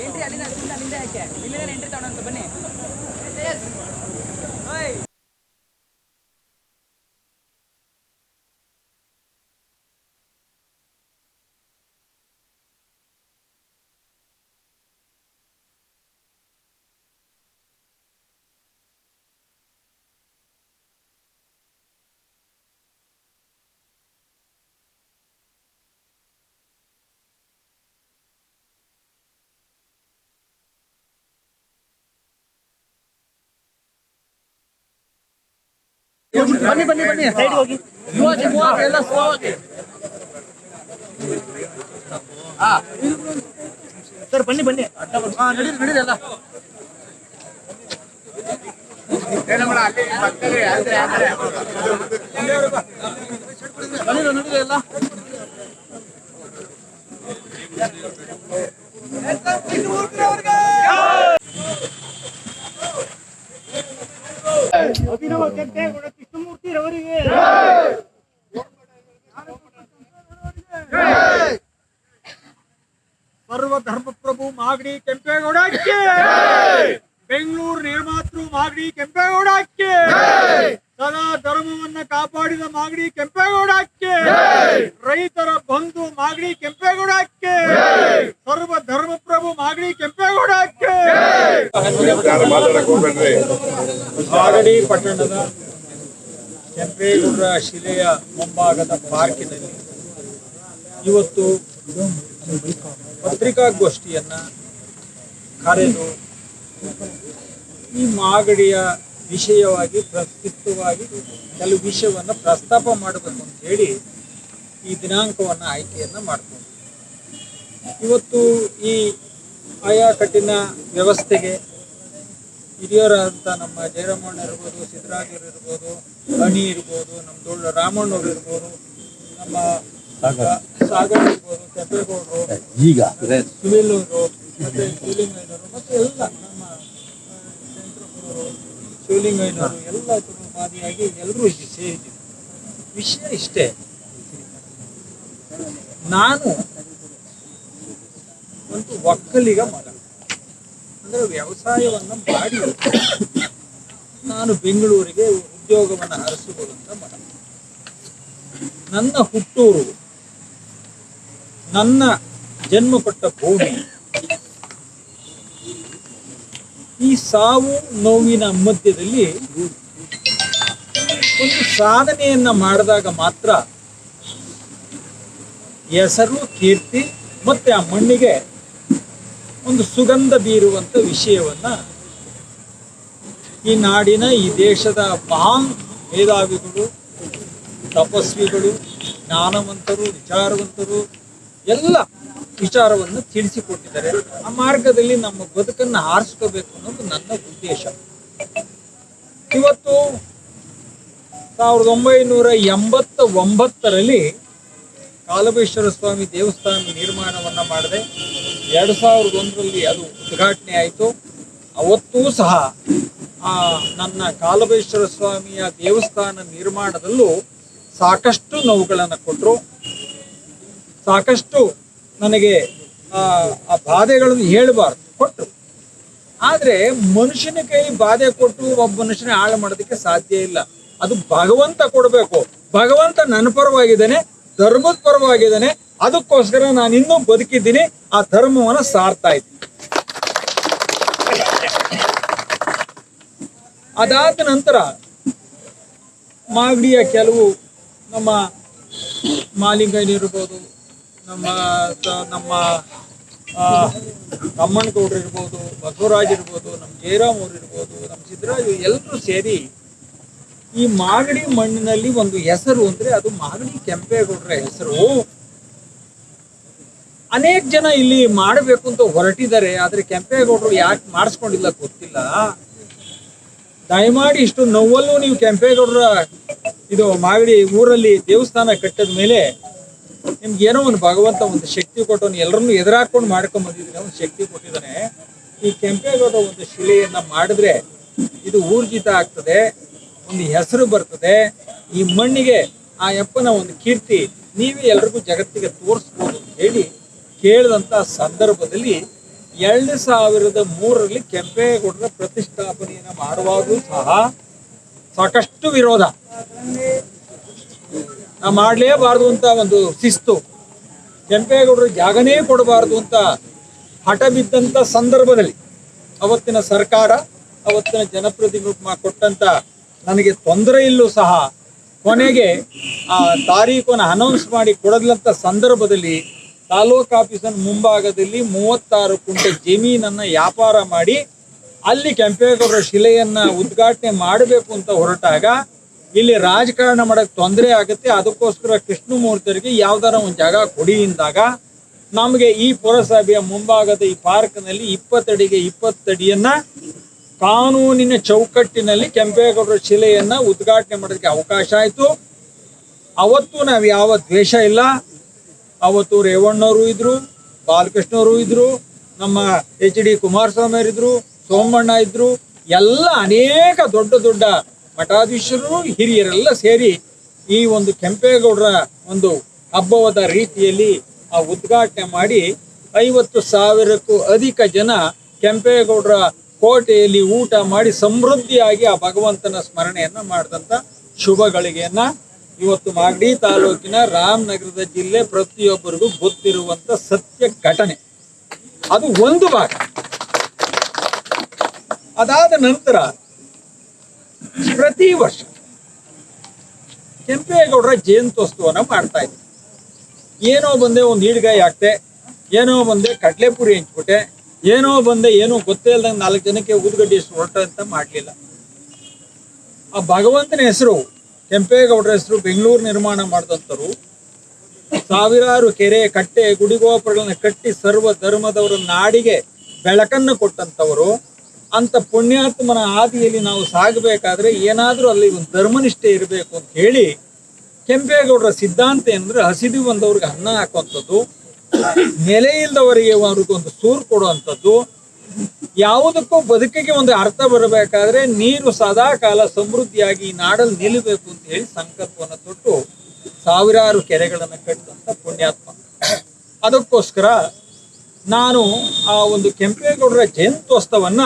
Entry ಅಲ್ಲಿಂದ ಯಾಕೆ ಇಲ್ಲಿಂದ ಎಂಟ್ರಿ ತಗೊಂಡಂತ ಬನ್ನಿ. ಬನ್ನಿ ಬನ್ನಿ ಬನ್ನಿ ಸೈಡ್ ಹೋಗಿ ಎಲ್ಲ ಸ್ಲೋ ಆಗಿ. ಸರ್ ಬನ್ನಿ ಬನ್ನಿ ನಡೀರಿ ನಡೀರಿ ಎಲ್ಲ ನಡೀರಿ ಎಲ್ಲ ಅಭಿನವ ಕೆಂಪೇಗೌಡ ಕೃಷ್ಣಮೂರ್ತಿರವರಿಗೆ ಸರ್ವಧರ್ಮಪ್ರಭು ಮಾಗಡಿ ಕೆಂಪೇಗೌಡಕ್ಕೆ, ಬೆಂಗಳೂರು ನಿರ್ಮಾತೃ ಮಾಗಡಿ ಕೆಂಪೇಗೌಡಕ್ಕೆ, ಸದಾ ಧರ್ಮವನ್ನ ಕಾಪಾಡಿದ ಮಾಗಡಿ ಕೆಂಪೇಗೌಡಕ್ಕೆ, ರೈತರ ಬಂಧು ಮಾಗಡಿ ಕೆಂಪೇಗೌಡಕ್ಕೆ, ಸರ್ವಧರ್ಮಪ್ರಭು ಮಾಗಡಿ ಕೆಂಪೇಗೌಡಕ್ಕೆ. ಮಾಗಡಿ ಪಟ್ಟಣದ ಕೆಂಪೇಗೌಡರ ಶಿಲೆಯ ಮುಂಭಾಗದ ಪಾರ್ಕಿನಲ್ಲಿ ಇವತ್ತು ಪತ್ರಿಕಾಗೋಷ್ಠಿಯನ್ನ ಕರೆದು ಈ ಮಾಗಡಿಯ ವಿಷಯವಾಗಿ ಪ್ರಸ್ತುತವಾಗಿ ಕೆಲವು ವಿಷಯವನ್ನು ಪ್ರಸ್ತಾಪ ಮಾಡಬೇಕು ಅಂತ ಹೇಳಿ ಈ ದಿನಾಂಕವನ್ನು ಆಯ್ಕೆಯನ್ನ ಮಾಡಿಕೊಂಡು ಇವತ್ತು ಈ ಆಯಾಕಟ್ಟಿನ ವ್ಯವಸ್ಥೆಗೆ ಹಿರಿಯರಾದಂಥ ನಮ್ಮ ಜಯರಾಮಣ್ಣ ಇರ್ಬೋದು, ಸಿದ್ದರಾಜರು ಇರ್ಬೋದು, ಅಣಿ ಇರ್ಬೋದು, ನಮ್ಮ ದೊಡ್ಡ ರಾಮಣ್ಣವ್ರು ಇರ್ಬೋದು, ನಮ್ಮ ಸಾಗರ್ ಇರ್ಬೋದು, ಕೆಂಪೇಗೌಡರು, ಈಗ ಸುನಿಲ್ ಅವರು, ಮತ್ತೆ ಶಿವಲಿಂಗಯ್ಯನವರು, ಮತ್ತೆ ಎಲ್ಲ ನಮ್ಮ ಶಿವಲಿಂಗಯ್ಯನವರು ಎಲ್ಲ ಮಾದಿಯಾಗಿ ಎಲ್ಲರೂ ಇಲ್ಲಿ ಸೇರಿದ್ದೀವಿ. ವಿಷಯ ಇಷ್ಟೇ, ನಾನು ಒಂದು ಒಕ್ಕಲಿಗ ಮಗ, ಅಂದ್ರೆ ವ್ಯವಸಾಯವನ್ನ ಮಾಡಿ ನಾನು ಬೆಂಗಳೂರಿಗೆ ಉದ್ಯೋಗವನ್ನು ಅರಸಿಕೊಳ್ಳುವಂತ ಮಗ. ನನ್ನ ಹುಟ್ಟೂರು, ನನ್ನ ಜನ್ಮಪಟ್ಟ ಭೂಮಿ ಈ ಸಾವು ನೋವಿನ ಮಧ್ಯದಲ್ಲಿ ಒಂದು ಸಾಧನೆಯನ್ನ ಮಾಡಿದಾಗ ಮಾತ್ರ ಹೆಸರು, ಕೀರ್ತಿ ಮತ್ತೆ ಆ ಮಣ್ಣಿಗೆ ಒಂದು ಸುಗಂಧ ಬೀರುವಂತ ವಿಷಯವನ್ನ ಈ ನಾಡಿನ, ಈ ದೇಶದ ಮಹಾನ್ ಮೇಧಾವಿಗಳು, ತಪಸ್ವಿಗಳು, ಜ್ಞಾನವಂತರು, ವಿಚಾರವಂತರು ಎಲ್ಲ ವಿಚಾರವನ್ನು ತಿಳಿಸಿಕೊಟ್ಟಿದ್ದಾರೆ. ಆ ಮಾರ್ಗದಲ್ಲಿ ನಮ್ಮ ಬದುಕನ್ನು ಆರಿಸ್ಕೋಬೇಕು ಅನ್ನೋದು ನನ್ನ ಉದ್ದೇಶ. ಇವತ್ತು 1989ರಲ್ಲಿ ಕಾಲಭೈಶ್ವರ ಸ್ವಾಮಿ ದೇವಸ್ಥಾನ ನಿರ್ಮಾಣವನ್ನ ಮಾಡಿದೆ. 2001ರಲ್ಲಿ ಅದು ಉದ್ಘಾಟನೆ ಆಯಿತು. ಅವತ್ತೂ ಸಹ ನನ್ನ ಕಾಲಭೈಶ್ವರ ಸ್ವಾಮಿಯ ದೇವಸ್ಥಾನ ನಿರ್ಮಾಣದಲ್ಲೂ ಸಾಕಷ್ಟು ನೋವುಗಳನ್ನು ಕೊಟ್ಟರು, ಸಾಕಷ್ಟು ನನಗೆ ಆ ಬಾಧೆಗಳನ್ನು ಹೇಳಬಾರ್ದು ಕೊಟ್ಟರು. ಆದರೆ ಮನುಷ್ಯನ ಕೈಲಿ ಬಾಧೆ ಕೊಟ್ಟು ಒಬ್ಬ ಮನುಷ್ಯನ ಹಾಳು ಮಾಡೋದಕ್ಕೆ ಸಾಧ್ಯ ಇಲ್ಲ. ಅದು ಭಗವಂತ ಕೊಡಬೇಕು. ಭಗವಂತ ನನ್ನ ಪರವಾಗಿದ್ದಾನೆ, ಧರ್ಮದ ಪರವಾಗಿದ್ದಾನೆ. ಅದಕ್ಕೋಸ್ಕರ ನಾನು ಇನ್ನೂ ಬದುಕಿದ್ದೀನಿ, ಆ ಧರ್ಮವನ್ನು ಸಾರ್ತಾ ಇದ್ದೀನಿ. ಅದಾದ ನಂತರ ಮಾಗಡಿಯ ಕೆಲವು ನಮ್ಮ ಮಾಲಿಂಗಯ್ಯನಿರ್ಬೋದು, ನಮ್ಮ ಕಮ್ಮಣ್ಣಗೌಡರು ಇರ್ಬೋದು, ಬಸವರಾಜ್ ಇರ್ಬೋದು, ನಮ್ಮ ಜಯರಾಮ್ ಅವ್ರು ಇರ್ಬೋದು, ನಮ್ಮ ಸಿದ್ದರಾಜು ಎಲ್ಲರೂ ಸೇರಿ ಈ ಮಾಗಡಿ ಮಣ್ಣಿನಲ್ಲಿ ಒಂದು ಹೆಸರು ಅಂದ್ರೆ ಅದು ಮಾಗಡಿ ಕೆಂಪೇಗೌಡರ ಹೆಸರು. ಅನೇಕ ಜನ ಇಲ್ಲಿ ಮಾಡಬೇಕು ಅಂತ ಹೊರಟಿದ್ದಾರೆ, ಆದ್ರೆ ಕೆಂಪೇಗೌಡರು ಯಾಕೆ ಮಾಡಿಸ್ಕೊಂಡಿಲ್ಲ ಗೊತ್ತಿಲ್ಲ. ದಯಮಾಡಿ ಇಷ್ಟು ನೋವಲ್ಲೂ ನೀವು ಕೆಂಪೇಗೌಡರ ಇದು ಮಾಗಡಿ ಊರಲ್ಲಿ ದೇವಸ್ಥಾನ ಕಟ್ಟಿದ ಮೇಲೆ ನಿಮ್ಗೆ ಏನೋ ಒಂದು ಭಗವಂತ ಒಂದು ಶಕ್ತಿ ಕೊಟ್ಟವನು, ಎಲ್ಲರನ್ನೂ ಎದುರಾಕೊಂಡು ಮಾಡ್ಕೊಂಡ್ ಬಂದಿದ್ದೀನಿ, ಒಂದು ಶಕ್ತಿ ಕೊಟ್ಟಿದ್ದಾನೆ. ಈ ಕೆಂಪೇಗೌಡ ಒಂದು ಶಿಲೆಯನ್ನ ಮಾಡಿದ್ರೆ ಇದು ಊರ್ಜಿತ ಆಗ್ತದೆ, ಒಂದು ಹೆಸರು ಬರ್ತದೆ. ಈ ಮಣ್ಣಿಗೆ ಆ ಯಪ್ಪನ ಒಂದು ಕೀರ್ತಿ ನೀವೇ ಎಲ್ರಿಗೂ ಜಗತ್ತಿಗೆ ತೋರಿಸ್ಬೋದು ಅಂತ ಹೇಳಿ ಕೇಳಿದಂಥ ಸಂದರ್ಭದಲ್ಲಿ 2003ರಲ್ಲಿ ಕೆಂಪೇಗೌಡರ ಪ್ರತಿಷ್ಠಾಪನೆಯನ್ನು ಮಾಡುವಾಗೂ ಸಹ ಸಾಕಷ್ಟು ವಿರೋಧ. ಮಾಡಲೇಬಾರ್ದು ಅಂತ ಒಂದು ಶಿಸ್ತು, ಕೆಂಪೇಗೌಡರು ಜಾಗನೇ ಕೊಡಬಾರ್ದು ಅಂತ ಹಠ ಬಿದ್ದಂಥ ಸಂದರ್ಭದಲ್ಲಿ ಅವತ್ತಿನ ಸರ್ಕಾರ, ಅವತ್ತಿನ ಜನಪ್ರತಿನಿಧಿಗಳು ಕೊಟ್ಟಂತ ನನಗೆ ತೊಂದರೆ ಇಲ್ಲೂ ಸಹ ಕೊನೆಗೆ ಆ ತಾರೀಖನ್ನು ಅನೌನ್ಸ್ ಮಾಡಿ ಕೊಡದಂಥ ಸಂದರ್ಭದಲ್ಲಿ ತಾಲೂಕು ಆಫೀಸನ ಮುಂಭಾಗದಲ್ಲಿ 36 ಕುಂಟೆ ಜಮೀನನ್ನು ವ್ಯಾಪಾರ ಮಾಡಿ ಅಲ್ಲಿ ಕೆಂಪೇಗೌಡರ ಶಿಲೆಯನ್ನ ಉದ್ಘಾಟನೆ ಮಾಡಬೇಕು ಅಂತ ಹೊರಟಾಗ ಇಲ್ಲಿ ರಾಜಕಾರಣ ಮಾಡಕ್ಕೆ ತೊಂದರೆ ಆಗುತ್ತೆ, ಅದಕ್ಕೋಸ್ಕರ ಕೃಷ್ಣಮೂರ್ತಿಯವರಿಗೆ ಯಾವ್ದಾರ ಒಂದು ಜಾಗ ಕೊಡಿ ಎಂದಾಗ ನಮಗೆ ಈ ಪುರಸಭೆಯ ಮುಂಭಾಗದ ಈ ಪಾರ್ಕ್ನಲ್ಲಿ 20 ಅಡಿಗೆ 20 ಅಡಿಯನ್ನ ಕಾನೂನಿನ ಚೌಕಟ್ಟಿನಲ್ಲಿ ಕೆಂಪೇಗೌಡರ ಶಿಲೆಯನ್ನ ಉದ್ಘಾಟನೆ ಮಾಡೋದಕ್ಕೆ ಅವಕಾಶ ಆಯಿತು. ಅವತ್ತು ನಾವು ಯಾವ ದ್ವೇಷ ಇಲ್ಲ. ಅವತ್ತು ರೇವಣ್ಣವರು ಇದ್ರು, ಬಾಲಕೃಷ್ಣವರು ಇದ್ರು, ನಮ್ಮ HD ಕುಮಾರಸ್ವಾಮಿ ಅವರಿದ್ರು, ಸೋಮಣ್ಣ ಇದ್ರು, ಎಲ್ಲ ಅನೇಕ ದೊಡ್ಡ ದೊಡ್ಡ ಮಠಾಧೀಶರು ಹಿರಿಯರೆಲ್ಲ ಸೇರಿ ಈ ಒಂದು ಕೆಂಪೇಗೌಡರ ಒಂದು ಹಬ್ಬವಾದ ರೀತಿಯಲ್ಲಿ ಆ ಉದ್ಘಾಟನೆ ಮಾಡಿ 50,000ಕ್ಕೂ ಅಧಿಕ ಜನ ಕೆಂಪೇಗೌಡರ ಕೋಟೆಯಲ್ಲಿ ಊಟ ಮಾಡಿ ಸಮೃದ್ಧಿಯಾಗಿ ಆ ಭಗವಂತನ ಸ್ಮರಣೆಯನ್ನ ಮಾಡಿದಂಥ ಶುಭ ಗಳಿಗೆಯನ್ನ ಇವತ್ತು ಮಾಗಡಿ ತಾಲೂಕಿನ ರಾಮನಗರದ ಜಿಲ್ಲೆ ಪ್ರತಿಯೊಬ್ಬರಿಗೂ ಗೊತ್ತಿರುವಂತ ಸತ್ಯ ಘಟನೆ. ಅದು ಒಂದು ಭಾಗ. ಅದಾದ ನಂತರ ಪ್ರತಿ ವರ್ಷ ಕೆಂಪೇಗೌಡರ ಜಯಂತ್ಯೋತ್ಸವನ ಮಾಡ್ತಾ ಇದ್ದೆ. ಏನೋ ಬಂದೆ ಒಂದು ಈಡ್ಗಾಯಿ ಹಾಕ್ತೆ, ಏನೋ ಬಂದೆ ಕಡ್ಲೆಪುರಿ ಹಂಚ್ಬಿಟ್ಟೆ, ಏನೋ ಬಂದೆ ಏನೋ ಗೊತ್ತೇ ಇಲ್ದಂಗೆ 4 ಜನಕ್ಕೆ ಊದುಗಡ್ಡಿ ಹೊರಟ ಅಂತ ಮಾಡಲಿಲ್ಲ. ಆ ಭಗವಂತನ ಹೆಸರು, ಕೆಂಪೇಗೌಡರ ಹೆಸರು ಬೆಂಗಳೂರು ನಿರ್ಮಾಣ ಮಾಡಿದಂಥವ್ರು, ಸಾವಿರಾರು ಕೆರೆ ಕಟ್ಟೆ ಗುಡಿಗೋಪುರಗಳನ್ನ ಕಟ್ಟಿ ಸರ್ವ ಧರ್ಮದವರ ನಾಡಿಗೆ ಬೆಳಕನ್ನು ಕೊಟ್ಟಂಥವರು. ಅಂತ ಪುಣ್ಯಾತ್ಮನ ಹಾದಿಯಲ್ಲಿ ನಾವು ಸಾಗಬೇಕಾದ್ರೆ ಏನಾದರೂ ಅಲ್ಲಿ ಒಂದು ಧರ್ಮನಿಷ್ಠೆ ಇರಬೇಕು ಅಂತ ಹೇಳಿ ಕೆಂಪೇಗೌಡರ ಸಿದ್ಧಾಂತ ಅಂದ್ರೆ ಹಸಿದು ಬಂದವ್ರಿಗೆ ಅನ್ನ ಹಾಕುವಂಥದ್ದು, ನೆಲೆ ಇಲ್ಲದವರಿಗೆ ಅವ್ರಿಗೊಂದು ಸೂರು ಕೊಡುವಂಥದ್ದು, ಯಾವುದಕ್ಕೂ ಬದುಕಿಗೆ ಒಂದು ಅರ್ಥ ಬರಬೇಕಾದ್ರೆ ನೀರು ಸದಾ ಕಾಲ ಸಮೃದ್ಧಿಯಾಗಿ ಈ ನಾಡಲ್ಲಿ ನಿಲ್ಲಬೇಕು ಅಂತ ಹೇಳಿ ಸಂಕಲ್ಪವನ್ನು ತೊಟ್ಟು ಸಾವಿರಾರು ಕೆರೆಗಳನ್ನು ಕಟ್ಟಿದಂಥ ಪುಣ್ಯಾತ್ಮ. ಅದಕ್ಕೋಸ್ಕರ ನಾನು ಆ ಒಂದು ಕೆಂಪೇಗೌಡರ ಜಯಂತ್ಯೋತ್ಸವನ್ನ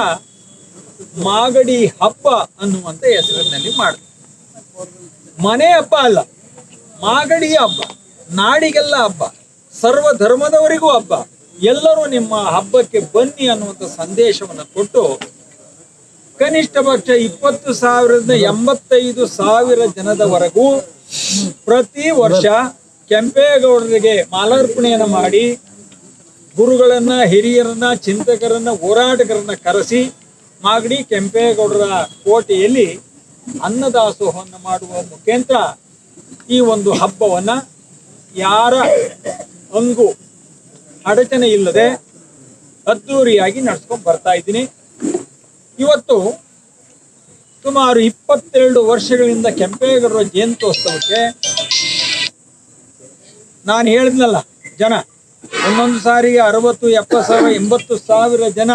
ಮಾಗಡಿ ಹಬ್ಬ ಅನ್ನುವಂಥ ಹೆಸರಿನಲ್ಲಿ ಮಾಡಿದೆ. ಮನೆ ಹಬ್ಬ ಅಲ್ಲ, ಮಾಗಡಿ ಹಬ್ಬ, ನಾಡಿಗೆಲ್ಲ ಹಬ್ಬ, ಸರ್ವ ಧರ್ಮದವರಿಗೂ ಹಬ್ಬ, ಎಲ್ಲರೂ ನಿಮ್ಮ ಹಬ್ಬಕ್ಕೆ ಬನ್ನಿ ಅನ್ನುವಂಥ ಸಂದೇಶವನ್ನು ಕೊಟ್ಟು ಕನಿಷ್ಠ ಪಕ್ಷ 20,000ರಿಂದ 85,000 ಜನದವರೆಗೂ ಪ್ರತಿ ವರ್ಷ ಕೆಂಪೇಗೌಡರಿಗೆ ಮಾಲಾರ್ಪಣೆಯನ್ನು ಮಾಡಿ ಗುರುಗಳನ್ನ, ಹಿರಿಯರನ್ನ, ಚಿಂತಕರನ್ನ, ಹೋರಾಟಗಾರರನ್ನ ಕರೆಸಿ ಮಾಗಡಿ ಕೆಂಪೇಗೌಡರ ಕೋಟೆಯಲ್ಲಿ ಅನ್ನದಾಸೋಹವನ್ನು ಮಾಡುವ ಮುಖಾಂತರ ಈ ಒಂದು ಹಬ್ಬವನ್ನ ಯಾರ ಅಂಗು ಅಡಚಣೆ ಇಲ್ಲದೆ ಅದ್ದೂರಿಯಾಗಿ ನಡ್ಸ್ಕೊಂಡು ಬರ್ತಾ ಇದ್ದೀನಿ. ಇವತ್ತು ಸುಮಾರು 22 ವರ್ಷಗಳಿಂದ ಕೆಂಪೇಗೌಡರ ಜಯಂತ್ಯೋತ್ಸವಕ್ಕೆ ನಾನು ಹೇಳಿದ್ನಲ್ಲ, ಜನ ಒಂದೊಂದು ಸಾರಿಗೆ 60, 70,000, 80,000 ಜನ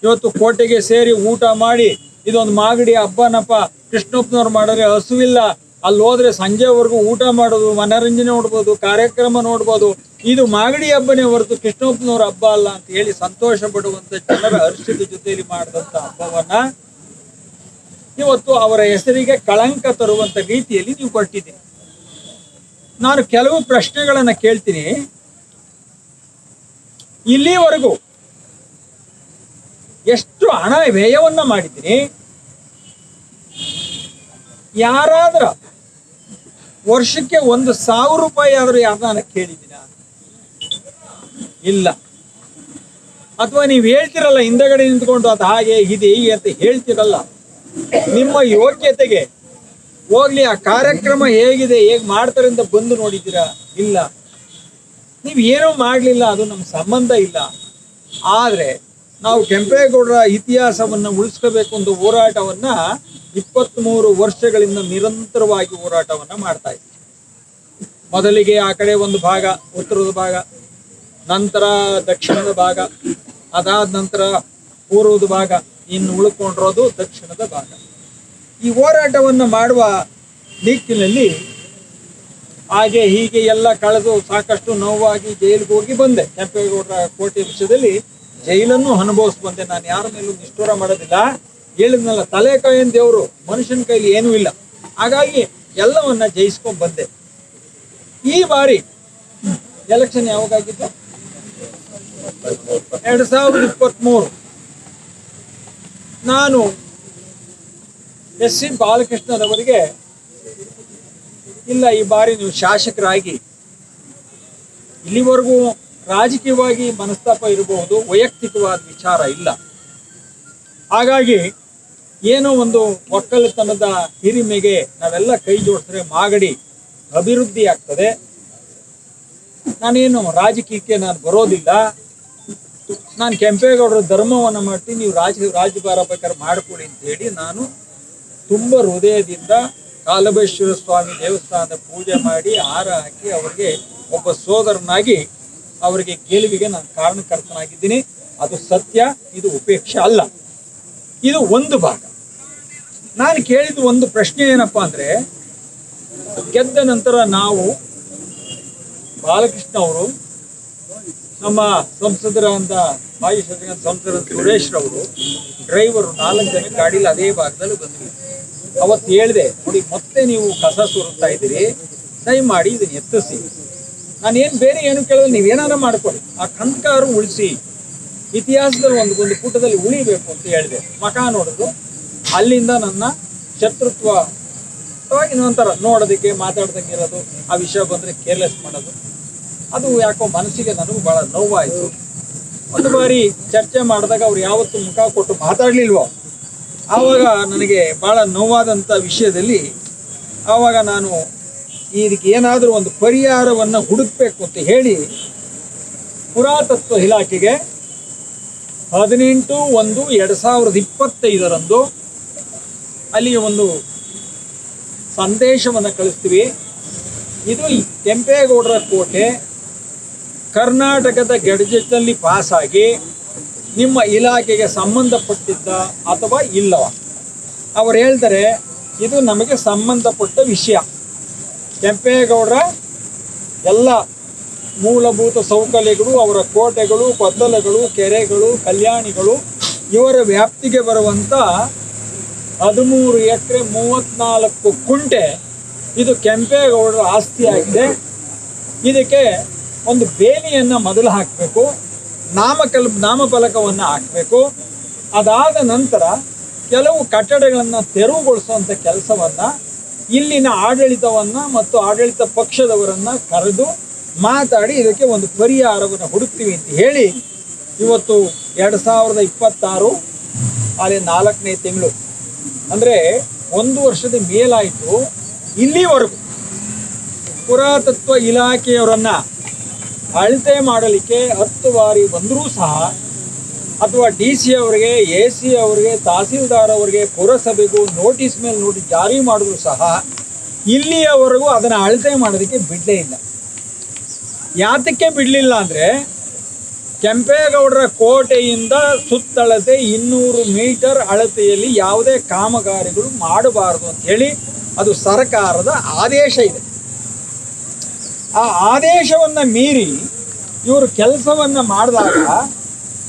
ಇವತ್ತು ಕೋಟೆಗೆ ಸೇರಿ ಊಟ ಮಾಡಿ ಇದೊಂದು ಮಾಗಡಿ ಹಬ್ಬನಪ್ಪ, ಕೃಷ್ಣಪ್ಪನವ್ರು ಮಾಡಿದ್ರೆ ಹಸುವಿಲ್ಲ, ಅಲ್ಲಿ ಹೋದ್ರೆ ಸಂಜೆವರೆಗೂ ಊಟ ಮಾಡೋದು, ಮನರಂಜನೆ ನೋಡ್ಬೋದು, ಕಾರ್ಯಕ್ರಮ ನೋಡ್ಬೋದು, ಇದು ಮಾಗಡಿ ಹಬ್ಬನೇ ಹೊರತು ಕೃಷ್ಣಪ್ಪನವ್ರ ಹಬ್ಬ ಅಲ್ಲ ಅಂತ ಹೇಳಿ ಸಂತೋಷ ಪಡುವಂತ ಜನರ ಹರ್ಷದ ಜೊತೆಯಲ್ಲಿ ಮಾಡಿದಂಥ ಹಬ್ಬವನ್ನ ಇವತ್ತು ಅವರ ಹೆಸರಿಗೆ ಕಳಂಕ ತರುವಂತ ರೀತಿಯಲ್ಲಿ ನೀವು ಕೊಟ್ಟಿದ್ದೀರಿ. ನಾನು ಕೆಲವು ಪ್ರಶ್ನೆಗಳನ್ನ ಕೇಳ್ತೀನಿ. ಇಲ್ಲಿವರೆಗೂ ಎಷ್ಟು ಹಣ ವ್ಯಯವನ್ನ ಮಾಡಿದ್ದೀನಿ? ಯಾರಾದ್ರ ವರ್ಷಕ್ಕೆ 1,000 ರೂಪಾಯಿ ಆದ್ರೂ ಯಾರನ್ನ ಕೇಳಿದ್ದೀನ? ಇಲ್ಲ. ಅಥವಾ ನೀವು ಹೇಳ್ತಿರಲ್ಲ ಹಿಂದಗಡೆ ನಿಂತ್ಕೊಂಡು ಅದು ಹಾಗೆ ಇದೆ ಹೀಗೆ ಅಂತ ಹೇಳ್ತಿರಲ್ಲ, ನಿಮ್ಮ ಯೋಗ್ಯತೆಗೆ ಹೋಗ್ಲಿ ಆ ಕಾರ್ಯಕ್ರಮ ಹೇಗಿದೆ, ಹೇಗೆ ಮಾಡ್ತಾರೆ ಅಂತ ಬಂದು ನೋಡಿದ್ದೀರಾ? ಇಲ್ಲ. ನೀವು ಏನೂ ಮಾಡಲಿಲ್ಲ, ಅದು ನಮ್ಮ ಸಂಬಂಧ ಇಲ್ಲ. ಆದರೆ ನಾವು ಕೆಂಪೇಗೌಡರ ಇತಿಹಾಸವನ್ನು ಉಳಿಸ್ಕೋಬೇಕು ಒಂದು ಹೋರಾಟವನ್ನ 23 ವರ್ಷಗಳಿಂದ ನಿರಂತರವಾಗಿ ಹೋರಾಟವನ್ನ ಮಾಡ್ತಾ ಇದ್ದೀವಿ. ಮೊದಲಿಗೆ ಆ ಕಡೆ ಒಂದು ಭಾಗ, ಉತ್ತರದ ಭಾಗ, ನಂತರ ದಕ್ಷಿಣದ ಭಾಗ, ಅದಾದ ನಂತರ ಪೂರ್ವದ ಭಾಗ, ಇನ್ನು ಉಳ್ಕೊಂಡಿರೋದು ದಕ್ಷಿಣದ ಭಾಗ. ಈ ಹೋರಾಟವನ್ನು ಮಾಡುವ ದಿಕ್ಕಿನಲ್ಲಿ ಹಾಗೆ ಹೀಗೆ ಎಲ್ಲ ಕಳೆದು ಸಾಕಷ್ಟು ನೋವಾಗಿ ಜೈಲಿಗೆ ಹೋಗಿ ಬಂದೆ. ಕೆಂಪೇಗೌಡರ ಕೋಟೆ ವಿಷಯದಲ್ಲಿ ಜೈಲನ್ನು ಅನುಭವಿಸಿ ಬಂದೆ. ನಾನು ಯಾರ ಮೇಲೂ ನಿಷ್ಠೂರ ಮಾಡೋದಿಲ್ಲ. ಹೇಳಿದ್ನಲ್ಲ, ತಲೆ ಕಾಯಿನ ದೇವರು, ಮನುಷ್ಯನ ಕೈಲಿ ಏನೂ ಇಲ್ಲ. ಹಾಗಾಗಿ ಎಲ್ಲವನ್ನ ಜಯಿಸ್ಕೊಂಡ್ ಬಂದೆ. ಈ ಬಾರಿ ಎಲೆಕ್ಷನ್ ಯಾವಾಗಾಗಿತ್ತು? 2023. ನಾನು ಎಸ್.ಸಿ. ಬಾಲಕೃಷ್ಣನವರಿಗೆ, ಇಲ್ಲ ಈ ಬಾರಿ ನೀವು ಶಾಸಕರಾಗಿ, ಇಲ್ಲಿವರೆಗೂ ರಾಜಕೀಯವಾಗಿ ಮನಸ್ತಾಪ ಇರಬಹುದು, ವೈಯಕ್ತಿಕವಾದ ವಿಚಾರ ಇಲ್ಲ, ಹಾಗಾಗಿ ಏನೋ ಒಂದು ಒಕ್ಕಲತನದ ಹಿರಿಮೆಗೆ ನಾವೆಲ್ಲ ಕೈ ಜೋಡಿಸಿದ್ರೆ ಮಾಗಡಿ ಅಭಿವೃದ್ಧಿ ಆಗ್ತದೆ. ನಾನೇನು ರಾಜಕೀಯಕ್ಕೆ ನಾನು ಬರೋದಿಲ್ಲ, ನಾನು ಕೆಂಪೇಗೌಡರ ಧರ್ಮವನ್ನು ಮಾಡ್ತೀನಿ, ನೀವು ರಾಜಭಾರ ಬೇಕಾದ್ರೆ ಮಾಡ್ಕೊಳ್ಳಿ ಅಂತ ಹೇಳಿ ನಾನು ತುಂಬ ಹೃದಯದಿಂದ ಕಾಲಭೈಶ್ವರ ಸ್ವಾಮಿ ದೇವಸ್ಥಾನದ ಪೂಜೆ ಮಾಡಿ ಹಾರ ಹಾಕಿ ಅವರಿಗೆ ಒಬ್ಬ ಸೋದರನಾಗಿ ಅವರಿಗೆ ಗೆಲುವಿಗೆ ನಾನು ಕಾರಣಕರ್ತನಾಗಿದ್ದೀನಿ. ಅದು ಸತ್ಯ, ಇದು ಉಪೇಕ್ಷೆ ಅಲ್ಲ. ಇದು ಒಂದು ಭಾಗ. ನಾನು ಕೇಳಿದ ಒಂದು ಪ್ರಶ್ನೆ ಏನಪ್ಪಾ ಅಂದ್ರೆ, ಗೆದ್ದ ನಂತರ ನಾವು ಬಾಲಕೃಷ್ಣ ಅವರು, ನಮ್ಮ ಸಂಸದರಾದ ಮಾಜಿ ಸಂಸದ ಸುರೇಶ್ ರವರು, ಡ್ರೈವರು 4 ಜನ ಗಾಡಿಲಿ ಅದೇ ಭಾಗದಲ್ಲಿ ಬಂದ್ವಿ. ಅವತ್ತು ಹೇಳಿದೆ, ನೋಡಿ ಮತ್ತೆ ನೀವು ಕಸ ಸುರುತ್ತಾ ಇದ್ದೀರಿ, ದಯಮಾಡಿ ಇದನ್ನ ಎತ್ತಿಸಿ. ನಾನೇನು ಬೇರೆ ಏನು ಕೇಳಿದ್ರೆ ನೀವೇನಾರ ಮಾಡ್ಕೊಳ್ಳಿ, ಆ ಕಂದಕಾರ ಉಳಿಸಿ, ಇತಿಹಾಸದಲ್ಲಿ ಒಂದು ಪುಟದಲ್ಲಿ ಉಳಿಬೇಕು ಅಂತ ಹೇಳಿದೆ. ಮಕ ನೋಡಿದ್ರು, ಅಲ್ಲಿಂದ ನನ್ನ ಶತ್ರುತ್ವ ಇನ್ನೊಂಥರ ನೋಡೋದಕ್ಕೆ ಮಾತಾಡ್ದಂಗೆ ಇರೋದು, ಆ ವಿಷಯ ಬಂದರೆ ಕೇರ್ಲೆಸ್ ಮಾಡೋದು, ಅದು ಯಾಕೋ ಮನಸ್ಸಿಗೆ ನನಗೂ ಭಾಳ ನೋವಾಯಿತು. ಒಂದು ಬಾರಿ ಚರ್ಚೆ ಮಾಡಿದಾಗ ಅವ್ರು ಯಾವತ್ತೂ ಮುಖ ಕೊಟ್ಟು ಮಾತಾಡಲಿಲ್ವೋ, ಆವಾಗ ನನಗೆ ಭಾಳ ನೋವಾದಂಥ ವಿಷಯದಲ್ಲಿ ಆವಾಗ ನಾನು ಇದಕ್ಕೆ ಏನಾದರೂ ಒಂದು ಪರಿಹಾರವನ್ನು ಹುಡುಕಬೇಕು ಅಂತ ಹೇಳಿ ಪುರಾತತ್ವ ಇಲಾಖೆಗೆ 18/1/2025 ಅಲ್ಲಿ ಒಂದು ಸಂದೇಶವನ್ನು ಕಳಿಸ್ತೀವಿ. ಇದು ಕೆಂಪೇಗೌಡರ ಕೋಟೆ ಕರ್ನಾಟಕದ ಗೆಜೆಟ್ನಲ್ಲಿ ಪಾಸಾಗಿ ನಿಮ್ಮ ಇಲಾಖೆಗೆ ಸಂಬಂಧಪಟ್ಟಿದ್ದ ಅಥವಾ ಇಲ್ಲವ? ಅವರು ಹೇಳ್ತಾರೆ, ಇದು ನಮಗೆ ಸಂಬಂಧಪಟ್ಟ ವಿಷಯ. ಕೆಂಪೇಗೌಡರ ಎಲ್ಲ ಮೂಲಭೂತ ಸೌಕರ್ಯಗಳು, ಅವರ ಕೋಟೆಗಳು, ಕೊತ್ತಲಗಳು, ಕೆರೆಗಳು, ಕಲ್ಯಾಣಿಗಳು, ಇವರ ವ್ಯಾಪ್ತಿಗೆ ಬರುವಂಥ 13 ಎಕರೆ 34 ಕುಂಟೆ ಇದು ಕೆಂಪೇಗೌಡರ ಆಸ್ತಿಯಾಗಿದೆ. ಇದಕ್ಕೆ ಒಂದು ಬೇಲಿಯನ್ನು ಮೊದಲು ಹಾಕಬೇಕು, ನಾಮಫಲಕವನ್ನು ಹಾಕಬೇಕು. ಅದಾದ ನಂತರ ಕೆಲವು ಕಟ್ಟಡಗಳನ್ನು ತೆರವುಗೊಳಿಸುವಂಥ ಕೆಲಸವನ್ನು ಇಲ್ಲಿನ ಆಡಳಿತವನ್ನು ಮತ್ತು ಆಡಳಿತ ಪಕ್ಷದವರನ್ನು ಕರೆದು ಮಾತಾಡಿ ಇದಕ್ಕೆ ಒಂದು ಪರಿಹಾರವನ್ನು ಹುಡುಕ್ತೀವಿ ಅಂತ ಹೇಳಿ ಇವತ್ತು 2026 ಅಲ್ಲಿ 4ನೇ ತಿಂಗಳು, ಅಂದರೆ 1 ವರ್ಷದ ಮೇಲಾಯಿತು. ಇಲ್ಲಿವರೆಗೂ ಪುರಾತತ್ವ ಇಲಾಖೆಯವರನ್ನು ಅಳತೆ ಮಾಡಲಿಕ್ಕೆ 10 ಬಾರಿ ಬಂದರೂ ಸಹ, ಅಥವಾ DC ಅವರಿಗೆ, AC ಅವರಿಗೆ, ತಹಸೀಲ್ದಾರ್ ಅವರಿಗೆ, ಪುರಸಭೆಗೂ ನೋಟಿಸ್ ಮೇಲೆ ನೋಟಿಸ್ ಜಾರಿ ಮಾಡಿದ್ರು ಸಹ ಇಲ್ಲಿಯವರೆಗೂ ಅದನ್ನು ಅಳತೆ ಮಾಡೋದಕ್ಕೆ ಬಿಡಲೇ ಇಲ್ಲ. ಯಾತಕ್ಕೆ ಬಿಡಲಿಲ್ಲ ಅಂದರೆ, ಕೆಂಪೇಗೌಡರ ಕೋಟೆಯಿಂದ ಸುತ್ತಳತೆ 200 ಮೀಟರ್ ಅಳತೆಯಲ್ಲಿ ಯಾವುದೇ ಕಾಮಗಾರಿಗಳು ಮಾಡಬಾರದು ಅಂತ ಹೇಳಿ ಅದು ಸರ್ಕಾರದ ಆದೇಶ ಇದೆ. ಆ ಆದೇಶವನ್ನು ಮೀರಿ ಇವರು ಕೆಲಸವನ್ನು ಮಾಡಿದಾಗ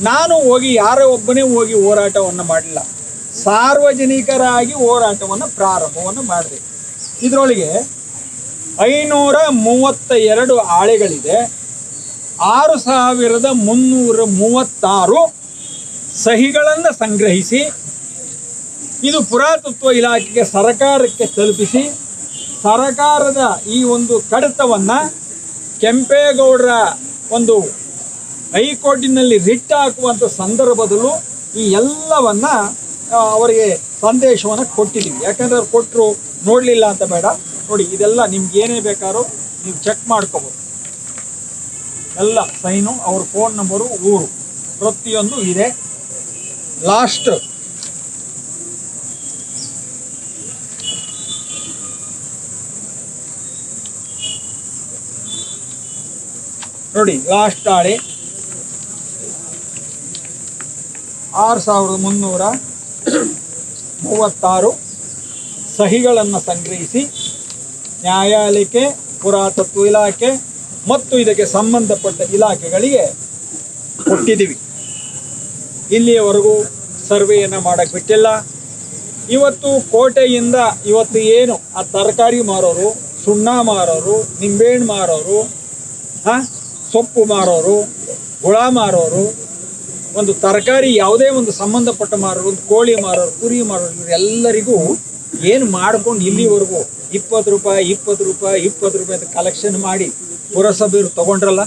ನಾನು ಹೋಗಿ ಯಾರೋ ಒಬ್ಬನೇ ಹೋಗಿ ಹೋರಾಟವನ್ನು ಮಾಡಲಿಲ್ಲ, ಸಾರ್ವಜನಿಕರಾಗಿ ಹೋರಾಟವನ್ನು ಪ್ರಾರಂಭವನ್ನು ಮಾಡಿದೆ. ಇದರೊಳಗೆ 532 ಹಾಳೆಗಳಿದೆ, 6336 ಸಹಿಗಳನ್ನು ಸಂಗ್ರಹಿಸಿ ಇದು ಪುರಾತತ್ವ ಇಲಾಖೆಗೆ ಸರ್ಕಾರಕ್ಕೆ ತಲುಪಿಸಿ, ಸರ್ಕಾರದ ಈ ಒಂದು ಕಡತವನ್ನು ಕೆಂಪೇಗೌಡರ ಒಂದು ಹೈಕೋರ್ಟಿನಲ್ಲಿ ರಿಟ್ ಹಾಕುವಂಥ ಸಂದರ್ಭದಲ್ಲೂ ಈ ಎಲ್ಲವನ್ನ ಅವರಿಗೆ ಸಂದೇಶವನ್ನು ಕೊಟ್ಟಿದ್ದೀವಿ. ಯಾಕಂದರೆ ಅವ್ರು ಕೊಟ್ಟರು, ನೋಡಲಿಲ್ಲ ಅಂತ ಬೇಡ. ನೋಡಿ, ಇದೆಲ್ಲ ನಿಮ್ಗೆ ಏನೇ ಬೇಕಾದ್ರೂ ನೀವು ಚೆಕ್ ಮಾಡ್ಕೋಬೋದು. ಎಲ್ಲ ಸೈನು, ಅವ್ರ ಫೋನ್ ನಂಬರು, ಊರು ಪ್ರತಿಯೊಂದು ಇದೆ. ಲಾಸ್ಟ್ ನೋಡಿ, ಲಾಸ್ಟ್ ಹಾಳೆ 6336 ಸಹಿಗಳನ್ನು ಸಂಗ್ರಹಿಸಿ ನ್ಯಾಯಾಲಯಕ್ಕೆ, ಪುರಾತತ್ವ ಇಲಾಖೆ ಮತ್ತು ಇದಕ್ಕೆ ಸಂಬಂಧಪಟ್ಟ ಇಲಾಖೆಗಳಿಗೆ ಕೊಟ್ಟಿದ್ದೀವಿ. ಇಲ್ಲಿಯವರೆಗೂ ಸರ್ವೆಯನ್ನು ಮಾಡಕ್ಕೆ ಬಿಟ್ಟಿಲ್ಲ. ಇವತ್ತು ಕೋಟೆಯಿಂದ ಇವತ್ತು ಏನು ಆ ತರಕಾರಿ ಮಾರೋರು, ಸುಣ್ಣ ಮಾರೋರು, ನಿಂಬೆಹಣ್ಣು ಮಾರೋರು, ಸೊಪ್ಪು ಮಾರೋರು, ಹುಳ ಮಾರೋರು, ಒಂದು ತರಕಾರಿ ಯಾವುದೇ ಒಂದು ಸಂಬಂಧಪಟ್ಟ ಮಾರೋರು, ಒಂದು ಕೋಳಿ ಮಾರೋರು, ಕುರಿ ಮಾರೋರು, ಇವರೆಲ್ಲರಿಗೂ ಏನು ಮಾಡ್ಕೊಂಡು ಇಲ್ಲಿವರೆಗೂ 20 ರೂಪಾಯಿ ಅಂತ ಕಲೆಕ್ಷನ್ ಮಾಡಿ ಪುರಸಭೆಯವರು ತಗೊಂಡ್ರಲ್ಲ,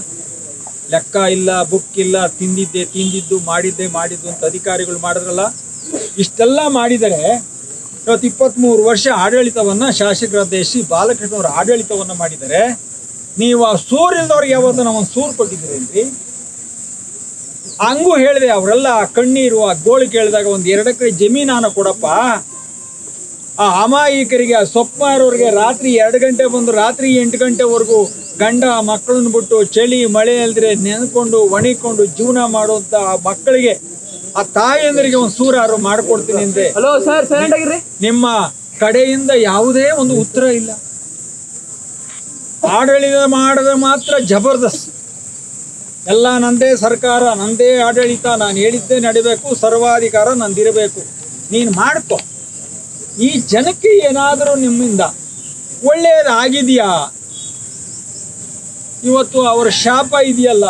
ಲೆಕ್ಕ ಇಲ್ಲ, ಬುಕ್ ಇಲ್ಲ, ತಿಂದಿದ್ದು ಮಾಡಿದ್ದು ಅಂತ ಅಧಿಕಾರಿಗಳು ಮಾಡಿದ್ರಲ್ಲ. ಇಷ್ಟೆಲ್ಲ ಮಾಡಿದರೆ ಇವತ್ತು 23 ವರ್ಷ ಆಡಳಿತವನ್ನು ಶಾಸಕರಾದ ಎಸ್ ಸಿ ಬಾಲಕೃಷ್ಣವ್ರ ಆಡಳಿತವನ್ನು ಮಾಡಿದರೆ, ನೀವು ಆ ಸೂರು ಇಲ್ದವ್ರಿಗೆ ಯಾವತ್ತು ನಾವು ಒಂದು ಸೂರು ಕೊಟ್ಟಿದ್ದೀರೇನ್ರಿ? ಹಂಗೂ ಹೇಳಿದೆ. ಅವರೆಲ್ಲ ಕಣ್ಣೀರು ಆ ಗೋಳು ಕೇಳಿದಾಗ ಒಂದು 2 ಎಕರೆ ಜಮೀನಾನ ಕೊಡಪ್ಪ, ಆ ಅಮಾಯಕರಿಗೆ, ಆ ಸೊಪ್ಪು ಮಾರೋರಿಗೆ ರಾತ್ರಿ 2 ಗಂಟೆ ಬಂದು ರಾತ್ರಿ 8 ಗಂಟೆವರೆಗೂ ಗಂಡ ಮಕ್ಕಳನ್ನ ಬಿಟ್ಟು ಚಳಿ ಮಳೆ ಅಲ್ದ್ರೆ ನೆನ್ಕೊಂಡು ಒಣಿಕೊಂಡು ಜೀವನ ಮಾಡುವಂತ ಮಕ್ಕಳಿಗೆ, ಆ ತಾಯಿಯಂದರಿಗೆ ಒಂದು ಸೂರಾರು ಮಾಡ್ಕೊಡ್ತೀನಿ ಅಂದ್ರೆ ನಿಮ್ಮ ಕಡೆಯಿಂದ ಯಾವುದೇ ಒಂದು ಉತ್ತರ ಇಲ್ಲ. ಆಡಳಿತ ಮಾಡಿದ್ರೆ ಮಾತ್ರ ಜಬರ್ದಸ್ತ್, ಎಲ್ಲ ನಂದೇ ಸರ್ಕಾರ, ನಂದೇ ಆಡಳಿತ, ನಾನು ಹೇಳಿದ್ದೇ ನಡಿಬೇಕು, ಸರ್ವಾಧಿಕಾರ ನಂದಿರಬೇಕು, ನೀನು ಮಾಡ್ಕೊ. ಈ ಜನಕ್ಕೆ ಏನಾದರೂ ನಿಮ್ಮಿಂದ ಒಳ್ಳೆಯದಾಗಿದೆಯಾ? ಇವತ್ತು ಅವರ ಶಾಪ ಇದೆಯಲ್ಲ,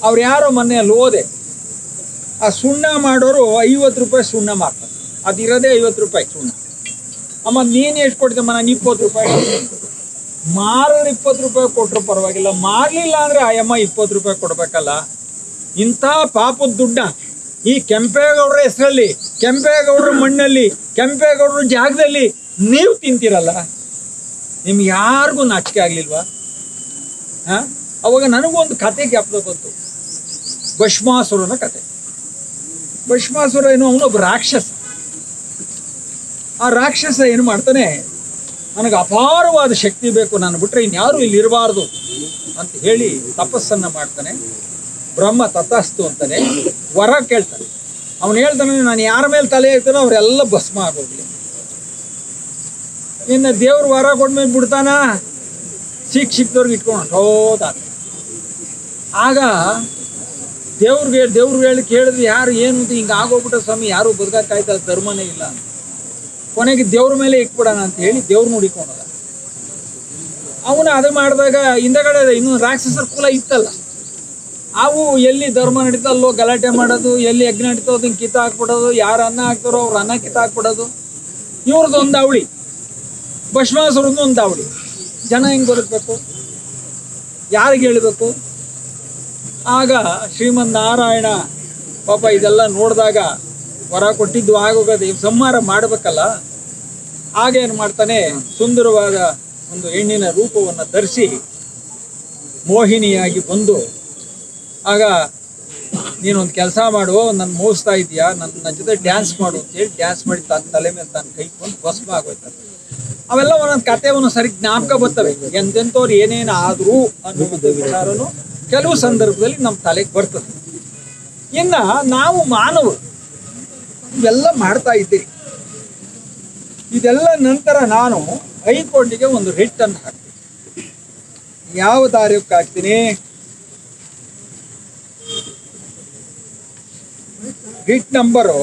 ಅವ್ರು ಯಾರೋ ಮನೆಯಲ್ಲಿ ಹೋದೆ, ಆ ಸುಣ್ಣ ಮಾಡೋರು 50 ರೂಪಾಯಿ ಸುಣ್ಣ ಮಾಡ್ತಾರೆ, ಅದಿರೋದೇ 50 ರೂಪಾಯಿ ಸುಣ್ಣ. ಅಮ್ಮ ನೀನು ಎಷ್ಟು ಕೊಡ್ತೀಯಮ್ಮ? ನಾನು 20 ರೂಪಾಯಿ. ಮಾರೋರು 20 ರೂಪಾಯಿ ಕೊಟ್ಟರು ಪರವಾಗಿಲ್ಲ, ಮಾರಲಿಲ್ಲ ಅಂದರೆ ಅಯ್ಯಮ್ಮ 20 ರೂಪಾಯಿ ಕೊಡಬೇಕಲ್ಲ. ಇಂಥ ಪಾಪದ ದುಡ್ಡ ಈ ಕೆಂಪೇಗೌಡರ ಹೆಸರಲ್ಲಿ, ಕೆಂಪೇಗೌಡರ ಮಣ್ಣಲ್ಲಿ, ಕೆಂಪೇಗೌಡರ ಜಾಗದಲ್ಲಿ ನೀವು ತಿಂತೀರಲ್ಲ, ನಿಮ್ಗೆ ಯಾರಿಗೂ ನಾಚಿಕೆ ಆಗಲಿಲ್ವಾ? ಅವಾಗ ನನಗೂ ಒಂದು ಕತೆ ಜ್ಞಾಪಕ ಬಂತು, ಭಸ್ಮಾಸುರನ ಕತೆ. ಭಸ್ಮಾಸುರ ಏನು, ಅವನೊಬ್ಬ ರಾಕ್ಷಸ. ಆ ರಾಕ್ಷಸ ಏನು ಮಾಡ್ತಾನೆ, ನನಗೆ ಅಪಾರವಾದ ಶಕ್ತಿ ಬೇಕು, ನಾನು ಬಿಟ್ಟರೆ ಇನ್ಯಾರು ಇಲ್ಲಿ ಇರಬಾರ್ದು ಅಂತ ಹೇಳಿ ತಪಸ್ಸನ್ನು ಮಾಡ್ತಾನೆ. ಬ್ರಹ್ಮ ತಥಾಸ್ತು ಅಂತಾನೆ, ವರ ಕೇಳ್ತಾನೆ. ಅವನು ಹೇಳ್ತಾನೆ, ನಾನು ಯಾರ ಮೇಲೆ ತಲೆ ಇರ್ತಾನೋ ಅವರೆಲ್ಲ ಭಸ್ಮ ಆಗೋಗ್ಲಿ. ಇನ್ನು ದೇವ್ರ ವರ ಕೊಡ್ಮೇಲೆ ಬಿಡ್ತಾನ, ಸಿಕ್ದವ್ರಿಗೆ ಇಟ್ಕೊಂಡು ಹೋದ. ಆಗ ದೇವ್ರಿಗೆ ಹೇಳಿ ಕೇಳಿದ್ರೆ, ಯಾರು ಏನು ಅಂತ ಹಿಂಗೆ ಆಗೋಗ್ಬಿಟ್ಟ ಸ್ವಾಮಿ, ಯಾರು ಬದುಕಾಯ್ತಲ್ಲ, ಧರ್ಮನೇ ಇಲ್ಲ ಅಂತ. ಕೊನೆಗೆ ದೇವ್ರ ಮೇಲೆ ಇಟ್ಬಿಡೋಣ ಅಂತ ಹೇಳಿ ದೇವ್ರು ನೋಡಿಕೊಂಡದ. ಅವನು ಅದು ಮಾಡಿದಾಗ ಹಿಂದಗಡೆ ಇನ್ನೂ ರಾಕ್ಷಸರ ಕುಲ ಇತ್ತಲ್ಲ, ಅವು ಎಲ್ಲಿ ಧರ್ಮ ನಡೀತಲ್ಲೋ ಗಲಾಟೆ ಮಾಡೋದು, ಎಲ್ಲಿ ಯಜ್ಞ ನಡೀತೋ ಅದನ್ನ ಕಿತ್ತ ಹಾಕ್ಬಿಡೋದು, ಯಾರು ಅನ್ನ ಹಾಕ್ತಾರೋ ಅವ್ರು ಅನ್ನ ಕಿತ್ತ ಹಾಕ್ಬಿಡೋದು. ಇವ್ರದ್ದು ಒಂದು ಅವಳಿ, ಭಸ್ಮಾಸುರದ್ದು ಒಂದು ಅವಳಿ. ಜನ ಹೆಂಗೆ ಬದುಕಬೇಕು, ಯಾರಿಗೆ ಹೇಳಬೇಕು? ಆಗ ಶ್ರೀಮನ್ ನಾರಾಯಣ ಪಾಪ ಇದೆಲ್ಲ ನೋಡಿದಾಗ ವರ ಕೊಟ್ಟಿದ್ದು ಆಗೋಗದೆ, ಸಂಹಾರ ಮಾಡಬೇಕಲ್ಲ. ಆಗೇನು ಮಾಡ್ತಾನೆ, ಸುಂದರವಾದ ಒಂದು ಹೆಣ್ಣಿನ ರೂಪವನ್ನು ಧರಿಸಿ ಮೋಹಿನಿಯಾಗಿ ಬಂದು, ಆಗ ನೀನೊಂದು ಕೆಲಸ ಮಾಡು, ನನ್ನ ಮೋಸ್ತಾ ಇದೆಯಾ, ನನ್ನ ಜೊತೆ ಡ್ಯಾನ್ಸ್ ಮಾಡು ಅಂತೇಳಿ ಡ್ಯಾನ್ಸ್ ಮಾಡಿ ತನ್ನ ತಲೆ ಮೇಲೆ ತಾನು ಕೈಕೊಂಡು ಭಸ್ಮ ಆಗೋಯ್ತಾರೆ. ಅವೆಲ್ಲ ಒಂದೊಂದು ಕತೆ ಒಂದೊಂದು ಸರಿ ಜ್ಞಾಪಕ ಬರ್ತವೆ. ಎಂತೆಂಥವ್ರು ಏನೇನು ಆದರೂ ಅನ್ನುವಂಥ ವಿಚಾರನು ಕೆಲವು ಸಂದರ್ಭದಲ್ಲಿ ನಮ್ಮ ತಲೆಗೆ ಬರ್ತದೆ. ಇನ್ನು ನಾವು ಮಾನವರು ಇವೆಲ್ಲ ಮಾಡ್ತಾ ಇದ್ದೀರಿ. ಇದೆಲ್ಲ ನಂತರ ನಾನು ಹೈಕೋರ್ಟಿಗೆ ಒಂದು ರಿಟ್ ಅನ್ನು ಹಾಕ್ತೀನಿ. ಯಾವ ತಾರೀಕು ಹಾಕ್ತೀನಿ? ರಿಟ್ ನಂಬರು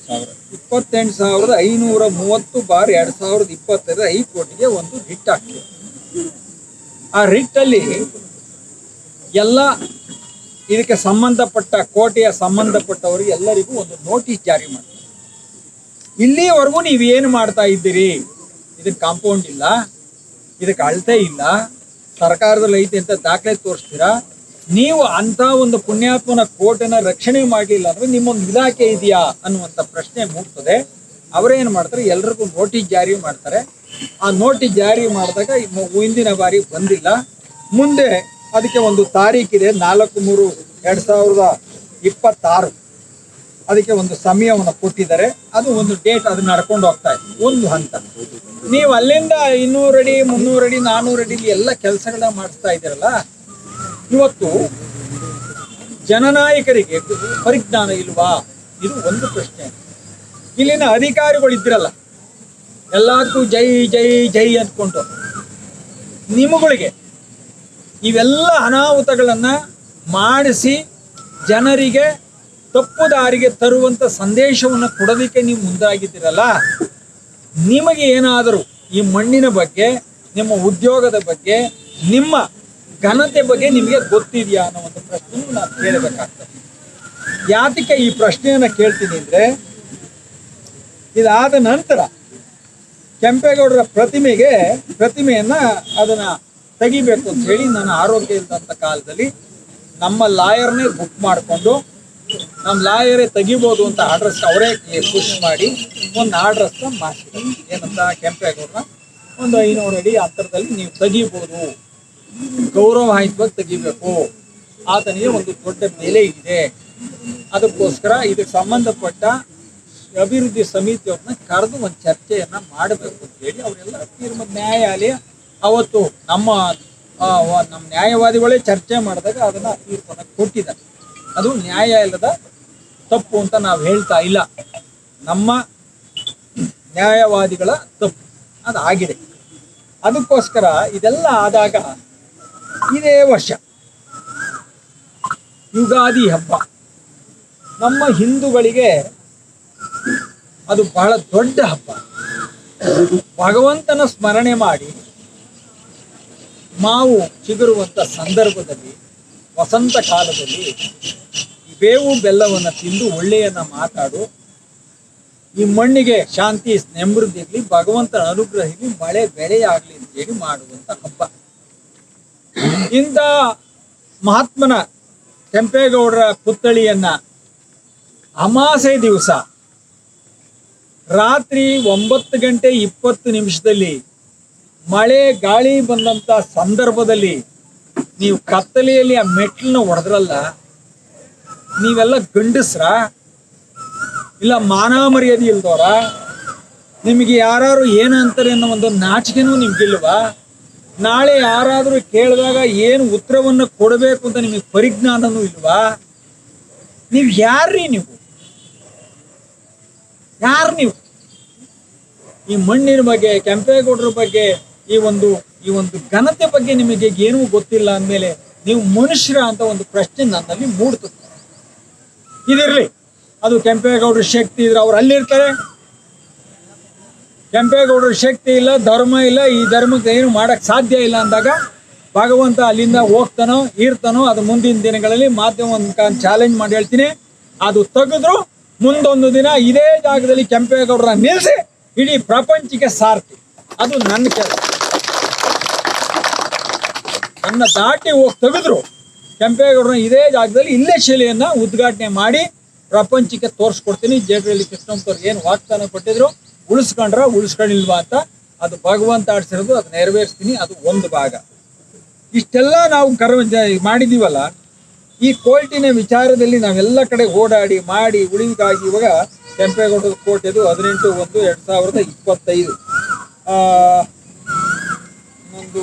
28,530/2025 ಹೈಕೋರ್ಟಿಗೆ ಒಂದು ರಿಟ್ ಹಾಕ್ತೀನಿ. ಆ ರಿಟ್ಟಲ್ಲಿ ಎಲ್ಲ ಇದಕ್ಕೆ ಸಂಬಂಧಪಟ್ಟ ಕೋಟೆಯ ಸಂಬಂಧಪಟ್ಟವರು ಎಲ್ಲರಿಗೂ ಒಂದು ನೋಟಿಸ್ ಜಾರಿ ಮಾಡ್ತಾರೆ. ಇಲ್ಲಿವರೆಗೂ ನೀವೇನು ಮಾಡ್ತಾ ಇದ್ದೀರಿ, ಇದಕ್ಕೆ ಕಾಂಪೌಂಡ್ ಇಲ್ಲ, ಇದಕ್ಕೆ ಅಳತೆ ಇಲ್ಲ, ಸರ್ಕಾರದಲ್ಲಿ ಐತೆ ಅಂತ ದಾಖಲೆ ತೋರಿಸ್ತೀರಾ, ನೀವು ಅಂಥ ಒಂದು ಪುಣ್ಯಾತ್ಮನ ಕೋಟೆನ ರಕ್ಷಣೆ ಮಾಡಲಿಲ್ಲ ಅಂದರೆ ನಿಮ್ಮೊಂದು ಇಲಾಖೆ ಇದೆಯಾ ಅನ್ನುವಂಥ ಪ್ರಶ್ನೆ ಮೂಡ್ತದೆ. ಅವರೇನು ಮಾಡ್ತಾರೆ, ಎಲ್ರಿಗೂ ನೋಟಿಸ್ ಜಾರಿ ಮಾಡ್ತಾರೆ. ಆ ನೋಟಿಸ್ ಜಾರಿ ಮಾಡಿದಾಗ ಹಿಂದಿನ ಬಾರಿ ಬಂದಿಲ್ಲ. ಮುಂದೆ ಅದಕ್ಕೆ ಒಂದು ತಾರೀಕಿದೆ, 4/3/2026. ಅದಕ್ಕೆ ಒಂದು ಸಮಯವನ್ನು ಕೊಟ್ಟಿದ್ದಾರೆ. ಅದು ಒಂದು ಡೇಟ್, ಅದು ನಡ್ಕೊಂಡು ಹೋಗ್ತಾ ಇದೆ ಒಂದು ಹಂತ. ನೀವು ಅಲ್ಲಿಂದ 200 ಅಡಿ 300 ಅಡಿ 400 ಅಡಿಲಿ ಎಲ್ಲ ಕೆಲಸಗಳನ್ನ ಮಾಡಿಸ್ತಾ ಇದ್ದೀರಲ್ಲ. ಇವತ್ತು ಜನನಾಯಕರಿಗೆ ಪರಿಜ್ಞಾನ ಇಲ್ವಾ? ಇದು ಒಂದು ಪ್ರಶ್ನೆ. ಇಲ್ಲಿನ ಅಧಿಕಾರಿಗಳು ಇದ್ರಲ್ಲ, ಎಲ್ಲದಕ್ಕೂ ಜೈ ಜೈ ಜೈ ಅಂದ್ಕೊಂಡು ನಿಮ್ಮಗಳಿಗೆ ಇವೆಲ್ಲ ಅನಾಹುತಗಳನ್ನು ಮಾಡಿಸಿ ಜನರಿಗೆ ತಪ್ಪು ದಾರಿಗೆ ತರುವಂಥ ಸಂದೇಶವನ್ನು ಕೊಡೋದಕ್ಕೆ ನೀವು ಮುಂದಾಗಿದ್ದೀರಲ್ಲ, ನಿಮಗೆ ಏನಾದರೂ ಈ ಮಣ್ಣಿನ ಬಗ್ಗೆ, ನಿಮ್ಮ ಉದ್ಯೋಗದ ಬಗ್ಗೆ, ನಿಮ್ಮ ಘನತೆ ಬಗ್ಗೆ ನಿಮಗೆ ಗೊತ್ತಿದೆಯಾ ಅನ್ನೋ ಒಂದು ಪ್ರಶ್ನೆಯನ್ನು ನಾನು ಕೇಳಬೇಕಾಗ್ತದೆ. ಯಾತಕ್ಕೆ ಈ ಪ್ರಶ್ನೆಯನ್ನು ಕೇಳ್ತೀನಿ ಅಂದರೆ, ಇದಾದ ನಂತರ ಕೆಂಪೇಗೌಡರ ಪ್ರತಿಮೆಯನ್ನು ಅದನ್ನು ತೆಗಿಬೇಕು ಅಂತ ಹೇಳಿ ನಾನು ಆರೋಗ್ಯ ಇಲ್ಲದಂಥ ಕಾಲದಲ್ಲಿ ನಮ್ಮ ಲಾಯರ್ನೇ ಬುಕ್ ಮಾಡಿಕೊಂಡು, ನಮ್ಮ ಲಾಯರೇ ತೆಗಿಬೋದು ಅಂತ ಆರ್ಡ್ರಸ್ ಅವರೇ ಪುಷ್ ಮಾಡಿ ಒಂದು ಆರ್ಡ್ರಸ್ನ ಮಾಡಿಸಿದ್ರು. ಏನಂತ, ಕೆಂಪೇಗೌಡರ ಒಂದು 500 ಅಡಿ ಅಂತರದಲ್ಲಿ ನೀವು ತೆಗಿಬೋದು, ಗೌರವಾನ್ವಿತವಾಗಿ ತೆಗಿಬೇಕು, ಆತನಿಗೆ ಒಂದು ದೊಡ್ಡ ಬೆಲೆ ಇದೆ, ಅದಕ್ಕೋಸ್ಕರ ಇದಕ್ಕೆ ಸಂಬಂಧಪಟ್ಟ ಅಭಿವೃದ್ಧಿ ಸಮಿತಿಯವ್ರನ್ನ ಕರೆದು ಒಂದು ಚರ್ಚೆಯನ್ನು ಮಾಡಬೇಕು ಅಂತ ಹೇಳಿ ಅವರೆಲ್ಲ ತೀರ್ಮಾನ, ನ್ಯಾಯಾಲಯ ಅವತ್ತು ನಮ್ಮ ನ್ಯಾಯವಾದಿಗಳೇ ಚರ್ಚೆ ಮಾಡಿದಾಗ ಅದನ್ನು ತೀರ್ಪನ್ನು ಕೊಟ್ಟಿದ್ದಾರೆ. ಅದು ನ್ಯಾಯಾಲಯದ ತಪ್ಪು ಅಂತ ನಾವು ಹೇಳ್ತಾ ಇಲ್ಲ, ನಮ್ಮ ನ್ಯಾಯವಾದಿಗಳ ತಪ್ಪು ಅದು ಆಗಿದೆ. ಅದಕ್ಕೋಸ್ಕರ ಇದೆಲ್ಲ ಆದಾಗ ಇದೇ ವರ್ಷ ಯುಗಾದಿ ಹಬ್ಬ ನಮ್ಮ ಹಿಂದೂಗಳಿಗೆ ಅದು ಬಹಳ ದೊಡ್ಡ ಹಬ್ಬ. ಭಗವಂತನ ಸ್ಮರಣೆ ಮಾಡಿ ಮಾವು ಚಿಗುರುವಂಥ ಸಂದರ್ಭದಲ್ಲಿ, ವಸಂತ ಕಾಲದಲ್ಲಿ ಬೇವು ಬೆಲ್ಲವನ್ನು ತಿಂದು ಒಳ್ಳೆಯನ್ನ ಮಾತಾಡು, ಈ ಮಣ್ಣಿಗೆ ಶಾಂತಿ ನೆಮ್ಮದಿ ಇರಲಿ, ಭಗವಂತನ ಅನುಗ್ರಹ ಇರಲಿ, ಮಳೆ ಬೆಳೆಯಾಗಲಿ ಅಂತ ಹೇಳಿ ಮಾಡುವಂಥ ಹಬ್ಬ. ಇಂಥ ಮಹಾತ್ಮನ ಕೆಂಪೇಗೌಡರ ಪುತ್ಥಳಿಯನ್ನ ಅಮಾಸೆ ದಿವಸ ರಾತ್ರಿ 9:20 ಮಳೆ ಗಾಳಿ ಬಂದಂಥ ಸಂದರ್ಭದಲ್ಲಿ ನೀವು ಕತ್ತಲೆಯಲ್ಲಿ ಆ ಮೆಟ್ಲನ್ನ ಹೊಡೆದ್ರಲ್ಲ, ನೀವೆಲ್ಲ ಗಂಡಸ್ರ ಇಲ್ಲ ಮಾನ ಮರ್ಯಾದೆ ಇಲ್ದವ್ರ? ನಿಮಗೆ ಯಾರು ಏನು ಅಂತಾರೆ ಅನ್ನೋ ಒಂದು ನಾಚಿಕೆನೂ ನಿಮ್ಗಿಲ್ವಾ? ನಾಳೆ ಯಾರಾದರೂ ಕೇಳಿದಾಗ ಏನು ಉತ್ತರವನ್ನು ಕೊಡಬೇಕು ಅಂತ ನಿಮಗೆ ಪರಿಜ್ಞಾನನೂ ಇಲ್ವಾ? ನೀವು ಯಾರ್ರೀ? ನೀವು ಈ ಮಣ್ಣಿನ ಬಗ್ಗೆ, ಕೆಂಪೇಗೌಡರ ಬಗ್ಗೆ, ಈ ಒಂದು ಘನತೆ ಬಗ್ಗೆ ನಿಮಗೆ ಏನೂ ಗೊತ್ತಿಲ್ಲ ಅಂದಮೇಲೆ ನೀವು ಮನುಷ್ಯರ ಅಂತ ಒಂದು ಪ್ರಶ್ನೆ ನನ್ನಲ್ಲಿ ಮೂಡ್ತದೆ. ಇದಿರಲಿ, ಅದು ಕೆಂಪೇಗೌಡರ ಶಕ್ತಿ ಇದ್ರೆ ಅವ್ರು ಅಲ್ಲಿರ್ತಾರೆ. ಕೆಂಪೇಗೌಡರ ಶಕ್ತಿ ಇಲ್ಲ, ಧರ್ಮ ಇಲ್ಲ, ಈ ಧರ್ಮಕ್ಕೆ ಏನು ಮಾಡೋಕ್ಕೆ ಸಾಧ್ಯ ಇಲ್ಲ ಅಂದಾಗ ಭಗವಂತ ಅಲ್ಲಿಂದ ಹೋಗ್ತಾನೋ ಇರ್ತಾನೋ, ಅದು ಮುಂದಿನ ದಿನಗಳಲ್ಲಿ ಮಾಧ್ಯಮ ಚಾಲೆಂಜ್ ಮಾಡಿ ಹೇಳ್ತೀನಿ, ಅದು ತೆಗೆದ್ರು ಮುಂದೊಂದು ದಿನ ಇದೇ ಜಾಗದಲ್ಲಿ ಕೆಂಪೇಗೌಡರನ್ನ ನಿಲ್ಲಿಸಿ ಇಡೀ ಪ್ರಪಂಚಕ್ಕೆ ಸಾರ್ತಿ. ಅದು ನನ್ನ ಕೆಲಸ. ನನ್ನ ದಾಟಿ ಹೋಗಿ ತೆಗೆದ್ರು ಕೆಂಪೇಗೌಡರನ್ನ ಇದೇ ಜಾಗದಲ್ಲಿ ಇಲ್ಲೇ ಶಿಲೆಯನ್ನು ಉದ್ಘಾಟನೆ ಮಾಡಿ ಪ್ರಪಂಚಕ್ಕೆ ತೋರಿಸ್ಕೊಡ್ತೀನಿ. ಜೇಡ್ರಳ್ಳಿ ಕೃಷ್ಣಪ್ಪವ್ರು ಏನು ವಾಗ್ದಾನ ಕೊಟ್ಟಿದ್ರು, ಉಳಿಸ್ಕೊಂಡಿಲ್ವಾ ಅಂತ, ಅದು ಭಗವಂತ ಆಡಿಸಿರೋದು, ಅದು ನೆರವೇರಿಸ್ತೀನಿ. ಅದು ಒಂದು ಭಾಗ. ಇಷ್ಟೆಲ್ಲ ನಾವು ಮಾಡಿದ್ದೀವಲ್ಲ, ಈ ಕೋರ್ಟಿನ ವಿಚಾರದಲ್ಲಿ ನಾವೆಲ್ಲ ಕಡೆ ಓಡಾಡಿ ಮಾಡಿ ಉಳಿಗಾಗಿ ಇವಾಗ ಕೆಂಪೇಗೌಡರ ಕೋರ್ಟ್ ಇದು 18/1/2025 ಒಂದು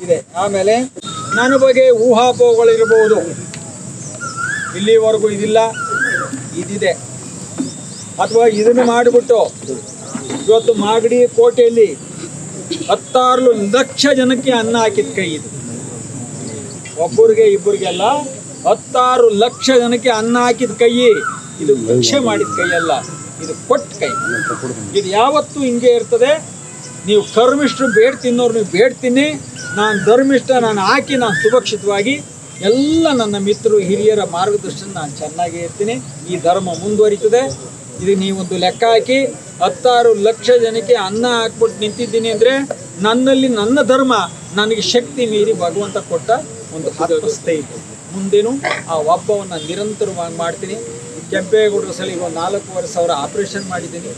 ಇದೆ. ಆಮೇಲೆ ನನ್ನ ಬಗ್ಗೆ ಊಹಾಪೋಹಗಳಿರ್ಬೋದು, ಇಲ್ಲಿವರೆಗೂ ಇದಿಲ್ಲ, ಇದಿದೆ, ಅಥವಾ ಇದನ್ನು ಮಾಡಿಬಿಟ್ಟು ಇವತ್ತು ಮಾಗಡಿ ಕೋಟೆಯಲ್ಲಿ 16 ಲಕ್ಷ ಜನಕ್ಕೆ ಅನ್ನ ಹಾಕಿದ ಕೈ ಇದು. ಒಬ್ಬರಿಗೆ ಇಬ್ಬರಿಗೆಲ್ಲ 16 ಲಕ್ಷ ಜನಕ್ಕೆ ಅನ್ನ ಹಾಕಿದ ಕೈ ಇದು. ಭಿಕ್ಷೆ ಮಾಡಿದ ಕೈ ಅಲ್ಲ, ಇದು ಕೊಟ್ಟ ಕೈ. ಇದು ಯಾವತ್ತೂ ಹಿಂಗೆ ಇರ್ತದೆ. ನೀವು ಕರ್ಮಿಷ್ಠರು ಬೇಡ ತಿನ್ನೋರು ನೀವು ಬೇಡ ತಿನ್ನಿ, ನಾನು ಧರ್ಮಿಷ್ಠ, ನಾನು ಹಾಕಿ ನಾನು ಸುರಕ್ಷಿತವಾಗಿ ಎಲ್ಲ ನನ್ನ ಮಿತ್ರರು ಹಿರಿಯರ ಮಾರ್ಗದರ್ಶನ ನಾನು ಚೆನ್ನಾಗೇ ಇರ್ತೀನಿ. ಈ ಧರ್ಮ ಮುಂದುವರಿತದೆ. ಇದು ನೀವೊಂದು ಲೆಕ್ಕ ಹಾಕಿ 16 ಲಕ್ಷ ಜನಕ್ಕೆ ಅನ್ನ ಹಾಕ್ಬಿಟ್ಟು ನಿಂತಿದ್ದೀನಿ ಅಂದರೆ ನನ್ನಲ್ಲಿ ನನ್ನ ಧರ್ಮ ನನಗೆ ಶಕ್ತಿ ಮೀರಿ ಭಗವಂತ ಕೊಟ್ಟ ಒಂದು ಹಸ್ತಸ್ಥೆ ಇದೆ. ಮುಂದೇನು ಆ ಒಬ್ಬವನ್ನು ನಿರಂತರವಾಗಿ ಮಾಡ್ತೀನಿ. ಕೆಂಪೇಗೌಡರ ಸಲ ಈಗ 4,500 ಆಪ್ರೇಷನ್ ಮಾಡಿದ್ದೀನಿ,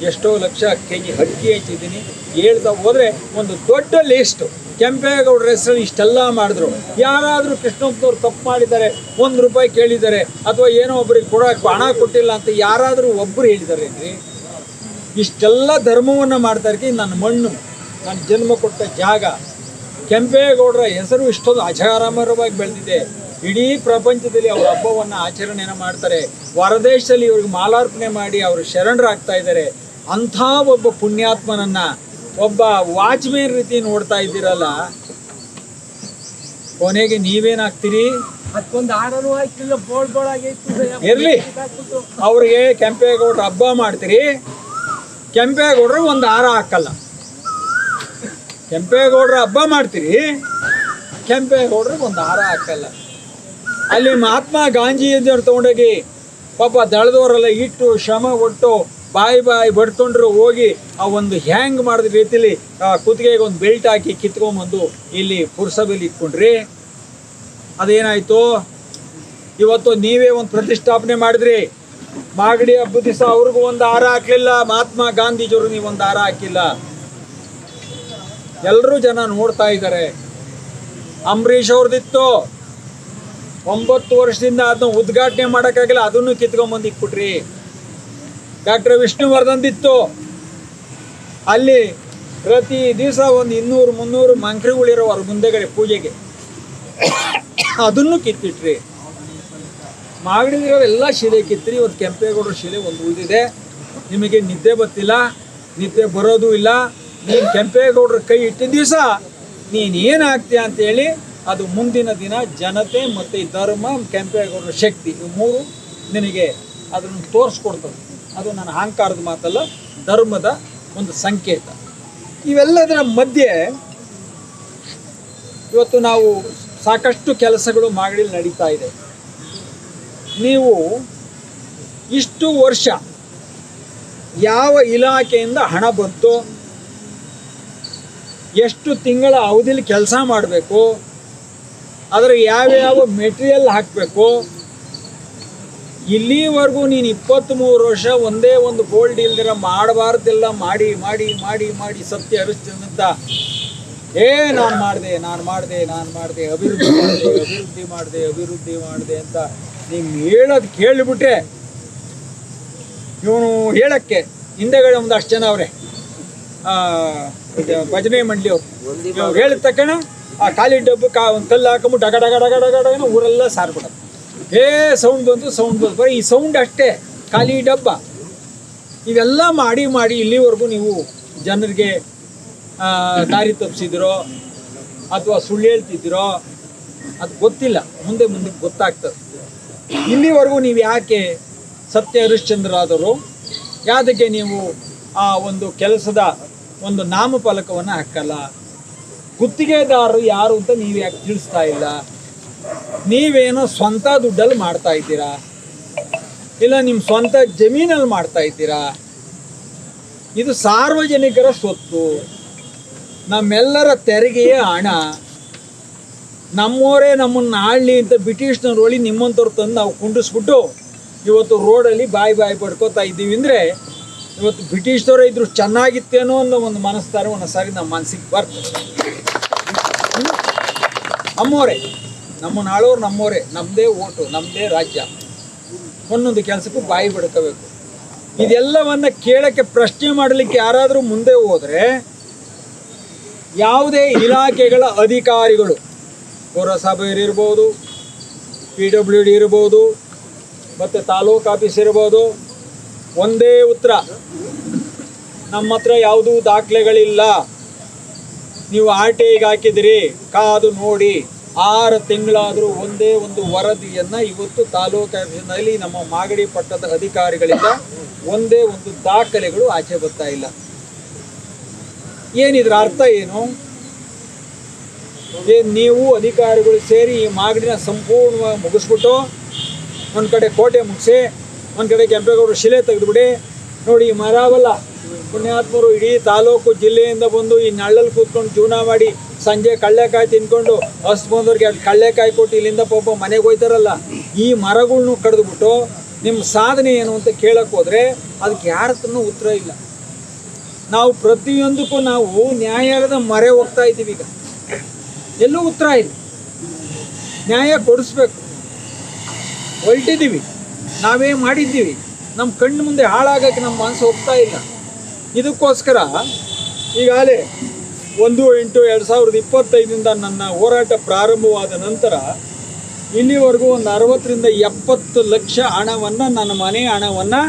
ಎಷ್ಟೋ ಲಕ್ಷ ಕೆಜಿ ಅಕ್ಕಿ ಹಂಚಿದ್ದೀನಿ. ಹೇಳ್ತಾ ಹೋದರೆ ಒಂದು ದೊಡ್ಡ ಲಿಸ್ಟ್. ಕೆಂಪೇಗೌಡರ ಹೆಸರಲ್ಲಿ ಇಷ್ಟೆಲ್ಲ ಮಾಡಿದ್ರು. ಯಾರಾದರೂ ಕೃಷ್ಣಪ್ಪನವ್ರು ತಪ್ಪು ಮಾಡಿದ್ದಾರೆ, ₹1 ಕೇಳಿದ್ದಾರೆ, ಅಥವಾ ಏನೋ ಒಬ್ಬರಿಗೆ ಕೊಡೋಕೆ ಹಣ ಕೊಟ್ಟಿಲ್ಲ ಅಂತ ಯಾರಾದರೂ ಒಬ್ಬರು ಹೇಳಿದ್ದಾರೆ ಅಂದರೆ, ಇಷ್ಟೆಲ್ಲ ಧರ್ಮವನ್ನು ಮಾಡ್ತಾ ಇರ್ತೀನಿ. ನನ್ನ ಮಣ್ಣು, ನಾನು ಜನ್ಮ ಕೊಟ್ಟ ಜಾಗ, ಕೆಂಪೇಗೌಡರ ಹೆಸರು ಇಷ್ಟೊಂದು ಅಜರಾಮರವಾಗಿ ಬೆಳೆದಿದೆ. ಇಡೀ ಪ್ರಪಂಚದಲ್ಲಿ ಅವರ ಹಬ್ಬವನ್ನು ಆಚರಣೆಯನ್ನು ಮಾಡ್ತಾರೆ. ಹೊರದೇಶದಲ್ಲಿ ಇವ್ರಿಗೆ ಮಾಲಾರ್ಪಣೆ ಮಾಡಿ ಅವರು ಶರಣರಾಗ್ತಾ ಇದ್ದಾರೆ. ಅಂಥ ಒಬ್ಬ ಪುಣ್ಯಾತ್ಮನನ್ನ ಒಬ್ಬ ವಾಚ್ಮೇನ್ ರೀತಿ ನೋಡ್ತಾ ಇದ್ದೀರಲ್ಲ, ಕೊನೆಗೆ ನೀವೇನಾಗ್ತೀರಿ? ಅದಕ್ಕೊಂದು ಆಡಲು ಹಾಕಿಲ್ಲ, ಇರ್ಲಿ, ಅವ್ರಿಗೆ ಕೆಂಪೇಗೌಡರು ಹಬ್ಬ ಮಾಡ್ತೀರಿ, ಕೆಂಪೇಗೌಡರು ಒಂದು ಹಾರ ಹಾಕಲ್ಲ. ಕೆಂಪೇಗೌಡರ ಹಬ್ಬ ಮಾಡ್ತೀರಿ, ಕೆಂಪೇಗೌಡರು ಒಂದು ಹಾರ ಹಾಕಲ್ಲ. ಅಲ್ಲಿ ಮಹಾತ್ಮ ಗಾಂಧೀಜಿಯವ್ರು ತಗೊಂಡೋಗಿ ಪಾಪ ದಳದವರೆಲ್ಲ ಇಟ್ಟು ಶ್ರಮ ಒಟ್ಟು ಬಾಯಿ ಬಡ್ಕೊಂಡ್ರು ಹೋಗಿ ಆ ಒಂದು ಹ್ಯಾಂಗ್ ಮಾಡಿದ ರೀತಿಲಿ ಕುತ್ತಿಗೆಗೆ ಒಂದು ಬೆಲ್ಟ್ ಹಾಕಿ ಕಿತ್ಕೊಂಡ್ಬಂದು ಇಲ್ಲಿ ಪುರಸಭೆಯಲ್ಲಿ ಇಟ್ಕೊಂಡ್ರಿ. ಅದೇನಾಯ್ತು? ಇವತ್ತು ನೀವೇ ಒಂದು ಪ್ರತಿಷ್ಠಾಪನೆ ಮಾಡಿದ್ರಿ. ಮಾಗಡಿ ಹಬ್ಬದ ದಿವಸ ಅವ್ರಿಗೂ ಒಂದು ಹಾರ ಹಾಕ್ಲಿಲ್ಲ, ಮಹಾತ್ಮ ಗಾಂಧೀಜಿಯವರು ನೀವೊಂದು ಹಾರ ಹಾಕಿಲ್ಲ. ಎಲ್ಲರೂ ಜನ ನೋಡ್ತಾ ಇದ್ದಾರೆ. ಅಂಬರೀಷ್ ಅವ್ರದ್ದಿತ್ತು, 9 ವರ್ಷದಿಂದ ಅದನ್ನ ಉದ್ಘಾಟನೆ ಮಾಡೋಕ್ಕಾಗಿಲ್ಲ, ಅದನ್ನು ಕಿತ್ಕೊಂಡ್ಬಂದು ಇಟ್ಬಿಟ್ರಿ. ಡಾಕ್ಟರ್ ವಿಷ್ಣುವರ್ಧನ್ದಿತ್ತು, ಅಲ್ಲಿ ಪ್ರತಿ ದಿವಸ ಒಂದು 200-300 ಮಂಕ್ರಿಗಳಿರೋ ಅವ್ರ ಮುಂದೆಗಡೆ ಪೂಜೆಗೆ, ಅದನ್ನು ಕಿತ್ತಿಟ್ರಿ. ಮಾಗಡಿದಿರೋ ಎಲ್ಲ ಶಿಲೆ ಕಿತ್ತಿರಿ. ಇವತ್ತು ಕೆಂಪೇಗೌಡರ ಶಿಲೆ ಒಂದು ಉಳಿದಿದೆ. ನಿಮಗೆ ನಿದ್ದೆ ಬರ್ತಿಲ್ಲ, ನಿದ್ದೆ ಬರೋದು ಇಲ್ಲ. ನೀನು ಕೆಂಪೇಗೌಡರ ಕೈ ಇಟ್ಟಿದ್ದ ದಿವಸ ನೀನೇನಾಗ್ತೀಯ ಅಂತೇಳಿ ಅದು ಮುಂದಿನ ದಿನ ಜನತೆ ಮತ್ತು ಈ ಧರ್ಮ, ಕೆಂಪೇಗೌಡರ ಶಕ್ತಿ, ಇವು 3 ನಿನಗೆ ಅದನ್ನು ತೋರಿಸ್ಕೊಡ್ತದೆ. ಅದು ನನ್ನ ಅಹಂಕಾರದ ಮಾತಲ್ಲ, ಧರ್ಮದ ಒಂದು ಸಂಕೇತ. ಇವೆಲ್ಲದರ ಮಧ್ಯೆ ಇವತ್ತು ನಾವು ಸಾಕಷ್ಟು ಕೆಲಸಗಳು ಮಾಗಡಿಯಲ್ಲಿ ನಡೀತಾ ಇದೆ. ನೀವು ಇಷ್ಟು ವರ್ಷ ಯಾವ ಇಲಾಖೆಯಿಂದ ಹಣ ಬಂತು, ಎಷ್ಟು ತಿಂಗಳ ಅವಧಿಯಲ್ಲಿ ಕೆಲಸ ಮಾಡಬೇಕು, ಅದರ ಯಾವ್ಯಾವ ಮೆಟೀರಿಯಲ್ ಹಾಕಬೇಕು, ಇಲ್ಲಿವರೆಗೂ ನೀನು 23 ವರ್ಷ ಒಂದೇ ಒಂದು ಗೋಲ್ಡ್ ಇಲ್ದಿರ ಮಾಡಬಾರ್ದೆಲ್ಲ ಮಾಡಿ ಮಾಡಿ ಮಾಡಿ ಮಾಡಿ ಸತ್ಯ ಹರಿಸ್ತಿದ್ದಂತ ನಾನು ಮಾಡಿದೆ ಅಭಿವೃದ್ಧಿ ಮಾಡಿದೆ ಅಂತ ನೀವು ಹೇಳೋದು ಕೇಳಿಬಿಟ್ರೆ, ಇವನು ಹೇಳಕ್ಕೆ ಹಿಂದೆಗಡೆ ಒಂದಷ್ಟು ಜನ ಅವರೇ ಭಜನೆ ಮಂಡಳಿಯವರು, ಇವ್ರು ಹೇಳಿದ ತಕ್ಷಣ ಆ ಖಾಲಿ ಡಬ್ಬಕ್ಕೆ ಒಂದು ಕಲ್ಲು ಹಾಕೊಂಬಿಟ್ಟು ಡಗ ಡಗ ಡಗ ಡಗ ಡಗನ ಊರೆಲ್ಲ ಸಾರ್ಬಿಡೋದು. ಸೌಂಡ್ ಬಂತು ಬರೀ ಈ ಸೌಂಡ್ ಅಷ್ಟೇ, ಖಾಲಿ ಡಬ್ಬ. ಇವೆಲ್ಲ ಮಾಡಿ ಮಾಡಿ ಇಲ್ಲಿವರೆಗೂ ನೀವು ಜನರಿಗೆ ದಾರಿ ತಪ್ಪಿಸಿದಿರೋ ಅಥವಾ ಸುಳ್ಳು ಹೇಳ್ತಿದ್ದೀರೋ ಅದು ಗೊತ್ತಿಲ್ಲ, ಮುಂದೆ ಗೊತ್ತಾಗ್ತದೆ. ಇಲ್ಲಿವರೆಗೂ ನೀವು ಯಾಕೆ ಸತ್ಯ ಹರಿಶ್ಚಂದ್ರರಾದರು? ಯಾವುದಕ್ಕೆ ನೀವು ಆ ಒಂದು ಕೆಲಸದ ಒಂದು ನಾಮಫಲಕವನ್ನು ಹಾಕಲ್ಲ? ಗುತ್ತಿಗೆದಾರರು ಯಾರು ಅಂತ ನೀವು ಯಾಕೆ ತಿಳಿಸ್ತಾ ಇಲ್ಲ? ನೀವೇನೋ ಸ್ವಂತ ದುಡ್ಡಲ್ಲಿ ಮಾಡ್ತಾ ಇದ್ದೀರಾ, ಇಲ್ಲ ನಿಮ್ಮ ಸ್ವಂತ ಜಮೀನಲ್ಲಿ ಮಾಡ್ತಾ ಇದ್ದೀರಾ? ಇದು ಸಾರ್ವಜನಿಕರ ಸ್ವತ್ತು, ನಮ್ಮೆಲ್ಲರ ತೆರಿಗೆಯ ಹಣ. ನಮ್ಮವರೇ ನಮ್ಮನ್ನು ಆಳಲಿ ಅಂತ ಬ್ರಿಟಿಷ್ನವ್ರು ಒಳಿ ನಿಮ್ಮಂಥವ್ರು ತಂದು ನಾವು ಕುಂಡಿಸ್ಬಿಟ್ಟು ಇವತ್ತು ರೋಡಲ್ಲಿ ಬಾಯಿ ಪಡ್ಕೋತಾ ಇದ್ದೀವಿ ಅಂದರೆ, ಇವತ್ತು ಬ್ರಿಟಿಷ್ನವರೇ ಇದ್ರು ಚೆನ್ನಾಗಿತ್ತೇನೋ ಅನ್ನೋ ಒಂದು ಮನಸ್ತಾರೆ ಒಂದೊಂದ್ಸಾರಿ ನಮ್ಮ ಮನಸ್ಸಿಗೆ ಬರ್ತದೆ. ನಮ್ಮವರೇ, ನಮ್ಮನ್ನು ಆಳೋರು ನಮ್ಮವರೇ, ನಮ್ಮದೇ ಓಟು, ನಮ್ಮದೇ ರಾಜ್ಯ, ಒಂದೊಂದು ಕೆಲಸಕ್ಕೂ ಬಾಯಿ ಬಡ್ಕೋಬೇಕು. ಇದೆಲ್ಲವನ್ನು ಕೇಳೋಕ್ಕೆ, ಪ್ರಶ್ನೆ ಮಾಡಲಿಕ್ಕೆ ಯಾರಾದರೂ ಮುಂದೆ ಹೋದರೆ, ಯಾವುದೇ ಇಲಾಖೆಗಳ ಅಧಿಕಾರಿಗಳು, ಪುರಸಭೆಯರಿರ್ಬೋದು, PWD ಇರ್ಬೋದು, ಮತ್ತು ತಾಲೂಕು ಆಫೀಸ್ ಇರ್ಬೋದು, ಒಂದೇ ಉತ್ತರ, ನಮ್ಮ ಹತ್ರ ಯಾವುದೂ ದಾಖಲೆಗಳಿಲ್ಲ, ನೀವು RTIಗೆ ಹಾಕಿದಿರಿ, ಕಾದು ನೋಡಿ. 6 ತಿಂಗಳಾದರೂ ಒಂದೇ ಒಂದು ವರದಿಯನ್ನು ಇವತ್ತು ತಾಲೂಕು ಆಫೀಸಿನಲ್ಲಿ ನಮ್ಮ ಮಾಗಡಿ ಪಟ್ಟದ ಅಧಿಕಾರಿಗಳಿಂದ ಒಂದೇ ಒಂದು ದಾಖಲೆಗಳು ಆಚೆ ಬರ್ತಾ ಇಲ್ಲ. ಏನಿದ್ರ ಅರ್ಥ ಏನು? ನೀವು ಅಧಿಕಾರಿಗಳು ಸೇರಿ ಈ ಮಾಗಡಿನ ಸಂಪೂರ್ಣವಾಗಿ ಮುಗಿಸ್ಬಿಟ್ಟು ಒಂದು ಕಡೆ ಕೋಟೆ ಮುಗಿಸಿ, ಒಂದು ಕಡೆ ಕೆಂಪೇಗೌಡರು ಶಿಲೆ ತೆಗೆದುಬಿಡಿ. ನೋಡಿ, ಈ ಮರವಲ್ಲ ಪುಣ್ಯಾತ್ಮರು ಇಡೀ ತಾಲೂಕು ಜಿಲ್ಲೆಯಿಂದ ಬಂದು ಈ ನಳ್ಳಲ್ಲಿ ಕೂತ್ಕೊಂಡು ಜೀವನ ಮಾಡಿ ಸಂಜೆ ಕಳ್ಳೆಕಾಯಿ ತಿನ್ಕೊಂಡು ಹಸ್ತು ಬಂದವ್ರಿಗೆ ಅಲ್ಲಿ ಕಳ್ಳೆಕಾಯಿ ಕೊಟ್ಟು ಇಲ್ಲಿಂದ ಪಾಪ ಮನೆಗೆ ಹೋಯ್ತಾರಲ್ಲ, ಈ ಮರಗಳ್ನು ಕಡಿದ್ಬಿಟ್ಟು ನಿಮ್ಮ ಸಾಧನೆ ಏನು ಅಂತ ಕೇಳಕ್ಕೆ ಹೋದರೆ ಅದಕ್ಕೆ ಯಾರ ಹತ್ರನೂ ಉತ್ತರ ಇಲ್ಲ. ನಾವು ಪ್ರತಿಯೊಂದಕ್ಕೂ ನಾವು ನ್ಯಾಯಾಲಯದ ಮೊರೆ ಹೋಗ್ತಾ ಇದ್ದೀವಿ. ಈಗ ಎಲ್ಲೂ ಉತ್ತರ ಇಲ್ಲ. ನ್ಯಾಯ ಕೊಡಿಸ್ಬೇಕು ಹೊರಟಿದ್ದೀವಿ, ನಾವೇ ಮಾಡಿದ್ದೀವಿ. ನಮ್ಮ ಕಣ್ಣು ಮುಂದೆ ಹಾಳಾಗೋಕ್ಕೆ ನಮ್ಮ ಮನಸ್ಸು ಹೋಗ್ತಾ ಇಲ್ಲ. ಇದಕ್ಕೋಸ್ಕರ ಈಗಾಗಲೇ 1/8/2025 ನನ್ನ ಹೋರಾಟ ಪ್ರಾರಂಭವಾದ ನಂತರ ಇಲ್ಲಿವರೆಗೂ ಒಂದು 60 ರಿಂದ 70 ಲಕ್ಷ ಹಣವನ್ನು, ನನ್ನ ಮನೆ ಹಣವನ್ನು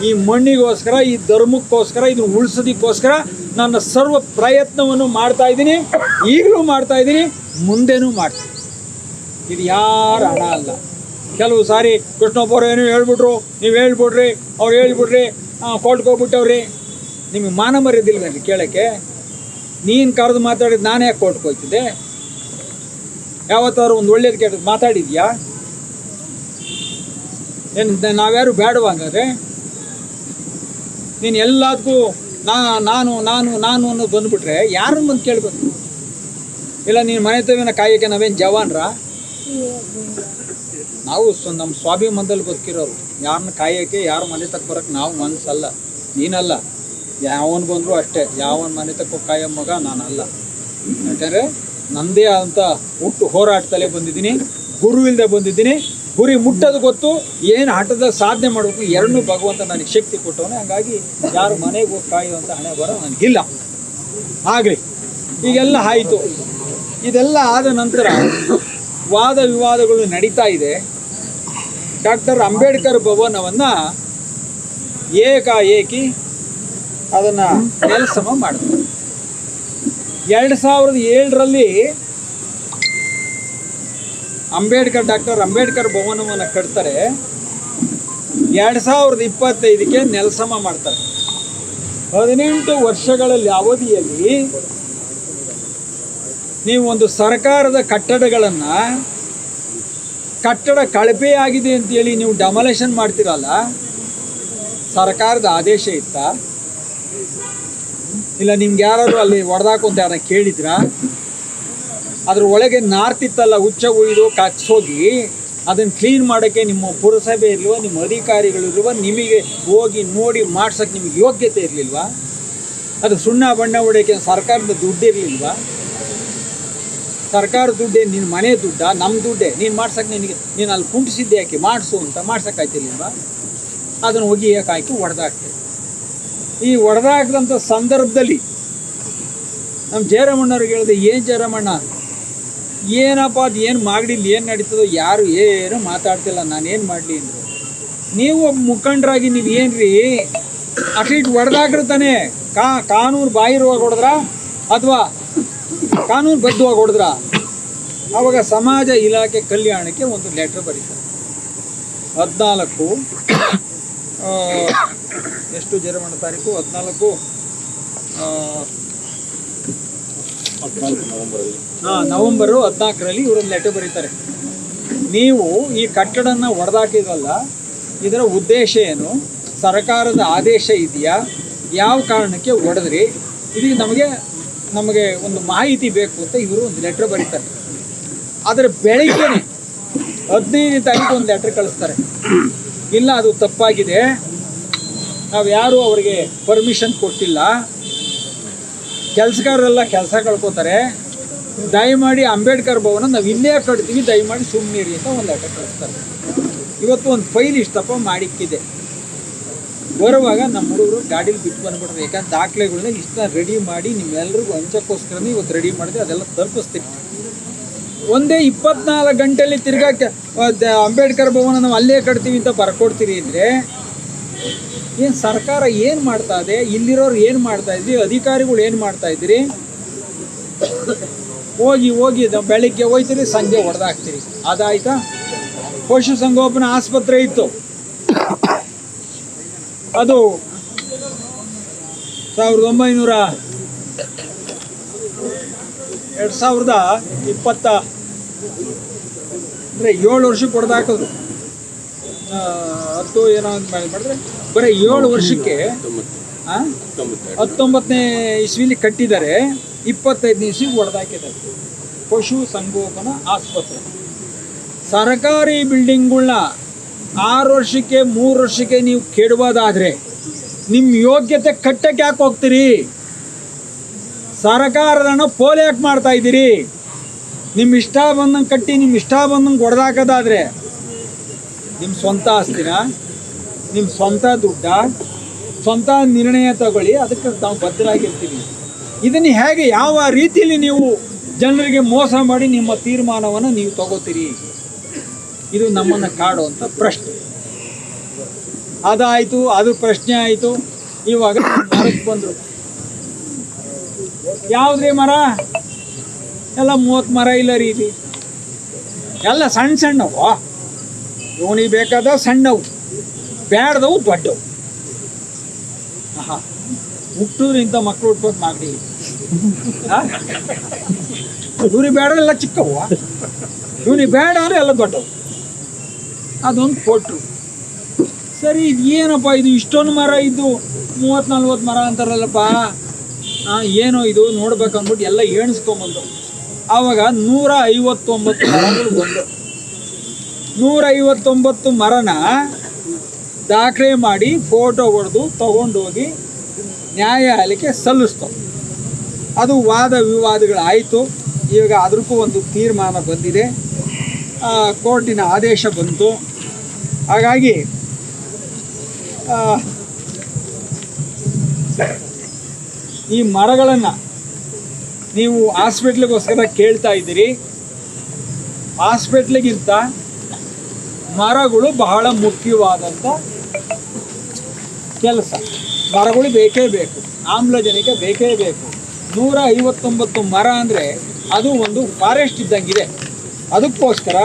ಈ ಮಣ್ಣಿಗೋಸ್ಕರ, ಈ ಧರ್ಮಕ್ಕೋಸ್ಕರ, ಇದನ್ನು ಉಳಿಸೋದಕ್ಕೋಸ್ಕರ ನನ್ನ ಸರ್ವ ಪ್ರಯತ್ನವನ್ನು ಮಾಡ್ತಾ ಇದ್ದೀನಿ. ಈಗಲೂ ಮಾಡ್ತಾ ಇದ್ದೀನಿ, ಮುಂದೆನೂ ಮಾಡ್ತೀನಿ. ಇದು ಯಾರ ಹಣ ಅಲ್ಲ. ಕೆಲವು ಸಾರಿ ಕೃಷ್ಣಪ್ಪವ್ರು ಏನೋ ಹೇಳ್ಬಿಟ್ರು, ನೀವು ಹೇಳ್ಬಿಡ್ರಿ, ಅವ್ರು ಹೇಳ್ಬಿಡ್ರಿ, ಕೋರ್ಟ್ಗೆ ನಿಮಗೆ ಮಾನ ಮರ್ಯಾದಿಲ್ವೇನ್ರಿ ಕೇಳೋಕ್ಕೆ? ನೀನು ಕರೆದು ಮಾತಾಡಿದ್ದು ನಾನು ಯಾಕೆ ಕೋರ್ಟ್ಗೆ ಹೋಗ್ತಿದ್ದೆ? ಯಾವತ್ತಾದ್ರು ಒಂದು ಒಳ್ಳೇದು ಕೆಟ್ಟದ್ದು ಮಾತಾಡಿದ್ಯಾ? ಏನು ನಾವ್ಯಾರು ಬೇಡವಾಗಾದ್ರೆ? ನೀನು ಎಲ್ಲದಕ್ಕೂ ನಾನು ಅನ್ನೋದು ಬಂದುಬಿಟ್ರೆ ಯಾರನ್ನು ಬಂದು ಕೇಳಬೇಕು? ಇಲ್ಲ ನೀನು ಮನೆ ತವಿನ ಕಾಯೋಕ್ಕೆ ನಾವೇನು ಜವಾನ್ರ? ನಾವು ನಮ್ಮ ಸ್ವಾಭಿಮಾನದಲ್ಲಿ ಬದುಕಿರೋರು. ಯಾರನ್ನ ಕಾಯೋಕ್ಕೆ, ಯಾರ ಮನೆ ತಕ್ಕ ಬರೋಕ್ಕೆ ನಾವು ಮನಸ್ಸಲ್ಲ, ನೀನಲ್ಲ. ಯಾವನು ಬಂದರೂ ಅಷ್ಟೇ, ಯಾವನ ಮನೆ ತಕ್ಕ ಕಾಯೋ ಮಗ ನಾನಲ್ಲ. ಯಾಕಂದರೆ ನನ್ನದೇ ಆದಂಥ ಹುಟ್ಟು ಹೋರಾಟದಲ್ಲೇ ಬಂದಿದ್ದೀನಿ, ಗುರು ಇಲ್ಲದೆ ಬಂದಿದ್ದೀನಿ. ಗುರಿ ಮುಟ್ಟೋದು ಗೊತ್ತು, ಏನು ಹಠದ ಸಾಧನೆ ಮಾಡಬೇಕು ಎರಡನ್ನೂ ಭಗವಂತ ನನಗೆ ಶಕ್ತಿ ಕೊಟ್ಟವನೇ. ಹಾಗಾಗಿ ಯಾರು ಮನೆಗೆ ಹೋಗಿ ಕಾಯುವಂಥ ಹಣೆ ಬರೋ ನನಗಿಲ್ಲ. ಆಗಲಿ, ಈಗೆಲ್ಲ ಆಯಿತು. ಇದೆಲ್ಲ ಆದ ನಂತರ ವಾದ ವಿವಾದಗಳು ನಡೀತಾ ಇದೆ. ಡಾಕ್ಟರ್ ಅಂಬೇಡ್ಕರ್ ಭವನವನ್ನು ಏಕಾಏಕಿ ಅದನ್ನು ನೆಲಸಮ ಮಾಡ್ತಾರೆ. 2007ರಲ್ಲಿ ಡಾಕ್ಟರ್ ಅಂಬೇಡ್ಕರ್ ಭವನವನ್ನು ಕಟ್ತಾರೆ. 2025ಕ್ಕೆ ನೆಲಸಮ ಮಾಡ್ತಾರೆ. 18 ವರ್ಷಗಳಲ್ಲಿ ಅವಧಿಯಲ್ಲಿ ನೀವು ಒಂದು ಸರ್ಕಾರದ ಕಟ್ಟಡಗಳನ್ನು, ಕಟ್ಟಡ ಕಳಪೆಯಾಗಿದೆ ಅಂತೇಳಿ ನೀವು ಡೆಮಾಲಿಷನ್ ಮಾಡ್ತೀರಲ್ಲ, ಸರ್ಕಾರದ ಆದೇಶ ಇತ್ತಾ? ಇಲ್ಲ ನಿಮ್ಗೆ ಯಾರಾದ್ರು ಅಲ್ಲಿ ಹೊಡೆದಾಕು ಅಂತ ಯಾರನ್ನ ಕೇಳಿದ್ರಾ? ಅದ್ರ ಒಳಗೆ ನಾರ್ತಿತ್ತಲ್ಲ, ಹುಚ್ಚ ಉಯ್ದು ಕಚ್ಚೋಗಿ ಅದನ್ನು ಕ್ಲೀನ್ ಮಾಡೋಕ್ಕೆ ನಿಮ್ಮ ಪುರಸಭೆ ಇರಲಿಲ್ವ, ನಿಮ್ಮ ಅಧಿಕಾರಿಗಳಿಲ್ವ, ನಿಮಗೆ ಹೋಗಿ ನೋಡಿ ಮಾಡ್ಸೋಕ್ಕೆ ನಿಮಗೆ ಯೋಗ್ಯತೆ ಇರಲಿಲ್ವಾ? ಅದು ಸುಣ್ಣ ಬಣ್ಣ ಹೊಡೆಯೋಕ್ಕೆ ಸರ್ಕಾರದ ದುಡ್ಡು ಇರಲಿಲ್ವಾ? ಸರ್ಕಾರ ದುಡ್ಡೇ, ನಿನ್ನ ಮನೆ ದುಡ್ಡ, ನಮ್ಮ ದುಡ್ಡೇ. ನೀನು ಮಾಡ್ಸೋಕ್ಕೆ ನೀನು ಅಲ್ಲಿ ಕುಂಟಿಸಿದ್ದೆ ಯಾಕೆ? ಮಾಡಿಸು ಅಂತ ಮಾಡ್ಸೋಕ್ಕಾಯ್ತಿರ್ಲಿಲ್ವಾ? ಅದನ್ನು ಹೋಗಿ ಹಾಕಿ ಹೊಡೆದಾಕ್ತೇವೆ. ಈ ಹೊಡೆದಾಕಿದಂಥ ಸಂದರ್ಭದಲ್ಲಿ ನಮ್ಮ ಜಯರಾಮಣ್ಣವ್ರಿಗೆ ಹೇಳಿದೆ, ಏನು ಜಯರಾಮಣ್ಣ ಏನಪ್ಪ ಅದು ಏನು ಮಾಡಿಲ್ಲ, ಏನು ನಡೀತದೋ ಯಾರು ಏನು ಮಾತಾಡ್ತಿಲ್ಲ, ನಾನೇನು ಮಾಡಲಿ ಅಂದರು. ನೀವು ಒಬ್ಬ ಮುಖಂಡರಾಗಿ ನೀವು ಏನು ರೀ ಅಟ್ಲೀಸ್ಟ್ ಹೊಡೆದಾಕಿರ್ತಾನೆ ಕಾನೂನು ಬಾಹಿರವಾಗಿ ಹೊಡೆದ್ರ ಅಥವಾ ಕಾನೂನು ಬದ್ಧವಾಗಿ ಹೊಡೆದ್ರ? ಆವಾಗ ಸಮಾಜ ಇಲಾಖೆ ಕಲ್ಯಾಣಕ್ಕೆ ಒಂದು ಲೆಟ್ರ್ ಬರೀತಾರೆ. 14 ಎಷ್ಟು ಜಯರಾಮಣ್ಣ ತಾರೀಕು? 14 ನವೆಂಬರು 14ರಲ್ಲಿ ಇವರೊಂದು ಲೆಟರ್ ಬರೀತಾರೆ. ನೀವು ಈ ಕಟ್ಟಡನ ಹೊಡೆದಾಕಿದ್ರಲ್ಲ, ಇದರ ಉದ್ದೇಶ ಏನು? ಸರ್ಕಾರದ ಆದೇಶ ಇದೆಯಾ? ಯಾವ ಕಾರಣಕ್ಕೆ ಹೊಡೆದ್ರಿ? ಇದಕ್ಕೆ ನಮಗೆ ಒಂದು ಮಾಹಿತಿ ಬೇಕು ಅಂತ ಇವರು ಒಂದು ಲೆಟ್ರ್ ಬರೀತಾರೆ. ಆದರೆ ಬೆಳಗ್ಗೆ 15ನೇ ತಾರೀಕು ಒಂದು ಲೆಟ್ರ್ ಕಳಿಸ್ತಾರೆ. ಇಲ್ಲ, ಅದು ತಪ್ಪಾಗಿದೆ, ನಾವು ಯಾರೂ ಅವರಿಗೆ ಪರ್ಮಿಷನ್ ಕೊಟ್ಟಿಲ್ಲ, ಕೆಲಸಗಾರರೆಲ್ಲ ಕೆಲಸ ಕಳ್ಕೊತಾರೆ, ದಯಮಾಡಿ ಅಂಬೇಡ್ಕರ್ ಭವನ ನಾವು ಇಲ್ಲೇ ಕಟ್ತೀವಿ, ದಯಮಾಡಿ ಸುಮ್ಮನಿರಿ ಅಂತ ಒಂದು ಲೆಟರ್ ಕಳಿಸ್ತಾರೆ. ಇವತ್ತು ಒಂದು ಫೈಲ್ ಇಷ್ಟಪ್ಪ ಮಾಡಿಕ್ಕಿದೆ. ಬರುವಾಗ ನಮ್ಮ ಹುಡುಗರು ಗಾಡೀಲಿ ಬಿಟ್ಟು ಬಂದ್ಬಿಟ್ರೆ, ಯಾಕಂದ್ರೆ ದಾಖಲೆಗಳನ್ನ ಇಷ್ಟ ರೆಡಿ ಮಾಡಿ ನಿಮ್ಮೆಲ್ಲರಿಗೂ ಹಂಚಕ್ಕೋಸ್ಕರನೇ ಇವತ್ತು ರೆಡಿ ಮಾಡಿದ್ರೆ ಅದೆಲ್ಲ ತಲುಪಿಸ್ತೀವಿ. ಒಂದೇ 24 ಗಂಟೆಯಲ್ಲಿ ತಿರ್ಗಾಕ್ಕೆ ಅಂಬೇಡ್ಕರ್ ಭವನ ನಾವು ಅಲ್ಲೇ ಕಟ್ತೀವಿ ಅಂತ ಬರ್ಕೊಡ್ತೀರಿ ಅಂದರೆ ಏನು ಸರ್ಕಾರ ಏನು ಮಾಡ್ತಾ ಇದೆ? ಇಲ್ಲಿರೋರು ಏನು ಮಾಡ್ತಾ ಇದ್ರಿ? ಅಧಿಕಾರಿಗಳು ಏನು ಮಾಡ್ತಾ ಇದ್ದೀರಿ? ಹೋಗಿ ಬೆಳಿಗ್ಗೆ ಹೋಯ್ತೀರಿ, ಸಂಜೆ ಹೊಡೆದಾಕ್ತೀರಿ. ಅದಾಯ್ತಾ? ಪಶು ಸಂಗೋಪನಾ ಆಸ್ಪತ್ರೆ ಇತ್ತು, ಅದು 2020 ಅಂದರೆ 7 ವರ್ಷಕ್ಕೆ ಹೊಡೆದಾಕಿದ್ರು. 10 ಏನೋ ಅಂತ ಮಾಡಿದ್ರೆ ಬರೀ 7 ವರ್ಷಕ್ಕೆ 19ನೇ ಇಸ್ವಿಲಿ ಕಟ್ಟಿದ್ದಾರೆ, 25ನೇ ಇಸ್ವಿಗೆ ಹೊಡೆದಾಕಿದ್ದಾರೆ. ಪಶು ಸಂಗೋಪನಾ ಆಸ್ಪತ್ರೆ ಸರ್ಕಾರಿ ಬಿಲ್ಡಿಂಗ್ಗಳನ್ನ 6 ವರ್ಷಕ್ಕೆ 3 ವರ್ಷಕ್ಕೆ ನೀವು ಕೆಡಬೋದಾದರೆ ನಿಮ್ಮ ಯೋಗ್ಯತೆ ಕಟ್ಟಕ್ಕೆ ಯಾಕೆ ಹೋಗ್ತೀರಿ? ಸರ್ಕಾರದ ಹಣ ಪೋಲೆ ಯಾಕೆ ಮಾಡ್ತಾ ಇದ್ದೀರಿ? ನಿಮ್ಮ ಇಷ್ಟ ಬಂದಂಗೆ ಕಟ್ಟಿ ನಿಮ್ಮ ಇಷ್ಟ ಬಂದಂಗೆ ಹೊಡೆದಾಕೋದಾದರೆ ನಿಮ್ಮ ಸ್ವಂತ ಆಸ್ತಿನ, ನಿಮ್ಮ ಸ್ವಂತ ದುಡ್ಡ, ಸ್ವಂತ ನಿರ್ಣಯ ತಗೊಳ್ಳಿ, ಅದಕ್ಕೆ ನಾವು ಬದ್ಧರಾಗಿರ್ತೀವಿ. ಇದನ್ನು ಹೇಗೆ, ಯಾವ ರೀತಿಯಲ್ಲಿ ನೀವು ಜನರಿಗೆ ಮೋಸ ಮಾಡಿ ನಿಮ್ಮ ತೀರ್ಮಾನವನ್ನು ನೀವು ತಗೋತೀರಿ? ಇದು ನಮ್ಮನ್ನು ಕಾಡುವಂಥ ಪ್ರಶ್ನೆ. ಅದಾಯಿತು, ಅದು ಪ್ರಶ್ನೆ ಆಯಿತು. ಇವಾಗ ಮರಕ್ಕೆ ಬಂದರು. ಯಾವುದ್ರಿ ಮರ? ಎಲ್ಲ 30 ಮರ ಇಲ್ಲ ರೀ ಇಲ್ಲಿ, ಎಲ್ಲ ಸಣ್ಣ ಸಣ್ಣವು. ಇವನಿಗೆ ಬೇಕಾದ ಸಣ್ಣವು, ಬ್ಯಾಡ್ದವು ದೊಡ್ಡವು. ಹುಟ್ಟಿದ್ರೆ ಇಂಥ ಮಕ್ಕಳು ಹುಟ್ಟೋದು ಮಾಡಿ ಇವ್ರಿಗೆ ಬೇಡ ಎಲ್ಲ ಚಿಕ್ಕವು, ಇವನಿಗೆ ಬೇಡ ಅಂದರೆ ಎಲ್ಲ ದೊಡ್ಡವು. ಅದೊಂದು ಕೊಟ್ಟರು. ಸರಿ, ಇದು ಏನಪ್ಪ ಇದು ಇಷ್ಟೊಂದು ಮರ ಇದ್ದು 30-40 ಮರ ಅಂತಾರಲ್ಲಪ್ಪ, ಏನೋ ಇದು ನೋಡ್ಬೇಕು ಅಂದ್ಬಿಟ್ಟು ಎಲ್ಲ ಎಣಿಸ್ಕೊಂಬಂದು ಆವಾಗ 159 ಮರಗಳು ಬಂದು 159 ಮರನ ದಾಖಲೆ ಮಾಡಿ ಫೋಟೋ ಹೊಡೆದು ತಗೊಂಡೋಗಿ ನ್ಯಾಯಾಲಯಕ್ಕೆ ಸಲ್ಲಿಸ್ತು. ಅದು ವಾದ ವಿವಾದಗಳಾಯಿತು. ಈಗ ಅದಕ್ಕೂ ಒಂದು ತೀರ್ಮಾನ ಬಂದಿದೆ, ಕೋರ್ಟಿನ ಆದೇಶ ಬಂತು. ಹಾಗಾಗಿ ಈ ಮರಗಳನ್ನು ನೀವು ಹಾಸ್ಪಿಟ್ಲಿಗೋಸ್ಕರ ಕೇಳ್ತಾ ಇದ್ದೀರಿ. ಹಾಸ್ಪಿಟ್ಲಿಗಿಂತ ಮರಗಳು ಬಹಳ ಮುಖ್ಯವಾದಂಥ ಕೆಲಸ. ಮರಗಳು ಬೇಕೇ ಬೇಕು, ಆಮ್ಲಜನಕ ಬೇಕೇ ಬೇಕು. 159 ಮರ ಅಂದರೆ ಅದು ಒಂದು ಫಾರೆಸ್ಟ್ ಇದ್ದಂಗಿದೆ. ಅದಕ್ಕೋಸ್ಕರ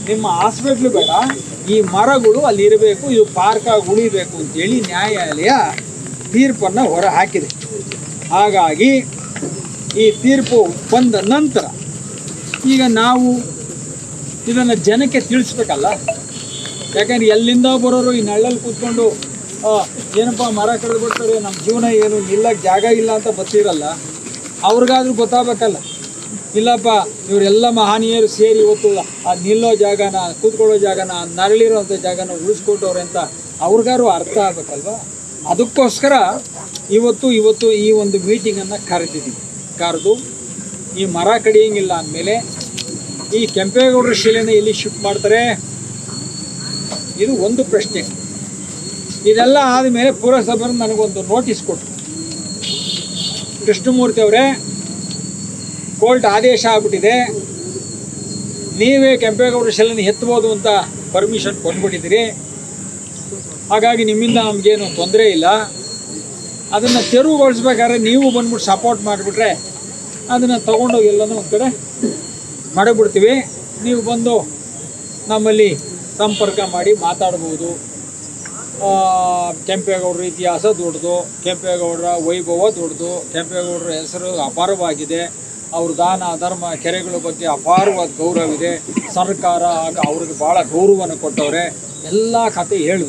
ನಿಮ್ಮ ಹಾಸ್ಪಿಟ್ಲು ಬೇಡ, ಈ ಮರಗಳು ಅಲ್ಲಿ ಇರಬೇಕು, ಇದು ಪಾರ್ಕಾಗಿ ಉಳಿಬೇಕು ಅಂತೇಳಿ ನ್ಯಾಯಾಲಯ ತೀರ್ಪನ್ನು ಹೊರ ಹಾಕಿದೆ. ಹಾಗಾಗಿ ಈ ತೀರ್ಪು ಬಂದ ನಂತರ ಈಗ ನಾವು ಇದನ್ನು ಜನಕ್ಕೆ ತಿಳಿಸ್ಬೇಕಲ್ಲ. ಯಾಕಂದ್ರೆ ಎಲ್ಲಿಂದ ಬರೋರು ಈ ನಳ್ಳಲ್ಲಿ ಕೂತ್ಕೊಂಡು ಏನಪ್ಪ ಮರ ಕಡಿದು ಬಿಡ್ತಾರೆ, ನಮ್ಮ ಜೀವನ ಏನು ನಿಲ್ಲಕ್ಕೆ ಜಾಗ ಇಲ್ಲ ಅಂತ ಬರ್ತಿರಲ್ಲ, ಅವ್ರಿಗಾದ್ರೂ ಗೊತ್ತಾಗಬೇಕಲ್ಲ. ಇಲ್ಲಪ್ಪ ಇವರೆಲ್ಲ ಮಹನೀಯರು ಸೇರಿ ಇವತ್ತು ಆ ನಿಲ್ಲೋ ಜಾಗನ, ಕೂತ್ಕೊಳ್ಳೋ ಜಾಗನ, ನರಳಿರೋಂಥ ಜಾಗನ ಉಳಿಸ್ಕೊಟ್ಟವ್ರೆ ಅಂತ ಅವ್ರಿಗಾರು ಅರ್ಥ ಆಗ್ಬೇಕಲ್ವ. ಅದಕ್ಕೋಸ್ಕರ ಇವತ್ತು ಈ ಒಂದು ಮೀಟಿಂಗನ್ನು ಕರೆದು ಈ ಮರ ಕಡಿಯೋಂಗಿಲ್ಲ ಅಂದಮೇಲೆ ಈ ಕೆಂಪೇಗೌಡರ ಶಿಲೆನ ಎಲ್ಲಿ ಶಿಫ್ಟ್ ಮಾಡ್ತಾರೆ, ಇದು ಒಂದು ಪ್ರಶ್ನೆ. ಇದೆಲ್ಲ ಆದಮೇಲೆ ಪುರಸಭೆ ನನಗೊಂದು ನೋಟಿಸ್ ಕೊಟ್ಟರು. ಕೃಷ್ಣಮೂರ್ತಿ ಅವರೇ, ಕೋರ್ಟ್ ಆದೇಶ ಆಗ್ಬಿಟ್ಟಿದೆ, ನೀವೇ ಕೆಂಪೇಗೌಡರ ಶಿಲೆನ ಎತ್ತಬೋದು ಅಂತ ಪರ್ಮಿಷನ್ ಕೊಟ್ಬಿಟ್ಟಿದ್ದೀರಿ. ಹಾಗಾಗಿ ನಿಮ್ಮಿಂದ ನಮಗೇನು ತೊಂದರೆ ಇಲ್ಲ. ಅದನ್ನು ತೆರವುಗೊಳಿಸ್ಬೇಕಾದ್ರೆ ನೀವು ಬಂದ್ಬಿಟ್ಟು ಸಪೋರ್ಟ್ ಮಾಡಿಬಿಟ್ರೆ ಅದನ್ನು ತೊಗೊಂಡೋಗಿ ಎಲ್ಲನೂ ಒಂದು ಕಡೆ ಮಾಡಿಬಿಡ್ತೀವಿ. ನೀವು ಬಂದು ನಮ್ಮಲ್ಲಿ ಸಂಪರ್ಕ ಮಾಡಿ ಮಾತಾಡ್ಬೋದು. ಕೆಂಪೇಗೌಡರ ಇತಿಹಾಸ ದೊಡ್ಡದು, ಕೆಂಪೇಗೌಡರ ವೈಭವ ದೊಡ್ಡದು, ಕೆಂಪೇಗೌಡರ ಹೆಸರು ಅಪಾರವಾಗಿದೆ, ಅವ್ರ ದಾನ ಧರ್ಮ ಕೆರೆಗಳ ಬಗ್ಗೆ ಅಪಾರವಾದ ಗೌರವವಿದೆ, ಸರ್ಕಾರ ಅವ್ರಿಗೆ ಭಾಳ ಗೌರವವನ್ನು ಕೊಟ್ಟವ್ರೆ, ಎಲ್ಲ ಕತೆ ಹೇಳು.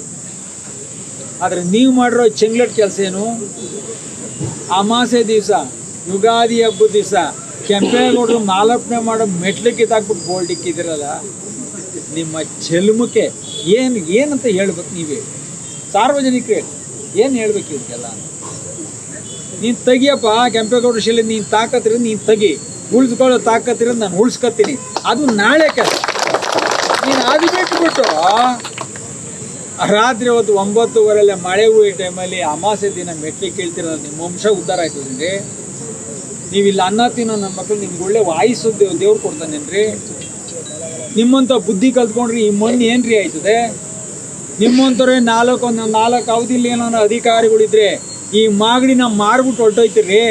ಆದರೆ ನೀವು ಮಾಡಿರೋ ಚೆಂಗ್ಲಟ್ ಕೆಲಸ ಏನು? ಅಮಾಸೆ ದಿವಸ, ಯುಗಾದಿ ಹಬ್ಬದ ದಿವಸ ಕೆಂಪೇಗೌಡರು ಮಾಲಾರ್ಪಣೆ ಮಾಡೋ ಮೆಟ್ಲಿಕ್ಕೆ ಕಿತ್ತಾಕ್ಬಿಟ್ಟು ಬೋಲ್ಡ್ ಇಕ್ಕಿದಿರಲ್ಲ, ನಿಮ್ಮ ಚೆಲ್ಮಕ್ಕೆ ಏನಂತ ಹೇಳ್ಬೇಕು? ನೀವೇ ಸಾರ್ವಜನಿಕರೇ ಏನು ಹೇಳ್ಬೇಕು ಇದಕ್ಕೆಲ್ಲ? ನೀನು ತೆಗಿಯಪ್ಪ ಕೆಂಪೇಗೌಡರ ಶಿಲೆ, ನೀನು ತಾಕತ್ತಿರೋದು ನೀನು ತೆಗಿ, ಉಳಿಸ್ಕೊಳ್ಳೋ ತಾಕತ್ತಿರೋದು ನಾನು ಉಳಿಸ್ಕೊತೀನಿ, ಅದು ನಾಳೆ ಕೆಲಸ. ನೀನು ಅದು ಬಿಟ್ಬಿಟ್ಟು ರಾತ್ರಿ ಹೊತ್ತು 9:30 ಮಳೆ ಹುಯಿ ಟೈಮಲ್ಲಿ ಅಮಾಸೆ ದಿನ ಮೆಟ್ಲಿಗೆ ಕೇಳ್ತಿರೋ ನಿಮ್ಮ ವಂಶ ಉದ್ಧಾರ ಆಯ್ತದ್ರಿ. ನೀವು ಇಲ್ಲಿ ಅನ್ನ ತಿನ್ನೋ ನನ್ನ ಮಕ್ಕಳು ನಿಮ್ಗೆ ಒಳ್ಳೆ ವಾಯಿಸು ದೇವ್ರು ಕೊಡ್ತಾನೇನ್ರಿ? ನಿಮ್ಮಂಥ ಬುದ್ಧಿ ಕಲ್ತ್ಕೊಂಡ್ರಿ ಈ ಮಣ್ಣು ಏನ್ರಿ ಆಯ್ತದೆ? ನಿಮ್ಮಂಥವ್ರೆ ನಾಲ್ಕು ಅವಧಿಲಿ ಏನೋ ಅಧಿಕಾರಿಗಳಿದ್ರೆ ಈ ಮಾಗಡಿನ ಮಾರ್ಬಿಟ್ಟು ಹೊರಟೋಯ್ತಿರಿ.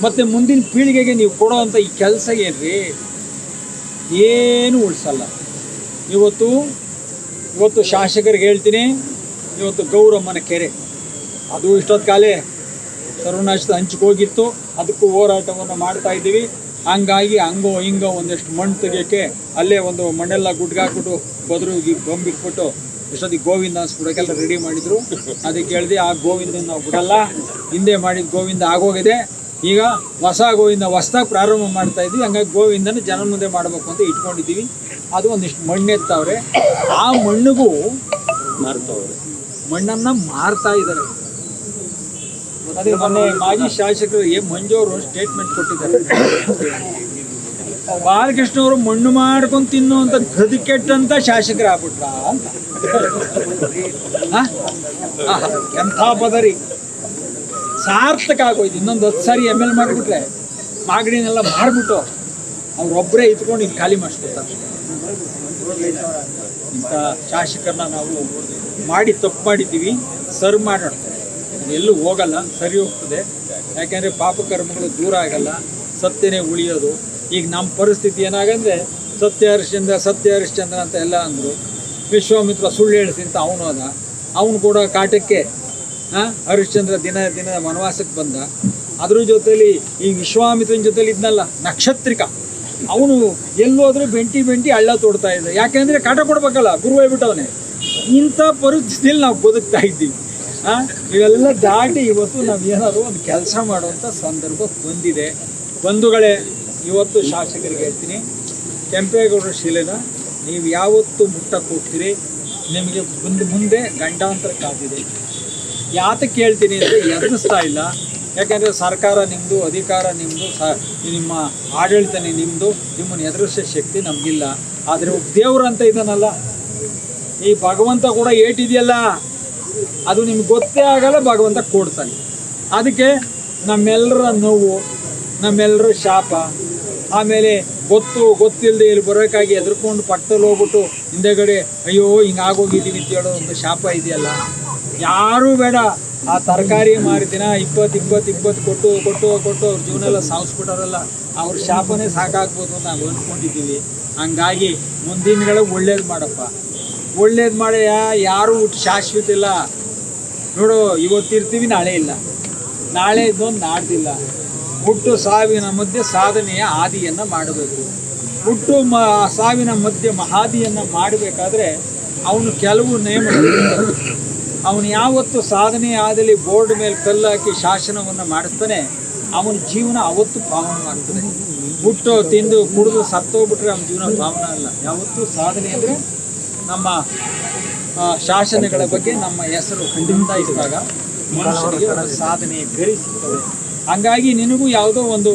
ಮತ್ತು ಮುಂದಿನ ಪೀಳಿಗೆಗೆ ನೀವು ಕೊಡೋವಂಥ ಈ ಕೆಲಸ ಏನ್ರಿ? ಏನು ಉಳಿಸಲ್ಲ. ಇವತ್ತು ಶಾಸಕರಿಗೆ ಹೇಳ್ತೀನಿ, ಇವತ್ತು ಗೌರಮ್ಮನ ಕೆರೆ ಅದು ಇಷ್ಟೊತ್ತು ಕಾಲೇ ಸರ್ವನಾಶದ ಹಂಚಿಗೆ ಹೋಗಿತ್ತು, ಅದಕ್ಕೂ ಹೋರಾಟವನ್ನು ಮಾಡ್ತಾ ಇದ್ದೀವಿ. ಹಂಗಾಗಿ ಹಂಗೋ ಹಿಂಗೋ ಒಂದಷ್ಟು ಮಣ್ಣು ತೆಗಿಯೋಕ್ಕೆ ಅಲ್ಲೇ ಒಂದು ಮಣ್ಣೆಲ್ಲ ಗುಡ್ಗಾಕ್ಬಿಟ್ಟು ಬದುರಿಗೆ ಗೊಂಬಿಟ್ಬಿಟ್ಟು ಇಷ್ಟೊತ್ತಿಗೆ ಗೋವಿಂದ ಅನ್ಸ್ಬಿಡೋಕ್ಕೆಲ್ಲ ರೆಡಿ ಮಾಡಿದರು. ಅದಕ್ಕೆ ಹೇಳಿದೆ, ಆ ಗೋವಿಂದನ ನಾವು ಬಿಡಲ್ಲ, ಹಿಂದೆ ಮಾಡಿದ ಗೋವಿಂದ ಆಗೋಗಿದೆ, ಈಗ ಹೊಸ ಗೋವಿಂದ ಹೊಸದಾಗಿ ಪ್ರಾರಂಭ ಮಾಡ್ತಾ ಇದ್ವಿ. ಹಂಗಾಗಿ ಗೋವಿಂದನ ಜನ ಮುಂದೆ ಮಾಡಬೇಕು ಅಂತ ಇಟ್ಕೊಂಡಿದ್ದೀವಿ. ಅದು ಒಂದಿಷ್ಟು ಮಣ್ಣೆತ್ತವ್ರೆ, ಆ ಮಣ್ಣಿಗೂ ಮಣ್ಣನ್ನು ಮಾರ್ತಾ ಇದ್ದಾರೆ. ಅದೇ ಮೊನ್ನೆ ಮಾಜಿ ಶಾಸಕರು ಮಂಜು ಅವರು ಸ್ಟೇಟ್ಮೆಂಟ್ ಕೊಟ್ಟಿದ್ದಾರೆ, ಬಾಲಕೃಷ್ಣ ಅವರು ಮಣ್ಣು ಮಾಡ್ಕೊಂಡು ತಿನ್ನುವಂಥ ಗದಿ ಕೆಟ್ಟಂತ ಶಾಸಕರು ಆಗ್ಬಿಟ್ರ ಅಂತ. ಎಂಥ ಪದರಿ, ಸಾರ್ಥಕ ಆಗೋಯ್ತು. ಇನ್ನೊಂದು 10 ಸಾರಿ ML ಮಾಡಿಬಿಟ್ರೆ ಮಾಗಡಿನೆಲ್ಲ ಮಾರ್ಬಿಟ್ಟು ಅವ್ರೊಬ್ಬರೇ ಇತ್ಕೊಂಡು ಇನ್ನು ಖಾಲಿ ಮಾಡಿಸ್ಕೊತಾರೆ. ಇಂಥ ಶಾಸಕರನ್ನ ನಾವು ತಪ್ಪು ಮಾಡಿದ್ದೀವಿ, ಸರ್ ಮಾಡೋಣ, ಎಲ್ಲೂ ಹೋಗಲ್ಲ, ಸರಿ ಹೋಗ್ತದೆ. ಯಾಕೆಂದರೆ ಪಾಪಕರ್ಮಗಳು ದೂರ ಆಗಲ್ಲ, ಸತ್ಯನೇ ಉಳಿಯೋದು. ಈಗ ನಮ್ಮ ಪರಿಸ್ಥಿತಿ ಏನಾಗಂದರೆ ಸತ್ಯ ಹರಿಶ್ಚಂದ್ರ ಅಂತ ಎಲ್ಲ ಅಂದರು. ವಿಶ್ವಾಮಿತ್ರ ಸುಳ್ಳು ಹೇಳಿಸಿ ಅಂತ ಅವನು ಅದ, ಅವನು ಕೂಡ ಕಾಟಕ್ಕೆ ಹರಿಶ್ಚಂದ್ರ ದಿನ ವನವಾಸಕ್ಕೆ ಬಂದ. ಅದ್ರ ಜೊತೆಲಿ ಈ ವಿಶ್ವಾಮಿತ್ರನ ಜೊತೆಲಿ ಇದ್ನಲ್ಲ ನಕ್ಷತ್ರಿಕ, ಅವನು ಎಲ್ಲೋದ್ರೆ ಬೆಂಟಿ ಹಳ್ಳ ತೋಡ್ತಾ ಇದ್ದ. ಯಾಕೆಂದರೆ ಕಾಟ ಕೊಡ್ಬೇಕಲ್ಲ, ಗುರು ಹೋಗ್ಬಿಟ್ಟವನೇ. ಇಂಥ ಪರಿಸ್ಥಿತಿಯಲ್ಲಿ ನಾವು ಬದುಕ್ತಾ ಇದ್ದೀವಿ. ಇವೆಲ್ಲ ದಾಟಿ ಇವತ್ತು ನಾವು ಏನಾದರೂ ಒಂದು ಕೆಲಸ ಮಾಡುವಂಥ ಸಂದರ್ಭ ಬಂದಿದೆ. ಬಂಧುಗಳೇ, ಇವತ್ತು ಶಾಸಕರಿಗೆ ಹೇಳ್ತೀನಿ, ಕೆಂಪೇಗೌಡರ ಶಿಲೆನ ನೀವು ಯಾವತ್ತು ಮುಟ್ಟಕ್ಕೆ ಹೋಗ್ತೀರಿ, ನಿಮಗೆ ಮುಂದೆ ಗಂಡಾಂತರ ಕಾದಿದೆ. ಯಾತಕ್ಕೆ ಹೇಳ್ತೀನಿ ಅಂದರೆ ಎದುರಿಸ್ತಾ ಇಲ್ಲ. ಯಾಕೆಂದರೆ ಸರ್ಕಾರ ನಿಮ್ಮದು, ಅಧಿಕಾರ ನಿಮ್ಮದು, ನಿಮ್ಮ ಆಡಳಿತನೇ ನಿಮ್ಮದು, ನಿಮ್ಮನ್ನು ಎದುರಿಸೋ ಶಕ್ತಿ ನಮಗಿಲ್ಲ. ಆದರೆ ದೇವರು ಅಂತ ಇದ್ದಾನಲ್ಲ, ಈ ಭಗವಂತ ಕೂಡ ಏಟಿದೆಯಲ್ಲ, ಅದು ನಿಮ್ಗೆ ಗೊತ್ತೇ ಆಗಲ್ಲ, ಭಗವಂತ ಕೊಡ್ತಾನೆ. ಅದಕ್ಕೆ ನಮ್ಮೆಲ್ಲರ ನೋವು, ನಮ್ಮೆಲ್ಲರ ಶಾಪ, ಆಮೇಲೆ ಗೊತ್ತಿಲ್ಲದೆ ಇಲ್ಲಿ ಬರೋಕ್ಕಾಗಿ ಎದ್ರಕೊಂಡು ಪಕ್ಕದಲ್ಲಿ ಹೋಗ್ಬಿಟ್ಟು ಹಿಂದೆಗಡೆ ಅಯ್ಯೋ ಹಿಂಗಾಗೋಗಿದ್ದೀವಿ ಅಂತ ಹೇಳೋ ಒಂದು ಶಾಪ ಇದೆಯಲ್ಲ, ಯಾರೂ ಬೇಡ. ಆ ತರಕಾರಿ ಮಾರಿ ದಿನ 20 ಕೊಟ್ಟು ಅವ್ರ ಜೀವನ ಎಲ್ಲ ಸಾಗಿಸ್ಬಿಟ್ಟಾರಲ್ಲ, ಅವ್ರ ಶಾಪನೇ ಸಾಕಾಗ್ಬೋದು ನಾವು ಅಂದ್ಕೊಂಡಿದ್ದೀವಿ. ಹಂಗಾಗಿ ಮುಂದಿನಗಳಿಗೆ ಒಳ್ಳೇದು ಮಾಡಪ್ಪ, ಒಳ್ಳೇದು ಮಾಡಿ. ಯಾರೂ ಶಾಶ್ವತ ಇಲ್ಲ ನೋಡು. ಇವತ್ತಿರ್ತೀವಿ, ನಾಳೆ ಇಲ್ಲ, ನಾಳೆ ಇದ್ದೊಂದು ನಾಡ್ದಿಲ್ಲ. ಹುಟ್ಟು ಸಾವಿನ ಮಧ್ಯೆ ಸಾಧನೆಯ ಆದಿಯನ್ನು ಮಾಡಬೇಕು. ಹುಟ್ಟು ಸಾವಿನ ಮಧ್ಯೆ ಮಹಾದಿಯನ್ನು ಮಾಡಬೇಕಾದ್ರೆ ಅವನು ಕೆಲವು ನಿಯಮಗಳು. ಅವನು ಯಾವತ್ತು ಸಾಧನೆ ಆದಲ್ಲಿ ಬೋರ್ಡ್ ಮೇಲೆ ಕಲ್ಲು ಹಾಕಿ ಶಾಸನವನ್ನು ಮಾಡಿಸ್ತಾನೆ, ಅವನ ಜೀವನ ಅವತ್ತು ಪಾವನವಾಗ್ತದೆ. ಹುಟ್ಟು ತಿಂದು ಕುಡಿದು ಸತ್ತೋಗ್ಬಿಟ್ರೆ ಅವನ ಜೀವನ ಪಾವನ ಅಲ್ಲ. ಯಾವತ್ತೂ ಸಾಧನೆ ಅಂದರೆ ನಮ್ಮ ಶಾಸನಗಳ ಬಗ್ಗೆ ನಮ್ಮ ಹೆಸರು ಖಂಡಿತ ಇದ್ದಾಗ ಮನುಷ್ಯನಿಗೆ ಒಂದು ಸಾಧನೆಯ ಗರಿ ಸಿಗ್ತದೆ. ಹಂಗಾಗಿ ನಿನಗೂ ಯಾವುದೋ ಒಂದು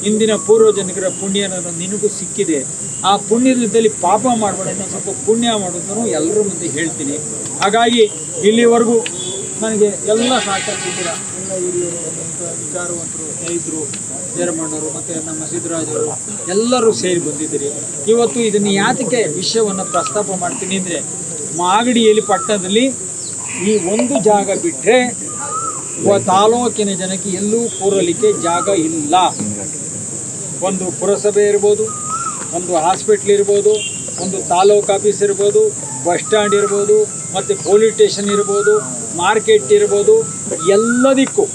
ಇಂದಿನ ಪೂರ್ವಜನಿಗರ ಪುಣ್ಯನ ನಿನಗೂ ಸಿಕ್ಕಿದೆ. ಆ ಪುಣ್ಯದಲ್ಲಿ ಪಾಪ ಮಾಡಬೇಡ, ಇನ್ನೊಂದು ಸ್ವಲ್ಪ ಪುಣ್ಯ ಮಾಡೋದನ್ನು ಎಲ್ಲರ ಮುಂದೆ ಹೇಳ್ತೀನಿ. ಹಾಗಾಗಿ ಇಲ್ಲಿವರೆಗೂ ನನಗೆ ಎಲ್ಲ ಸಾಕಾಗಿದ್ದೀರ, ಎಲ್ಲ ಹಿರಿಯರು, ವಿಚಾರವಂತರು, ಸ್ನೇಹಿತರು, ಜಯರಮಣ್ಣವರು ಮತ್ತು ನಮ್ಮ ಸಿದ್ದರಾಜರು ಎಲ್ಲರೂ ಸೇರಿ ಬಂದಿದ್ದೀರಿ. ಇವತ್ತು ಇದನ್ನು ಯಾತಕ್ಕೆ ವಿಷಯವನ್ನು ಪ್ರಸ್ತಾಪ ಮಾಡ್ತೀನಿ ಅಂದರೆ, ಮಾಗಡಿಯಲ್ಲಿ ಪಟ್ಟಣದಲ್ಲಿ ಈ ಒಂದು ಜಾಗ ಬಿಟ್ಟರೆ ತಾಲೂಕಿನ ಜನಕ್ಕೆ ಎಲ್ಲೂ ಕೂರಲಿಕ್ಕೆ ಜಾಗ ಇಲ್ಲ. ಒಂದು ಪುರಸಭೆ ಇರ್ಬೋದು, ಒಂದು ಹಾಸ್ಪಿಟ್ಲ್ ಇರ್ಬೋದು, ಒಂದು ತಾಲೂಕು ಆಫೀಸ್ ಇರ್ಬೋದು, ಬಸ್ ಸ್ಟ್ಯಾಂಡ್ ಇರ್ಬೋದು, ಮತ್ತು ಪೊಲೀಸ್ ಸ್ಟೇಷನ್ ಇರ್ಬೋದು, ಮಾರ್ಕೆಟ್ ಇರ್ಬೋದು, ಎಲ್ಲದಕ್ಕೂ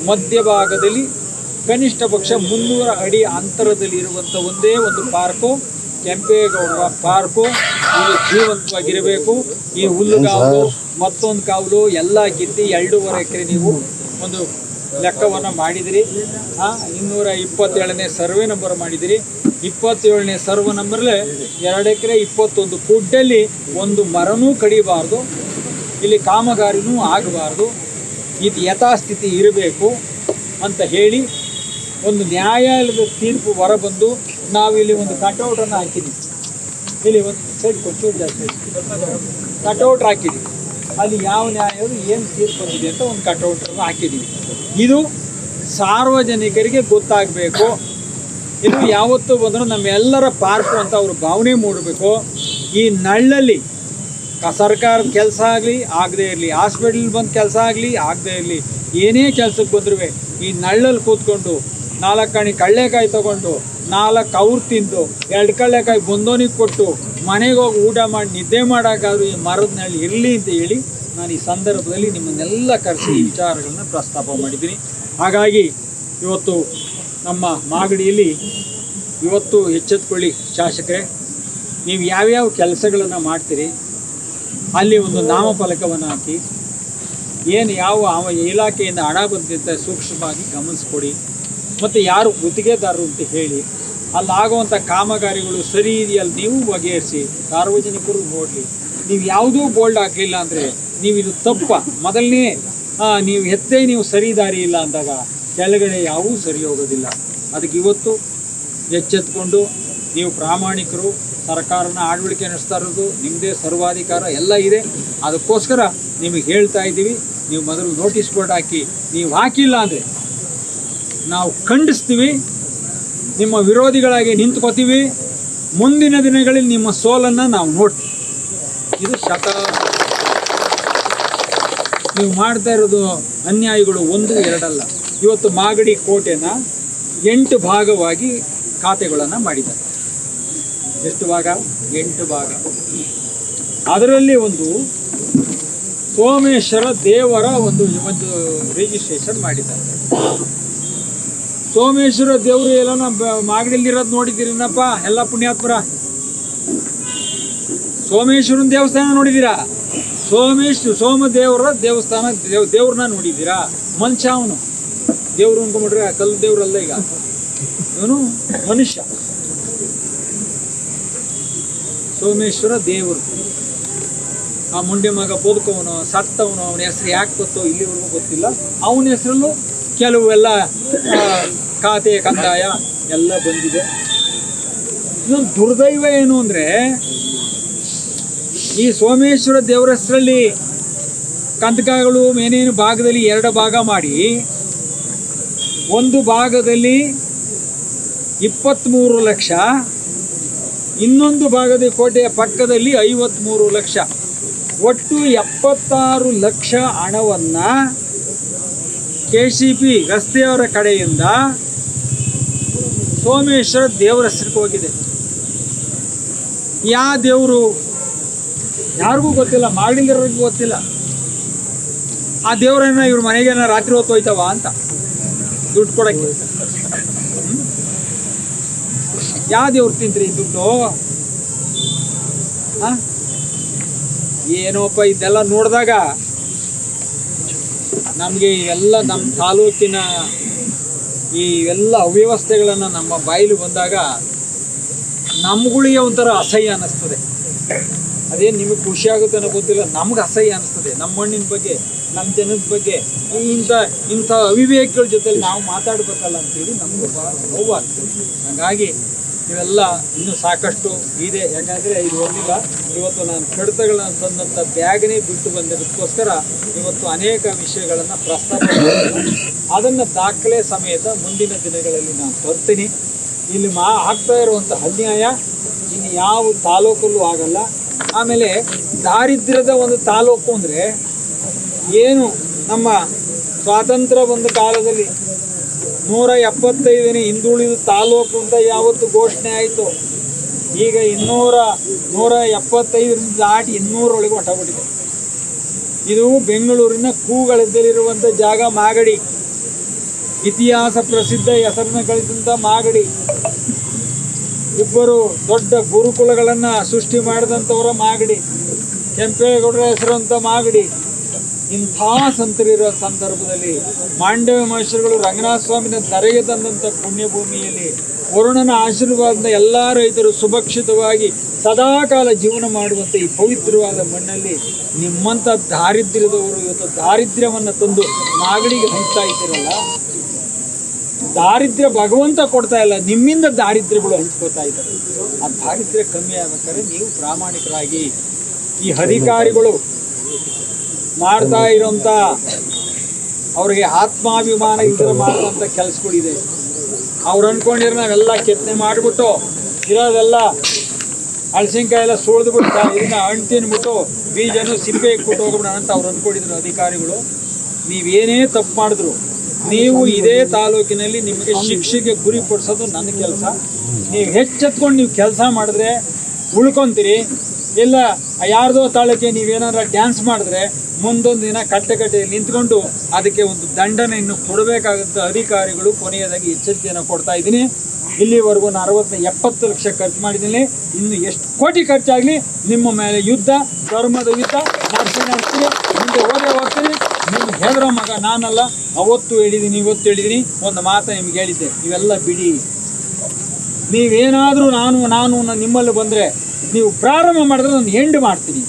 ಮಧ್ಯಭಾಗದಲ್ಲಿ ಕನಿಷ್ಠ ಪಕ್ಷ 300 ಅಡಿ ಅಂತರದಲ್ಲಿ ಇರುವಂಥ ಒಂದೇ ಒಂದು ಪಾರ್ಕು ಕೆಂಪೇಗೌಡರ ಪಾರ್ಕು. ಇದು ಜೀವಂತವಾಗಿರಬೇಕು. ಈ ಹುಲ್ಲುಗಾವಲು ಮತ್ತೊಂದು ಕಾವಲು ಎಲ್ಲ ಗಿದ್ದಿ 2.5 ಎಕರೆ ನೀವು ಒಂದು ಲೆಕ್ಕವನ್ನು ಮಾಡಿದಿರಿ. 227ನೇ ಸರ್ವೆ ನಂಬರ್ ಮಾಡಿದಿರಿ. 27ನೇ ಸರ್ವೆ ನಂಬರ್ಲೆ 2 ಎಕರೆ 21 ಫುಡ್ಡಲ್ಲಿ ಒಂದು ಮರನೂ ಕಡಿಬಾರ್ದು, ಇಲ್ಲಿ ಕಾಮಗಾರಿನೂ ಆಗಬಾರ್ದು. ಇದು ಯಥಾಸ್ಥಿತಿ ಇರಬೇಕು ಅಂತ ಹೇಳಿ ಒಂದು ನ್ಯಾಯಾಲಯದ ತೀರ್ಪು ಹೊರಬಂದು ನಾವಿಲ್ಲಿ ಒಂದು ಕಟೌಟನ್ನು ಹಾಕಿದ್ದೀವಿ. ಇಲ್ಲಿ ಒಂದು ಸೈಡ್ ಕೊಚ್ಚೂರು ಜಾಸ್ತಿ ಕಟೌಟ್ ಹಾಕಿದ್ದೀವಿ. ಅಲ್ಲಿ ಯಾವ ನ್ಯಾಯವು ಏನು ತೀರ್ಪು ಬಂದಿದೆ ಅಂತ ಒಂದು ಕಟೌಟನ್ನು ಹಾಕಿದ್ದೀವಿ. ಇದು ಸಾರ್ವಜನಿಕರಿಗೆ ಗೊತ್ತಾಗಬೇಕು. ಇದು ಯಾವತ್ತೂ ಬಂದರೂ ನಮ್ಮೆಲ್ಲರ ಪಾರ್ಕು ಅಂತ ಅವರು ಭಾವನೆ ಮೂಡಬೇಕು. ಈ ನಳ್ಳಲ್ಲಿ ಸರ್ಕಾರದ ಕೆಲಸ ಆಗಲಿ ಆಗದೇ ಇರಲಿ, ಹಾಸ್ಪಿಟ್ಲ್ ಬಂದು ಕೆಲಸ ಆಗಲಿ ಆಗದೇ ಇರಲಿ, ಏನೇ ಕೆಲಸಕ್ಕೆ ಬಂದರೂ ಈ ನಳ್ಳಲ್ಲಿ ಕೂತ್ಕೊಂಡು 4 ಕಣಿ ಕಡಲೆಕಾಯಿ ತೊಗೊಂಡು 4 ಅವ್ರು ತಿಂದು 2 ಕಡಲೆಕಾಯಿ ಬಂದೋನಿಗೆ ಕೊಟ್ಟು ಮನೆಗೆ ಹೋಗಿ ಊಟ ಮಾಡಿ ನಿದ್ದೆ ಮಾಡೋಕ್ಕಾದ್ರೂ ಈ ಮರದ ನೆರಳು ಇರಲಿ ಅಂತ ಹೇಳಿ ನಾನು ಈ ಸಂದರ್ಭದಲ್ಲಿ ನಿಮ್ಮನ್ನೆಲ್ಲ ಕರೆಸಿ ಈ ವಿಚಾರಗಳನ್ನ ಪ್ರಸ್ತಾಪ ಮಾಡಿದ್ದೀನಿ. ಹಾಗಾಗಿ ಇವತ್ತು ನಮ್ಮ ಮಾಗಡಿಯಲ್ಲಿ ಇವತ್ತು ಎಚ್ಚೆತ್ಕೊಳ್ಳಿ ಶಾಸಕರೇ, ನೀವು ಯಾವ್ಯಾವ ಕೆಲಸಗಳನ್ನು ಮಾಡ್ತೀರಿ ಅಲ್ಲಿ ಒಂದು ನಾಮಫಲಕವನ್ನು ಹಾಕಿ, ಏನು ಯಾವ ಇಲಾಖೆಯಿಂದ ಹಣ ಬಂದಂತ ಸೂಕ್ಷ್ಮವಾಗಿ ಗಮನಿಸ್ಕೊಡಿ. ಮತ್ತು ಯಾರು ಗುತ್ತಿಗೆದಾರರು ಅಂತ ಹೇಳಿ ಅಲ್ಲಾಗುವಂಥ ಕಾಮಗಾರಿಗಳು ಸರಿ ಇದೆಯಲ್ಲಿ ನೀವು ಬಗೆಹರಿಸಿ ಸಾರ್ವಜನಿಕರು ನೋಡಲಿ. ನೀವು ಯಾವುದೂ ಬೋಲ್ಡ್ ಹಾಕಲಿಲ್ಲ ಅಂದರೆ ನೀವು ಇದು ತಪ್ಪ. ಮೊದಲನೇ ನೀವು ಎತ್ತೇ ನೀವು ಸರಿ ದಾರಿ ಇಲ್ಲ ಅಂದಾಗ ಕೆಳಗಡೆ ಯಾವೂ ಸರಿ ಹೋಗೋದಿಲ್ಲ. ಅದಕ್ಕೆ ಇವತ್ತು ಎಚ್ಚೆತ್ಕೊಂಡು ನೀವು ಪ್ರಾಮಾಣಿಕರು, ಸರ್ಕಾರನ ಆಡಳಿಕೆ ನಡೆಸ್ತಾ ಇರೋದು ನಿಮ್ಮದೇ ಸರ್ವಾಧಿಕಾರ ಎಲ್ಲ ಇದೆ. ಅದಕ್ಕೋಸ್ಕರ ನಿಮಗೆ ಹೇಳ್ತಾ ಇದ್ದೀವಿ, ನೀವು ಮೊದಲು ನೋಟಿಸ್ ಬೋರ್ಡ್ ಹಾಕಿ. ನೀವು ಹಾಕಿಲ್ಲ ಅಂದರೆ ನಾವು ಖಂಡಿಸ್ತೀವಿ, ನಿಮ್ಮ ವಿರೋಧಿಗಳಾಗಿ ನಿಂತ್ಕೋತೀವಿ. ಮುಂದಿನ ದಿನಗಳಲ್ಲಿ ನಿಮ್ಮ ಸೋಲನ್ನು ನಾವು ನೋಡ್ತೀವಿ. ಇದು ಶತ. ನೀವು ಮಾಡ್ತಾ ಇರೋದು ಅನ್ಯಾಯಗಳು 1, 2 ಅಲ್ಲ. ಇವತ್ತು ಮಾಗಡಿ ಕೋಟೆನ 8 ಭಾಗವಾಗಿ ಖಾತೆಗಳನ್ನು ಮಾಡಿದ್ದಾರೆ. ಎಷ್ಟು ಭಾಗ? 8 ಭಾಗ. ಅದರಲ್ಲಿ ಒಂದು ಸೋಮೇಶ್ವರ ದೇವರ ಒಂದು ರಿಜಿಸ್ಟ್ರೇಷನ್ ಮಾಡಿದ್ದಾರೆ. ಸೋಮೇಶ್ವರ ದೇವರು ಎಲ್ಲ ಮಾಗಡಿಯಲ್ಲಿರೋದು ನೋಡಿದ್ದೀರಿನಪ್ಪ ಎಲ್ಲ ಪುಣ್ಯಾತ್ಮರ. ಸೋಮೇಶ್ವರನ ದೇವಸ್ಥಾನ ನೋಡಿದ್ದೀರಾ? ಸೋಮದೇವರ ದೇವಸ್ಥಾನ ದೇವ್ರನ್ನ ನೋಡಿದ್ದೀರಾ? ಮನುಷ್ಯ ಅವನು ದೇವ್ರು ಅನ್ಕೊಂಡ್ಬಿಟ್ರೆ ಕಲ್ಲು ದೇವ್ರಲ್ಲ, ಈಗ ಇವನು ಮನುಷ್ಯ. ಸೋಮೇಶ್ವರ ದೇವರು ಆ ಮುಂಡೆ ಮಗ ಬದುಕವನು, ಸತ್ತವನು, ಅವನ ಹೆಸರು ಯಾಕೆ ಗೊತ್ತೋ ಇಲ್ಲಿವರೆಗೂ ಗೊತ್ತಿಲ್ಲ. ಅವನ ಹೆಸರಲ್ಲೂ ಕೆಲವೆಲ್ಲ ಖಾತೆ ಕಂದಾಯ ಎಲ್ಲ ಬಂದಿದೆ. ಇನ್ನೊಂದು ದುರ್ದೈವ ಏನು ಅಂದರೆ, ಈ ಸೋಮೇಶ್ವರ ದೇವರ ಹೆಸರಲ್ಲಿ ಕಂದಕಗಳು ಏನೇನು ಭಾಗದಲ್ಲಿ 2 ಭಾಗ ಮಾಡಿ, ಒಂದು ಭಾಗದಲ್ಲಿ 23 ಲಕ್ಷ, ಇನ್ನೊಂದು ಭಾಗದ ಕೋಟೆಯ ಪಕ್ಕದಲ್ಲಿ 53 ಲಕ್ಷ, ಒಟ್ಟು 76 ಲಕ್ಷ ಹಣವನ್ನು KCP ರಸ್ತೆಯವರ ಕಡೆಯಿಂದ ಸೋಮೇಶ್ವರ ದೇವರ ಹೆಸರಿಗೆ ಹೋಗಿದೆ. ಯಾವ ದೇವರು ಯಾರಿಗೂ ಗೊತ್ತಿಲ್ಲ, ಮಾಡಿಲ್ಲರಿಗೂ ಗೊತ್ತಿಲ್ಲ. ಆ ದೇವರನ್ನ ಇವ್ರ ಮನೆಗೇನ ರಾತ್ರಿ ಹೊತ್ತು ಹೋಯ್ತವ ಅಂತ ದುಡ್ಡು ಕೊಡಕ್ಕೆ. ಯಾವ ದೇವ್ರು ತಿಂತ್ರಿ ದುಡ್ಡು? ಏನೋಪ್ಪ ಇದೆಲ್ಲ ನೋಡಿದಾಗ ನಮಗೆ ಎಲ್ಲ ನಮ್ಮ ತಾಲೂಕಿನ ಈ ಎಲ್ಲ ಅವ್ಯವಸ್ಥೆಗಳನ್ನು ನಮ್ಮ ಬಾಯಿಲು ಬಂದಾಗ ನಮ್ಗಳಿಗೆ ಒಂಥರ ಅಸಹ್ಯ ಅನ್ನಿಸ್ತದೆ. ಅದೇನು ನಿಮಗೆ ಖುಷಿ ಆಗುತ್ತೆ ಅನ್ನೋ ಗೊತ್ತಿಲ್ಲ, ನಮ್ಗೆ ಅಸಹ್ಯ ಅನ್ನಿಸ್ತದೆ. ನಮ್ಮ ಮಣ್ಣಿನ ಬಗ್ಗೆ, ನಮ್ಮ ಜನದ ಬಗ್ಗೆ ಇಂಥ ಅವಿವೇಕಗಳ ಜೊತೆಲಿ ನಾವು ಮಾತಾಡ್ಬೇಕಲ್ಲ ಅಂತೇಳಿ ನಮಗೂ ಭಾಳ ನೋವಾಗ್ತದೆ. ಹಾಗಾಗಿ ಇವೆಲ್ಲ ಇನ್ನೂ ಸಾಕಷ್ಟು ಇದೆ. ಯಾಕಂದರೆ ಇದು ಒಂದಿಲ್ಲ, ಇವತ್ತು ನಾನು ಕಡತಗಳನ್ನು ತಂದಂಥ ಬ್ಯಾಗನೇ ಬಿಟ್ಟು ಬಂದಿರೋದಕ್ಕೋಸ್ಕರ ಇವತ್ತು ಅನೇಕ ವಿಷಯಗಳನ್ನು ಪ್ರಸ್ತಾಪ ಮಾಡ್ತೀನಿ. ಅದನ್ನು ದಾಖಲೆ ಸಮೇತ ಮುಂದಿನ ದಿನಗಳಲ್ಲಿ ನಾನು ತರ್ತೀನಿ. ಇಲ್ಲಿ ಆಗ್ತಾ ಇರುವಂಥ ಅನ್ಯಾಯ ಇನ್ನು ಯಾವ ತಾಲೂಕಲ್ಲೂ ಆಗಲ್ಲ. ಆಮೇಲೆ ದಾರಿದ್ರ್ಯದ ಒಂದು ತಾಲೂಕು ಅಂದರೆ ಏನು, ನಮ್ಮ ಸ್ವಾತಂತ್ರ್ಯ ಬಂದ ಕಾಲದಲ್ಲಿ 175ನೇ ಹಿಂದುಳಿದ ತಾಲೂಕು ಅಂತ ಯಾವತ್ತು ಘೋಷಣೆ ಆಯಿತು, ಈಗ 175ರಿಂದ ದಾಟಿ 200 ಹೊಟ್ಟಬಿಟ್ಟಿದೆ. ಇದು ಬೆಂಗಳೂರಿನ ಕೂಗಳದಲ್ಲಿರುವಂಥ ಜಾಗ ಮಾಗಡಿ. ಇತಿಹಾಸ ಪ್ರಸಿದ್ಧ ಹೆಸರನ್ನು ಗಳಿಸಿದಂಥ ಮಾಗಡಿ. ಇಬ್ಬರು ದೊಡ್ಡ ಗುರುಕುಲಗಳನ್ನು ಸೃಷ್ಟಿ ಮಾಡಿದಂಥವರ ಮಾಗಡಿ, ಕೆಂಪೇಗೌಡರ ಹೆಸರಂತ ಮಾಗಡಿ. ಇಂಥ ಸಂತರಿರೋ ಸಂದರ್ಭದಲ್ಲಿ ಮಾಂಡವ್ಯ ಮಹರ್ಷಿಗಳು ರಂಗನಾಥ ಸ್ವಾಮಿನ ಧರೆಗೆ ತಂದಂಥ ಪುಣ್ಯಭೂಮಿಯಲ್ಲಿ ವರುಣನ ಆಶೀರ್ವಾದದಿಂದ ಎಲ್ಲ ರೈತರು ಸುಭಕ್ಷಿತವಾಗಿ ಸದಾಕಾಲ ಜೀವನ ಮಾಡುವಂಥ ಈ ಪವಿತ್ರವಾದ ಮಣ್ಣಲ್ಲಿ ನಿಮ್ಮಂಥ ದಾರಿದ್ರ್ಯದವರು ಇವತ್ತು ದಾರಿದ್ರ್ಯವನ್ನು ತಂದು ಮಾಗಡಿಗೆ ಹಂಚ್ತಾ ಇದ್ದೀರಲ್ಲ, ದಾರಿದ್ರ್ಯ ಭಗವಂತ ಕೊಡ್ತಾ ಇಲ್ಲ, ನಿಮ್ಮಿಂದ ದಾರಿದ್ರ್ಯಗಳು ಹಂಚ್ಕೋತಾ ಇದ್ದಾರೆ. ಆ ದಾರಿದ್ರ್ಯ ಕಮ್ಮಿ ಆಗ್ಬೇಕಾದ್ರೆ ನೀವು ಪ್ರಾಮಾಣಿಕರಾಗಿ ಈ ಅಧಿಕಾರಿಗಳು ಮಾಡ್ತಾ ಇರೋಂಥ ಅವ್ರಿಗೆ ಆತ್ಮಾಭಿಮಾನ ಇಲ್ಲದೆ ಮಾಡುವಂಥ ಕೆಲಸಗಳಿದೆ. ಅವ್ರು ಅಂದ್ಕೊಂಡಿರೋ ನಾವೆಲ್ಲ ಕೆತ್ತನೆ ಮಾಡಿಬಿಟ್ಟು ಇರೋದೆಲ್ಲ ಹಳಸಿನಕಾಯಿ ಎಲ್ಲ ಸುಳಿದ್ಬಿಟ್ಟು ಇದನ್ನ ಹಣ್ಣು ತಿನ್ಬಿಟ್ಟು ಬೀಜನೂ ಸಿಪ್ಪೆ ಇಟ್ಬಿಟ್ಟು ಹೋಗ್ಬಿಡೋಣ ಅಂತ ಅವ್ರು ಅಂದ್ಕೊಂಡಿದ್ರು ಅಧಿಕಾರಿಗಳು. ನೀವೇನೇ ತಪ್ಪು ಮಾಡಿದ್ರು ನೀವು ಇದೇ ತಾಲೂಕಿನಲ್ಲಿ ನಿಮಗೆ ಶಿಕ್ಷೆಗೆ ಗುರಿಪಡಿಸೋದು ನನ್ನ ಕೆಲಸ. ನೀವು ಹೆಚ್ಚೆತ್ಕೊಂಡು ನೀವು ಕೆಲಸ ಮಾಡಿದ್ರೆ ಉಳ್ಕೊತೀರಿ, ಇಲ್ಲ ಯಾರ್ದೋ ತಾಳಕ್ಕೆ ನೀವೇನಾದ್ರೂ ಡ್ಯಾನ್ಸ್ ಮಾಡಿದ್ರೆ ಮುಂದೊಂದು ದಿನ ಕಟ್ಟೆಯಲ್ಲಿ ನಿಂತ್ಕೊಂಡು ಅದಕ್ಕೆ ಒಂದು ದಂಡನೆಯನ್ನು ಕೊಡಬೇಕಾದಂಥ ಅಧಿಕಾರಿಗಳು ಕೊನೆಯದಾಗಿ ಎಚ್ಚರಿಕೆಯನ್ನು ಕೊಡ್ತಾ ಇದ್ದೀನಿ. ಇಲ್ಲಿವರೆಗೂ ನಾನು 60-70 ಲಕ್ಷ ಖರ್ಚು ಮಾಡಿದ್ದೀನಿ. ಇನ್ನು ಎಷ್ಟು ಕೋಟಿ ಖರ್ಚಾಗಲಿ ನಿಮ್ಮ ಮೇಲೆ ಯುದ್ಧ, ಧರ್ಮದ ಯುದ್ಧ ಮಾಡ್ತೀನಿ, ಮುಂದೆ ಹೋಗ್ತೀನಿ. ನಿಮ್ಗೆ ಹೆದರೋ ಮಗ ನಾನಲ್ಲ. ಅವತ್ತು ಹೇಳಿದ್ದೀನಿ, ಇವತ್ತು ಹೇಳಿದ್ದೀನಿ, ಒಂದು ಮಾತು ನಿಮ್ಗೆ ಹೇಳಿದ್ದೆ, ಇವೆಲ್ಲ ಬಿಡಿ. ನೀವೇನಾದರೂ ನಾನು ನಿಮ್ಮಲ್ಲಿ ಬಂದರೆ ನೀವು ಪ್ರಾರಂಭ ಮಾಡಿದ್ರೆ ನಾನು ಎಂಡ್ ಮಾಡ್ತೀನಿ,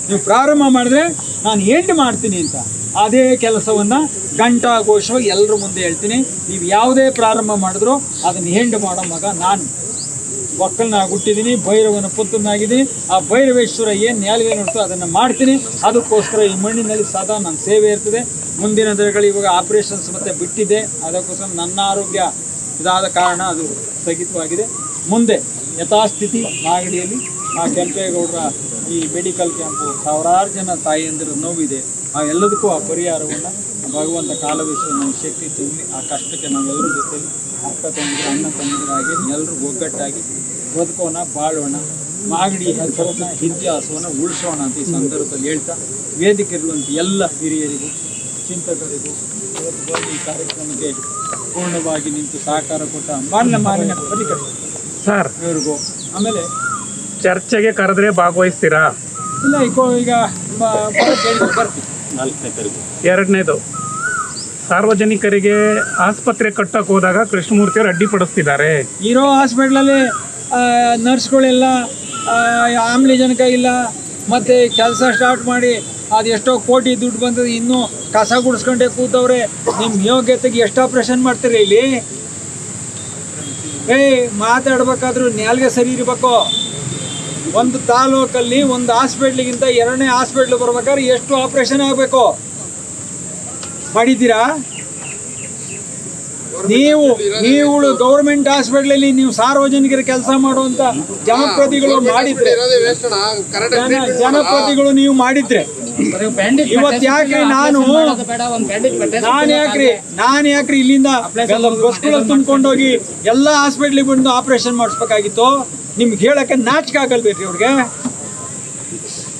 ನೀವು ಪ್ರಾರಂಭ ಮಾಡಿದ್ರೆ ನಾನು ಎಂಡ್ ಮಾಡ್ತೀನಿ ಅಂತ ಅದೇ ಕೆಲಸವನ್ನು ಘಂಟಾಘೋಷವಾಗಿ ಎಲ್ಲರ ಮುಂದೆ ಹೇಳ್ತೀನಿ. ನೀವು ಯಾವುದೇ ಪ್ರಾರಂಭ ಮಾಡಿದ್ರು ಅದನ್ನು ಎಂಡ್ ಮಾಡೋ ಮಗ ನಾನು. ಒಕ್ಕಲನಾಗಿ ಹುಟ್ಟಿದ್ದೀನಿ, ಭೈರವನ ಪುತ್ರನಾಗಿದ್ದೀನಿ. ಆ ಭೈರವೇಶ್ವರ ಏನು ನ್ಯಾಲ್ವೆ ನೋಡ್ತೋ ಅದನ್ನು ಮಾಡ್ತೀನಿ. ಅದಕ್ಕೋಸ್ಕರ ಈ ಮಣ್ಣಿನಲ್ಲಿ ಸದಾ ನನ್ನ ಸೇವೆ ಇರ್ತದೆ. ಮುಂದಿನ ದಿನಗಳು ಇವಾಗ ಆಪ್ರೇಷನ್ಸ್ ಮತ್ತೆ ಬಿಟ್ಟಿದೆ, ಅದಕ್ಕೋಸ್ಕರ ನನ್ನ ಆರೋಗ್ಯ ಇದಾದ ಕಾರಣ ಅದು ಸ್ಥಗಿತವಾಗಿದೆ. ಮುಂದೆ ಯಥಾಸ್ಥಿತಿ ಮಾಗಡಿಯಲ್ಲಿ ಆ ಕೆಂಪೇಗೌಡರ ಈ ಮೆಡಿಕಲ್ ಕ್ಯಾಂಪು ಸಾವಿರಾರು ಜನ ತಾಯಿಯಂದಿರ ನೋವಿದೆ. ಆ ಎಲ್ಲದಕ್ಕೂ ಆ ಪರಿಹಾರವನ್ನು ಭಗವಂತ ಕಾಲವಿಶ್ವ ನಮಗೆ ಶಕ್ತಿ ತುಂಬಿ ಆ ಕಷ್ಟಕ್ಕೆ ನಾವೆಲ್ಲರ ಜೊತೆಲಿ ಅಕ್ಕ ತಂದಿದ್ರು ಅಣ್ಣ ತಂದಿರಾಗಿ ಎಲ್ಲರೂ ಒಗ್ಗಟ್ಟಾಗಿ ಬದುಕೋಣ, ಬಾಳೋಣ, ಮಾಗಡಿ ಹೆಸರನ್ನ ಇತಿಹಾಸವನ್ನು ಉಳಿಸೋಣ ಅಂತ ಈ ಸಂದರ್ಭದಲ್ಲಿ ಹೇಳ್ತಾ ವೇದಿಕೆ ಇರುವಂಥ ಎಲ್ಲ ಹಿರಿಯರಿಗೂ ಚಿಂತಕರಿಗೂ ಇವತ್ತು ಬಂದು ಈ ಕಾರ್ಯಕ್ರಮಕ್ಕೆ ಪೂರ್ಣವಾಗಿ ನಿಂತು ಸಹಕಾರ ಕೊಟ್ಟ ಮಾನ್ಯ ಪರಿಕರ ಸರ್ ಇವರಿಗೂ, ಆಮೇಲೆ ಚರ್ಚೆಗೆ ಕರೆದ್ರೆ ಭಾಗವಹಿಸ್ತೀರಾ? ಇಲ್ಲ ಈಗ ಬರ್ತೀವಿ. ಎರಡನೇದು, ಸಾರ್ವಜನಿಕರಿಗೆ ಆಸ್ಪತ್ರೆ ಕಟ್ಟಕ್ಕೆ ಹೋದಾಗ ಕೃಷ್ಣಮೂರ್ತಿಯವರು ಅಡ್ಡಿಪಡಿಸ್ತಿದ್ದಾರೆ. ಇರೋ ಹಾಸ್ಪಿಟ್ಲಲ್ಲಿ ನರ್ಸ್ಗಳೆಲ್ಲ ಆಮ್ಲಜನಕ ಇಲ್ಲ, ಮತ್ತು ಕೆಲಸ ಸ್ಟಾರ್ಟ್ ಮಾಡಿ ಅದೆಷ್ಟೋ ಕೋಟಿ ದುಡ್ಡು ಬಂದದ್ದು ಇನ್ನೂ ಕಸ ಗುಡಿಸ್ಕೊಂಡೆ ಕೂತವ್ರೆ. ನಿಮ್ಮ ಯೋಗ್ಯತೆಗೆ ಎಷ್ಟು ಆಪ್ರೇಷನ್ ಮಾಡ್ತೀರಿ ಇಲ್ಲಿ? ಮಾತಾಡ್ಬೇಕಾದ್ರೂ ನ್ಯಾಲ್ಗೆ ಸರಿ ಇರಬೇಕು. ಒಂದು ತಾಲೂಕಲ್ಲಿ ಒಂದು ಹಾಸ್ಪಿಟ್ಲಿಗಿಂತ ಎರಡನೇ ಹಾಸ್ಪಿಟ್ಲ್ ಬರ್ಬೇಕಾದ್ರೆ ಎಷ್ಟು ಆಪ್ರೇಷನ್ ಆಗಬೇಕು ಮಾಡಿದ್ದೀರಾ ನೀವು ಗೌರ್ಮೆಂಟ್ ಹಾಸ್ಪಿಟ್ಲಲ್ಲಿ ನೀವು ಸಾರ್ವಜನಿಕರ ಕೆಲಸ ಮಾಡುವಂತ ಜನಪ್ರತಿಗಳು ಮಾಡಿದ್ರೆ ನೀವು ಮಾಡಿದ್ರೆ ಇವತ್ತು ಯಾಕ್ರಿ ನಾನು ಯಾಕ್ರಿ ಇಲ್ಲಿಂದ ಬಸ್ಗಳಲ್ಲಿ ತುಂಬ್ಕೊಂಡೋಗಿ ಎಲ್ಲ ಹಾಸ್ಪಿಟ್ಲಿಗೆ ಬಂದು ಆಪರೇಷನ್ ಮಾಡಿಸ್ಬೇಕಾಗಿತ್ತು? ನಿಮ್ಗೆ ಹೇಳಕ್ಕೆ ನಾಚಿಕೆ ಆಗಲ್ಬೇಕ್ರಿ ಅವ್ರಿಗೆ?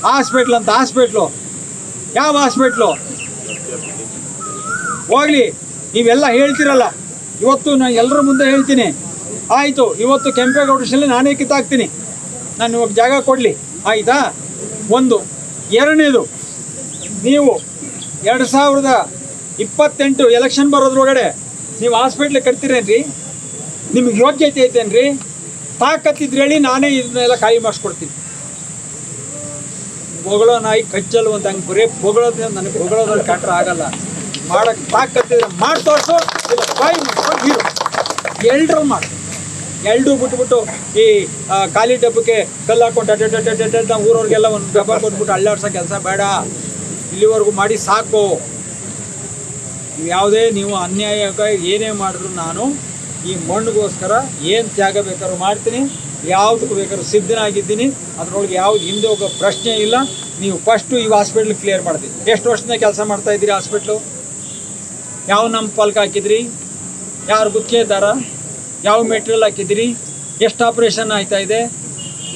ಹಾಸ್ಪಿಟ್ಲು ಯಾವ ಹಾಸ್ಪಿಟ್ಲು ಹೋಗ್ಲಿ, ನೀವೆಲ್ಲ ಹೇಳ್ತಿರಲ್ಲ. ಇವತ್ತು ನಾನು ಎಲ್ಲರ ಮುಂದೆ ಹೇಳ್ತೀನಿ, ಆಯಿತು ಇವತ್ತು ಕೆಂಪೇಗೌಡರಲ್ಲಿ ನಾನೇ ಕಿತ್ತಾಕ್ತೀನಿ, ನಾನು ಇವಾಗ ಜಾಗ ಕೊಡಲಿ, ಆಯಿತಾ? ಒಂದು. ಎರಡನೇದು, ನೀವು 2028 ಎಲೆಕ್ಷನ್ ಬರೋದ್ರೊಳಗಡೆ ನೀವು ಹಾಸ್ಪಿಟ್ಲಿಗೆ ಕಟ್ತೀರೇನ್ರಿ? ನಿಮಗೆ ಯೋಗ್ಯತೆ ಐತೇನ್ರಿ? ತಾಕತ್ತಿದ್ರೆ ಹೇಳಿ, ನಾನೇ ಇದನ್ನೆಲ್ಲ ಖಾಲಿ ಮಾಡಿಸ್ಕೊಡ್ತೀನಿ. ಹೊಗಳೋ ನಾಯಿ ಕಚ್ಚಲು ಅಂತ ಹಂಗೆ ಬರೀ ಹೊಗಳೋದ್ರಿಂದ ನನಗೆ ಹೊಗಳೋದ್ರಲ್ಲಿ ಕಾಟ್ರೆ ಆಗಲ್ಲ. ಮಾಡಕ್ಕೆ ತಾಕತ್ತಿದ್ರೆ ಮಾಡಿ ತೋರಿಸು, ಇಲ್ಲ ಬಾಯಿ ಮಾಡ್ಕೊಂಡು ಹೀರೋ ಎಲ್ರೂ ಮಾಡಿ. ಎಲ್ರೂ ಬಿಟ್ಬಿಟ್ಟು ಈ ಖಾಲಿ ಡಬ್ಬಕ್ಕೆ ಕಲ್ಲು ಹಾಕೊಂಡು ಅಡ್ಡ ಊರವ್ರಿಗೆಲ್ಲ ಒಂದು ಡಬ್ಬ ಕೊಟ್ಬಿಟ್ಟು ಅಳ್ಳಾಡ್ಸೋ ಕೆಲಸ ಬೇಡ. ಇಲ್ಲಿವರೆಗೂ ಮಾಡಿ ಸಾಕು. ನೀವು ಅನ್ಯಾಯ ಏನೇ ಮಾಡಿದ್ರು ನಾನು ಈ ಮಣ್ಣಿಗೋಸ್ಕರ ಏನು ತ್ಯಾಗ ಬೇಕಾದ್ರೂ ಮಾಡ್ತೀನಿ, ಯಾವುದಕ್ಕೂ ಬೇಕಾದ್ರೂ ಸಿದ್ಧನಾಗಿದ್ದೀನಿ. ಅದರೊಳಗೆ ಯಾವ್ದು ಹಿಂದೆ ಹೋಗೋ ಪ್ರಶ್ನೆ ಇಲ್ಲ. ನೀವು ಫಸ್ಟು ಈ ಹಾಸ್ಪಿಟ್ಲ್ ಕ್ಲಿಯರ್ ಮಾಡ್ತೀವಿ. ಎಷ್ಟು ವರ್ಷದಿಂದ ಕೆಲಸ ಮಾಡ್ತಾಯಿದ್ದೀರಿ ಹಾಸ್ಪಿಟ್ಲು? ಯಾವ ನಮ್ಮ ಪಲ್ಕ ಹಾಕಿದ್ರಿ? ಯಾರು ಗುತ್ತಿಗೆದಾರ? ಯಾವ ಮೆಟೀರಿಯಲ್ ಹಾಕಿದ್ರಿ? ಎಷ್ಟು ಆಪ್ರೇಷನ್ ಆಯ್ತಾ ಇದೆ?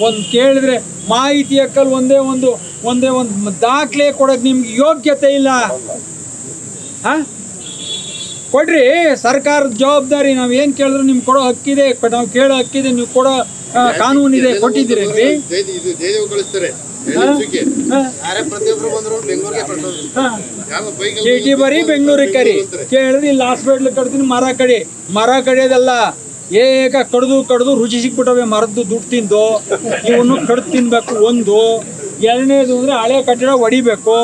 ಒಂದು ಕೇಳಿದ್ರೆ ಮಾಹಿತಿ ಹಕ್ಕಲ್ಲಿ ಒಂದೇ ಒಂದು ದಾಖಲೆ ಕೊಡೋದು ನಿಮ್ಗೆ ಯೋಗ್ಯತೆ ಇಲ್ಲ. ಹಾಂ ಕೊಡ್ರಿ, ಸರ್ಕಾರದ ಜವಾಬ್ದಾರಿ. ನಾವು ಏನು ಕೇಳಿದ್ರು ನಿಮ್ಗೆ ಕೊಡೋ ಹಕ್ಕಿದೆ, ನಾವು ಕೇಳೋ ಹಕ್ಕಿದೆ, ನೀವು ಕೊಡೋ ಕಾನೂನಿದೆ, ಕೊಟ್ಟಿದ್ದೀರೇನ್ರಿ? ಚೀಟಿ ಬರೀ ಬೆಂಗಳೂರಿಗೆ ಕರಿ, ಕೇಳಿದ್ರೆ ಇಲ್ಲಿ ಹಾಸ್ಪಿಟ್ಲ್ ಕಟ್ತೀನಿ, ಮರ ಕಡಿಯೋದಲ್ಲ. ಕಡ್ದು ರುಚಿ ಸಿಕ್ಬಿಟ್ಟವೆ ಮರದ್ದು ದುಡ್ಡು ತಿಂದು ಇವನ್ನು ಕಡ್ದು ತಿನ್ಬೇಕು. ಒಂದು. ಎರಡನೇದು ಅಂದರೆ ಹಳೆ ಕಟ್ಟಡ ಹೊಡಿಬೇಕು.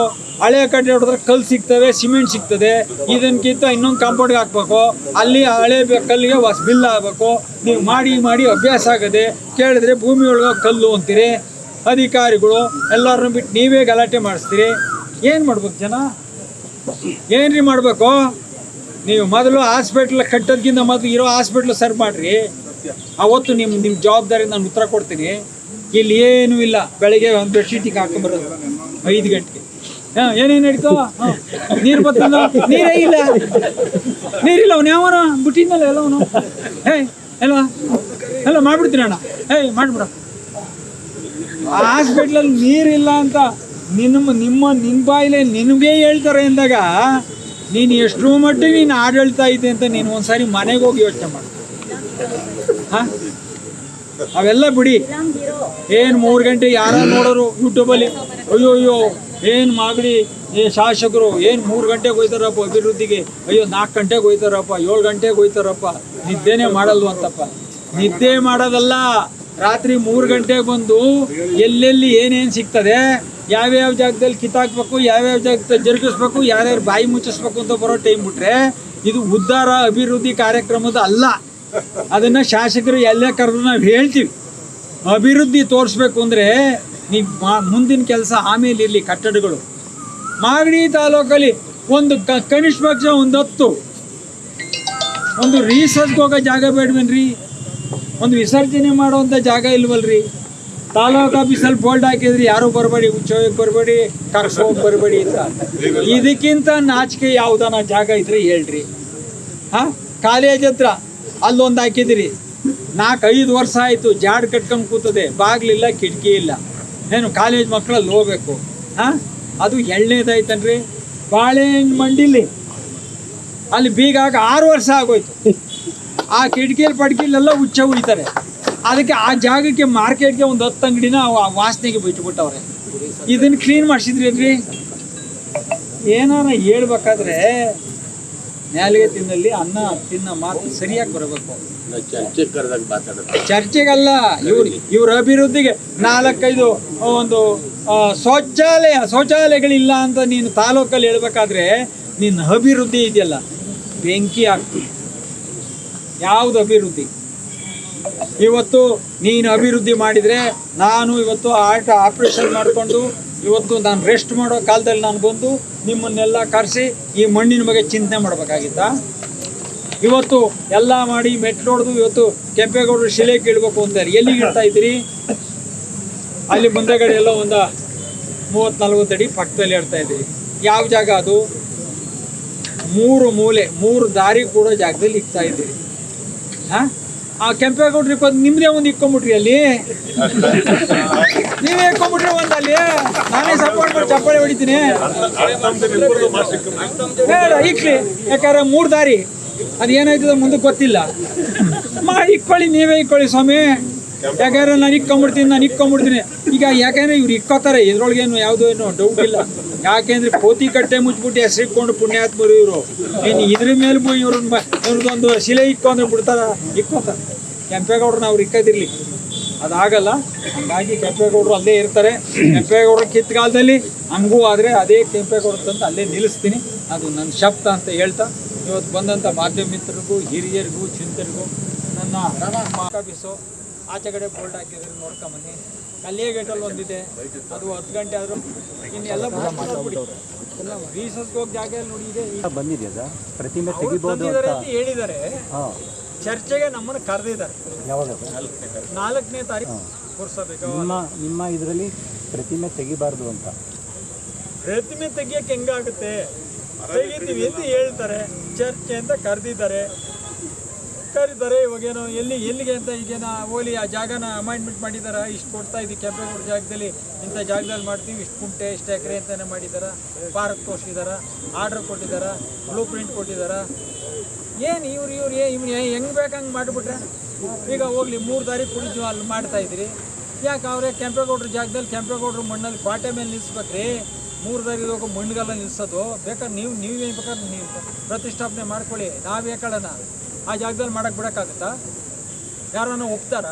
ಹಳೆ ಕಟ್ಟಡ ಹೊಡೆದ್ರೆ ಕಲ್ಲು ಸಿಗ್ತವೆ, ಸಿಮೆಂಟ್ ಸಿಗ್ತದೆ. ಇದನ್ಕಿಂತ ಇನ್ನೊಂದು ಕಾಂಪೌಂಡ್ಗೆ ಹಾಕ್ಬೇಕು. ಅಲ್ಲಿ ಹಳೆ ಕಲ್ಲಿಗೆ ಬಿಲ್ ಆಗಬೇಕು. ನೀವು ಮಾಡಿ ಅಭ್ಯಾಸ ಆಗದೆ ಕೇಳಿದ್ರೆ ಭೂಮಿ ಒಳಗೆ ಕಲ್ಲು ಅಂತೀರಿ. ಅಧಿಕಾರಿಗಳು ಎಲ್ಲರನ್ನೂ ಬಿಟ್ಟು ನೀವೇ ಗಲಾಟೆ ಮಾಡಿಸ್ತೀರಿ. ಏನು ಮಾಡ್ಬೇಕು ಜನ? ಏನ್ರಿ ಮಾಡಬೇಕು? ನೀವು ಮೊದಲು ಹಾಸ್ಪಿಟ್ಲ್ ಕಟ್ಟೋದಕ್ಕಿಂತ ಮೊದಲು ಇರೋ ಹಾಸ್ಪಿಟ್ಲ್ ಸರ್ ಮಾಡಿರಿ. ಅವತ್ತು ನಿಮ್ಮ ಜವಾಬ್ದಾರಿ ನಾನು ಉತ್ತರ ಕೊಡ್ತೀನಿ. ಇಲ್ಲಿ ಏನೂ ಇಲ್ಲ. ಬೆಳಗ್ಗೆ ಒಂದು ಬೆಡ್ಶೀಟಿಗೆ ಹಾಕೊಂಬರೋದು 5 ಗಂಟೆಗೆ. ಏನೇನು ನಡೀತೋ? ನೀರು ಬರ್ತಲ್ಲ, ನೀರೇ ಇಲ್ಲ, ನೀರಿಲ್ಲ. ಅವನು ಯಾವನ ಬಿಟ್ಟಿದ್ನಲ್ಲ ಎಲ್ಲವನು. ಎಲ್ಲ ಮಾಡ್ಬಿಡ್ತೀನಿ ಅಣ್ಣ. ಮಾಡಿಬಿಡ. ಆ ಹಾಸ್ಪಿಟ್ಲಲ್ಲಿ ನೀರಿಲ್ಲ ಅಂತ ನಿನ್ನ ಬಾಯಿಲೆ ನಿನಗೇ ಹೇಳ್ತಾರೆ ಅಂದಾಗ ನೀನು ಎಷ್ಟರ ಮಟ್ಟಿಗೆ ನೀನು ಆಡಳಿತ ಐತೆ ಅಂತ ನೀನು ಒಂದ್ಸಾರಿ ಮನೆಗೆ ಹೋಗಿ ಯೋಚನೆ ಮಾಡು. ಹಾಂ, ಅವೆಲ್ಲ ಬಿಡಿ. ಏನು 3 ಗಂಟೆ ಯಾರು ನೋಡೋರು ಯೂಟ್ಯೂಬಲ್ಲಿ, ಅಯ್ಯೋ ಏನು ಮಾಗಡಿ ಶಾಸಕರು ಏನು 3 ಗಂಟೆಗೆ ಹೋಯ್ತಾರಪ್ಪ ಅಭಿವೃದ್ಧಿಗೆ, ಅಯ್ಯೋ 4 ಗಂಟೆಗೆ ಹೋಯ್ತಾರಪ್ಪ, 7 ಗಂಟೆಗೆ ಹೋಯ್ತಾರಪ್ಪ, ನಿದ್ದೆನೇ ಮಾಡಲ್ವ ಅಂತಪ್ಪ. ನಿದ್ದೆ ಮಾಡೋದಲ್ಲ, ರಾತ್ರಿ 3 ಗಂಟೆಗೆ ಬಂದು ಎಲ್ಲೆಲ್ಲಿ ಏನೇನು ಸಿಗ್ತದೆ, ಯಾವ್ಯಾವ ಜಾಗದಲ್ಲಿ ಕಿತ್ತಾಕ್ಬೇಕು, ಯಾವ್ಯಾವ ಜಾಗದಲ್ಲಿ ಜರುಗಿಸ್ಬೇಕು, ಯಾರ್ಯಾರು ಬಾಯಿ ಮುಚ್ಚಿಸ್ಬೇಕು ಅಂತ ಬರೋ ಟೈಮ್ ಬಿಟ್ರೆ ಇದು ಉದ್ಧಾರ ಅಭಿವೃದ್ಧಿ ಕಾರ್ಯಕ್ರಮದ ಅಲ್ಲ. ಅದನ್ನು ಶಾಸಕರು ಎಲ್ಲೇ ಕರೆದು ನಾವು ಹೇಳ್ತೀವಿ. ಅಭಿವೃದ್ಧಿ ತೋರಿಸ್ಬೇಕು ಅಂದರೆ ನೀವು ಮುಂದಿನ ಕೆಲಸ ಆಮೇಲೆ ಇರಲಿ. ಕಟ್ಟಡಗಳು ಮಾಗಡಿ ತಾಲೂಕಲ್ಲಿ ಒಂದು ಕನಿಷ್ಠ ಪಕ್ಷ ಒಂದು 10 ಒಂದು ರೀಸರ್ಚ್ಗೆ ಹೋಗೋ ಜಾಗ ಬೇಡವೇನ್ರಿ? ಒಂದು ವಿಸರ್ಜನೆ ಮಾಡುವಂಥ ಜಾಗ ಇಲ್ವಲ್ರಿ? ತಾಲೂಕು ಆಫೀಸಲ್ಲಿ ಬೋಲ್ಡ್ ಹಾಕಿದ್ರಿ ಯಾರು ಬರಬೇಡಿ, ಉಚ್ಚೋಗಿ ಬರಬೇಡಿ, ಕರ್ಸೋಗಿ ಬರಬೇಡಿ ಅಂತ. ಇದಕ್ಕಿಂತ ನಾಚಿಕೆ ಯಾವುದನ್ನ ಜಾಗ ಇದ್ರೆ ಹೇಳ್ರಿ. ಹಾಂ, ಕಾಲೇಜ್ ಹತ್ರ ಅಲ್ಲೊಂದು ಹಾಕಿದಿರಿ, 4-5 ವರ್ಷ ಆಯಿತು, ಜಾಡ್ ಕಟ್ಕೊಂಡು ಕೂತದೆ, ಬಾಗಿಲಿಲ್ಲ, ಕಿಟಕಿ ಇಲ್ಲ. ಏನು ಕಾಲೇಜ್ ಮಕ್ಕಳಲ್ಲಿ ಹೋಗ್ಬೇಕು? ಹಾಂ, ಅದು ಎಳ್ಳನೇದಾಯ್ತನ್ರಿ. ಬಾಳೆಹಣ್ಣು ಮಂಡಿಲಿ ಅಲ್ಲಿ ಬೀಗ 6 ವರ್ಷ ಆಗೋಯ್ತು. ಆ ಕಿಟಕಿಯಲ್ಲಿ ಪಡ್ಕಿಲೆಲ್ಲ ಹುಚ್ಚ ಉಳಿತಾರೆ. ಅದಕ್ಕೆ ಆ ಜಾಗಕ್ಕೆ ಮಾರ್ಕೆಟ್ಗೆ ಒಂದು 10 ಅಂಗಡಿನ ವಾಸನೆಗೆ ಬಿಟ್ಟುಬಿಟ್ಟವ್ರೆ. ಇದನ್ನು ಕ್ಲೀನ್ ಮಾಡಿಸಿದ್ರಿ. ಏನಾರ ಹೇಳ್ಬೇಕಾದ್ರೆ ನ್ಯಾಲಿಗೆ ತಿನ್ನಲ್ಲಿ ಅನ್ನ ತಿನ್ನೋ ಮಾತು ಸರಿಯಾಗಿ ಬರಬೇಕು. ಚರ್ಚೆಗಲ್ಲ, ಇವ್ರ ಅಭಿವೃದ್ಧಿಗೆ 4-5 ಒಂದು ಶೌಚಾಲಯಗಳಿಲ್ಲ ಅಂತ ನೀನು ತಾಲೂಕಲ್ಲಿ ಹೇಳ್ಬೇಕಾದ್ರೆ ನಿನ್ನ ಅಭಿವೃದ್ಧಿ ಇದೆಯಲ್ಲ ಬೆಂಕಿ ಆಗ್ತದೆ. ಯಾವುದು ಅಭಿವೃದ್ಧಿ? ಇವತ್ತು ನೀನು ಅಭಿವೃದ್ಧಿ ಮಾಡಿದರೆ ನಾನು ಇವತ್ತು ಆಪ್ರೇಷನ್ ಮಾಡಿಕೊಂಡು ಇವತ್ತು ನಾನು ರೆಸ್ಟ್ ಮಾಡೋ ಕಾಲದಲ್ಲಿ ನಾನು ಬಂದು ನಿಮ್ಮನ್ನೆಲ್ಲ ಕರೆಸಿ ಈ ಮಣ್ಣಿನ ಬಗ್ಗೆ ಚಿಂತನೆ ಮಾಡಬೇಕಾಗಿತ್ತಾ? ಇವತ್ತು ಎಲ್ಲ ಮಾಡಿ ಮೆಟ್ಲೋಡ್ದು ಇವತ್ತು ಕೆಂಪೇಗೌಡರು ಶಿಲೆ ಕೀಳ್ಬೇಕು ಅಂತಾರೆ. ಎಲ್ಲಿಗೆ ಇಡ್ತಾ ಇದ್ದೀರಿ? ಅಲ್ಲಿ ಮುಂದೆಗಡೆ ಎಲ್ಲ ಒಂದು 30-40 ಅಡಿ ಪಕ್ಕದಲ್ಲಿ ಇಡ್ತಾ ಇದ್ದೀರಿ. ಯಾವ ಜಾಗ ಅದು? 3 ಮೂಲೆ 3 ದಾರಿ ಕೂಡ ಜಾಗದಲ್ಲಿ ಇಕ್ತಾ ಇದ್ದೀರಿ. ಹಾಂ, ಆ ಕೆಂಪೇಗೌಡ್ರಿಗೆ ನಿಮ್ಮದೇ ಒಂದು ಇಕ್ಕೊಂಬಿಟ್ರಿ ಅಲ್ಲಿ. ನೀವೇ ಇಕ್ಕೊಂಬಿಟ್ರಿ ಒಂದಲ್ಲಿ. ನಾನೇ ಸಪೋರ್ಟ್ ಮಾಡಿ ಚಪ್ಪಾಳೆ ಹೊಡಿತೀನಿ. ಬೇಡ ಇಕ್ಲಿ, ಯಾಕಂದ್ರೆ 3 ದಾರಿ ಅದು ಏನಾಯ್ತದ ಮುಂದಕ್ಕೆ ಗೊತ್ತಿಲ್ಲ. ಮಾಡಿ ಇಕ್ಕೊಳ್ಳಿ, ನೀವೇ ಇಕ್ಕೊಳ್ಳಿ ಸ್ವಾಮಿ. ಯಾಕಂದ್ರೆ ನಾನು ಇಕ್ಕೊಂಬಿಡ್ತೀನಿ. ಈಗ ಯಾಕೆಂದ್ರೆ ಇವ್ರು ಇಕ್ಕೋತಾರೆ, ಇದ್ರೊಳಗೇನು ಯಾವುದೋ ಏನೋ ಡೌಟ್ ಇಲ್ಲ. ಯಾಕೆಂದ್ರೆ ಕೋತಿ ಕಟ್ಟೆ ಮುಚ್ಚಿಬಿಟ್ಟು ಹೆಸರಿಕೊಂಡು ಪುಣ್ಯಾತ್ಮರು ಇವರು. ಏನು ಇದ್ರ ಮೇಲೆ ಇವ್ರದ್ದೊಂದು ಶಿಲೆ ಇಕ್ಕೊಂಡ್ರೆ ಬಿಡ್ತಾರ? ಇಕ್ಕೋತಾರೆ. ಕೆಂಪೇಗೌಡ್ರನ್ನ ಅವ್ರು ಇಕ್ಕೋದಿರ್ಲಿ, ಅದಾಗಲ್ಲ. ಹಂಗಾಗಿ ಕೆಂಪೇಗೌಡರು ಅಲ್ಲೇ ಇರ್ತಾರೆ. ಕೆಂಪೇಗೌಡರ ಕಿತ್ಕಾಲದಲ್ಲಿ ಹಂಗೂ ಆದರೆ ಅದೇ ಕೆಂಪೇಗೌಡರು ತಂದು ಅಲ್ಲೇ ನಿಲ್ಲಿಸ್ತೀನಿ. ಅದು ನನ್ನ ಶಬ್ದ ಅಂತ ಹೇಳ್ತಾ ಇವತ್ತು ಬಂದಂಥ ಮಾಧ್ಯಮ ಮಿತ್ರರಿಗೂ, ಹಿರಿಯರಿಗೂ, ಚಿಂತರಿಗೂ ನನ್ನ ಆಫೀಸು ಆಚೆ ಕಡೆ ಬೋಲ್ಡ್ ಹಾಕಿದ್ರೆ ನೋಡ್ಕೊಂಬನ್ನಿ. ಕಲ್ಲಿಯ ಗೇಟಲ್ಲಿ ಒಂದಿದೆ, ಅದು 10 ಗಂಟೆ ಆದರೂ ಇನ್ನೆಲ್ಲ ರೀಸರ್ಸ್ಗೆ ಹೋಗಿ ಜಾಗ ನೋಡಿ ಇದೆ ಬಂದಿದೆ ಸರ್. ಪ್ರತಿಮೆ ತೆಗಿಬಹುದು ಅಂತ ಹೇಳಿದ್ದಾರೆ. ಚರ್ಚೆಗೆ ನಮ್ಮನ್ನು ಕರೆದಿದ್ದಾರೆ. ಯಾವಾಗ? 4ನೇ ತಾರೀಕು ಕೂರಿಸಬೇಕು. ನಿಮ್ಮ ಇದರಲ್ಲಿ ಪ್ರತಿಮೆ ತೆಗಿಬಾರ್ದು ಅಂತ. ಪ್ರತಿಮೆ ತೆಗಿಯಕ್ಕೆ ಹೆಂಗಾಗುತ್ತೆ? ತೆಗಿತೀವಿ ಅಂತ ಹೇಳ್ತಾರೆ. ಚರ್ಚೆ ಅಂತ ಕರೆದಿದ್ದಾರೆ. ಇವಾಗೇನೋ ಎಲ್ಲಿಗೆ ಅಂತ ಈಗೇನ ಹೋಲಿ ಆ ಜಾಗನ ಅಮಾಯಿಂಟ್ಮೆಂಟ್ ಮಾಡಿದಾರ. ಇಷ್ಟು ಕೊಡ್ತಾ ಇದ್ದೀವಿ ಕೆಂಪೇಗೌಡ ಜಾಗದಲ್ಲಿ, ಇಂಥ ಜಾಗದಲ್ಲಿ ಮಾಡ್ತೀವಿ, ಇಷ್ಟು ಕುಂಟೆ ಇಷ್ಟು ಎಕರೆ ಅಂತಾನೆ ಮಾಡಿದಾರ. ಪಾರ್ಕ್ ತೋರಿಸಿದಾರ, ಆರ್ಡರ್ ಕೊಟ್ಟಿದಾರ, ಬ್ಲೂ ಪ್ರಿಂಟ್ ಕೊಟ್ಟಿದಾರ. ಏನು ಇವ್ರು ಹೆಂಗೆ ಬೇಕಂಗೆ ಮಾಡಿಬಿಟ್ರೆ ಈಗ ಹೋಗ್ಲಿ 3 ದಾರಿ ಕುಡಿದು ಅಲ್ಲಿ ಮಾಡ್ತಾ ಇದ್ದೀರಿ. ಯಾಕೆ ಅವರೇ ಕೆಂಪೇಗೌಡ್ರ ಜಾಗದಲ್ಲಿ ಕೆಂಪೇಗೌಡ್ರ ಮಣ್ಣಲ್ಲಿ ಕ್ವಾಟೆ ಮೇಲೆ ನಿಲ್ಲಿಸ್ಬೇಕ್ರಿ? 3 ದಾರಿ ಹೋಗೋ ಮಣ್ಣುಗೆಲ್ಲ ನಿಲ್ಲಿಸೋದು ಬೇಕಾದ್ರೆ ನೀವೇ ಬೇಕಾದ್ರೆ ನೀವು ಪ್ರತಿಷ್ಠಾಪನೆ ಮಾಡ್ಕೊಳ್ಳಿ. ನಾವೇ ಕಡೆನ ಆ ಜಾಗದಲ್ಲಿ ಮಾಡಕ್ಕೆ ಬಿಡೋಕ್ಕಾಗುತ್ತಾ? ಯಾರನ್ನ ಒಪ್ತಾರ?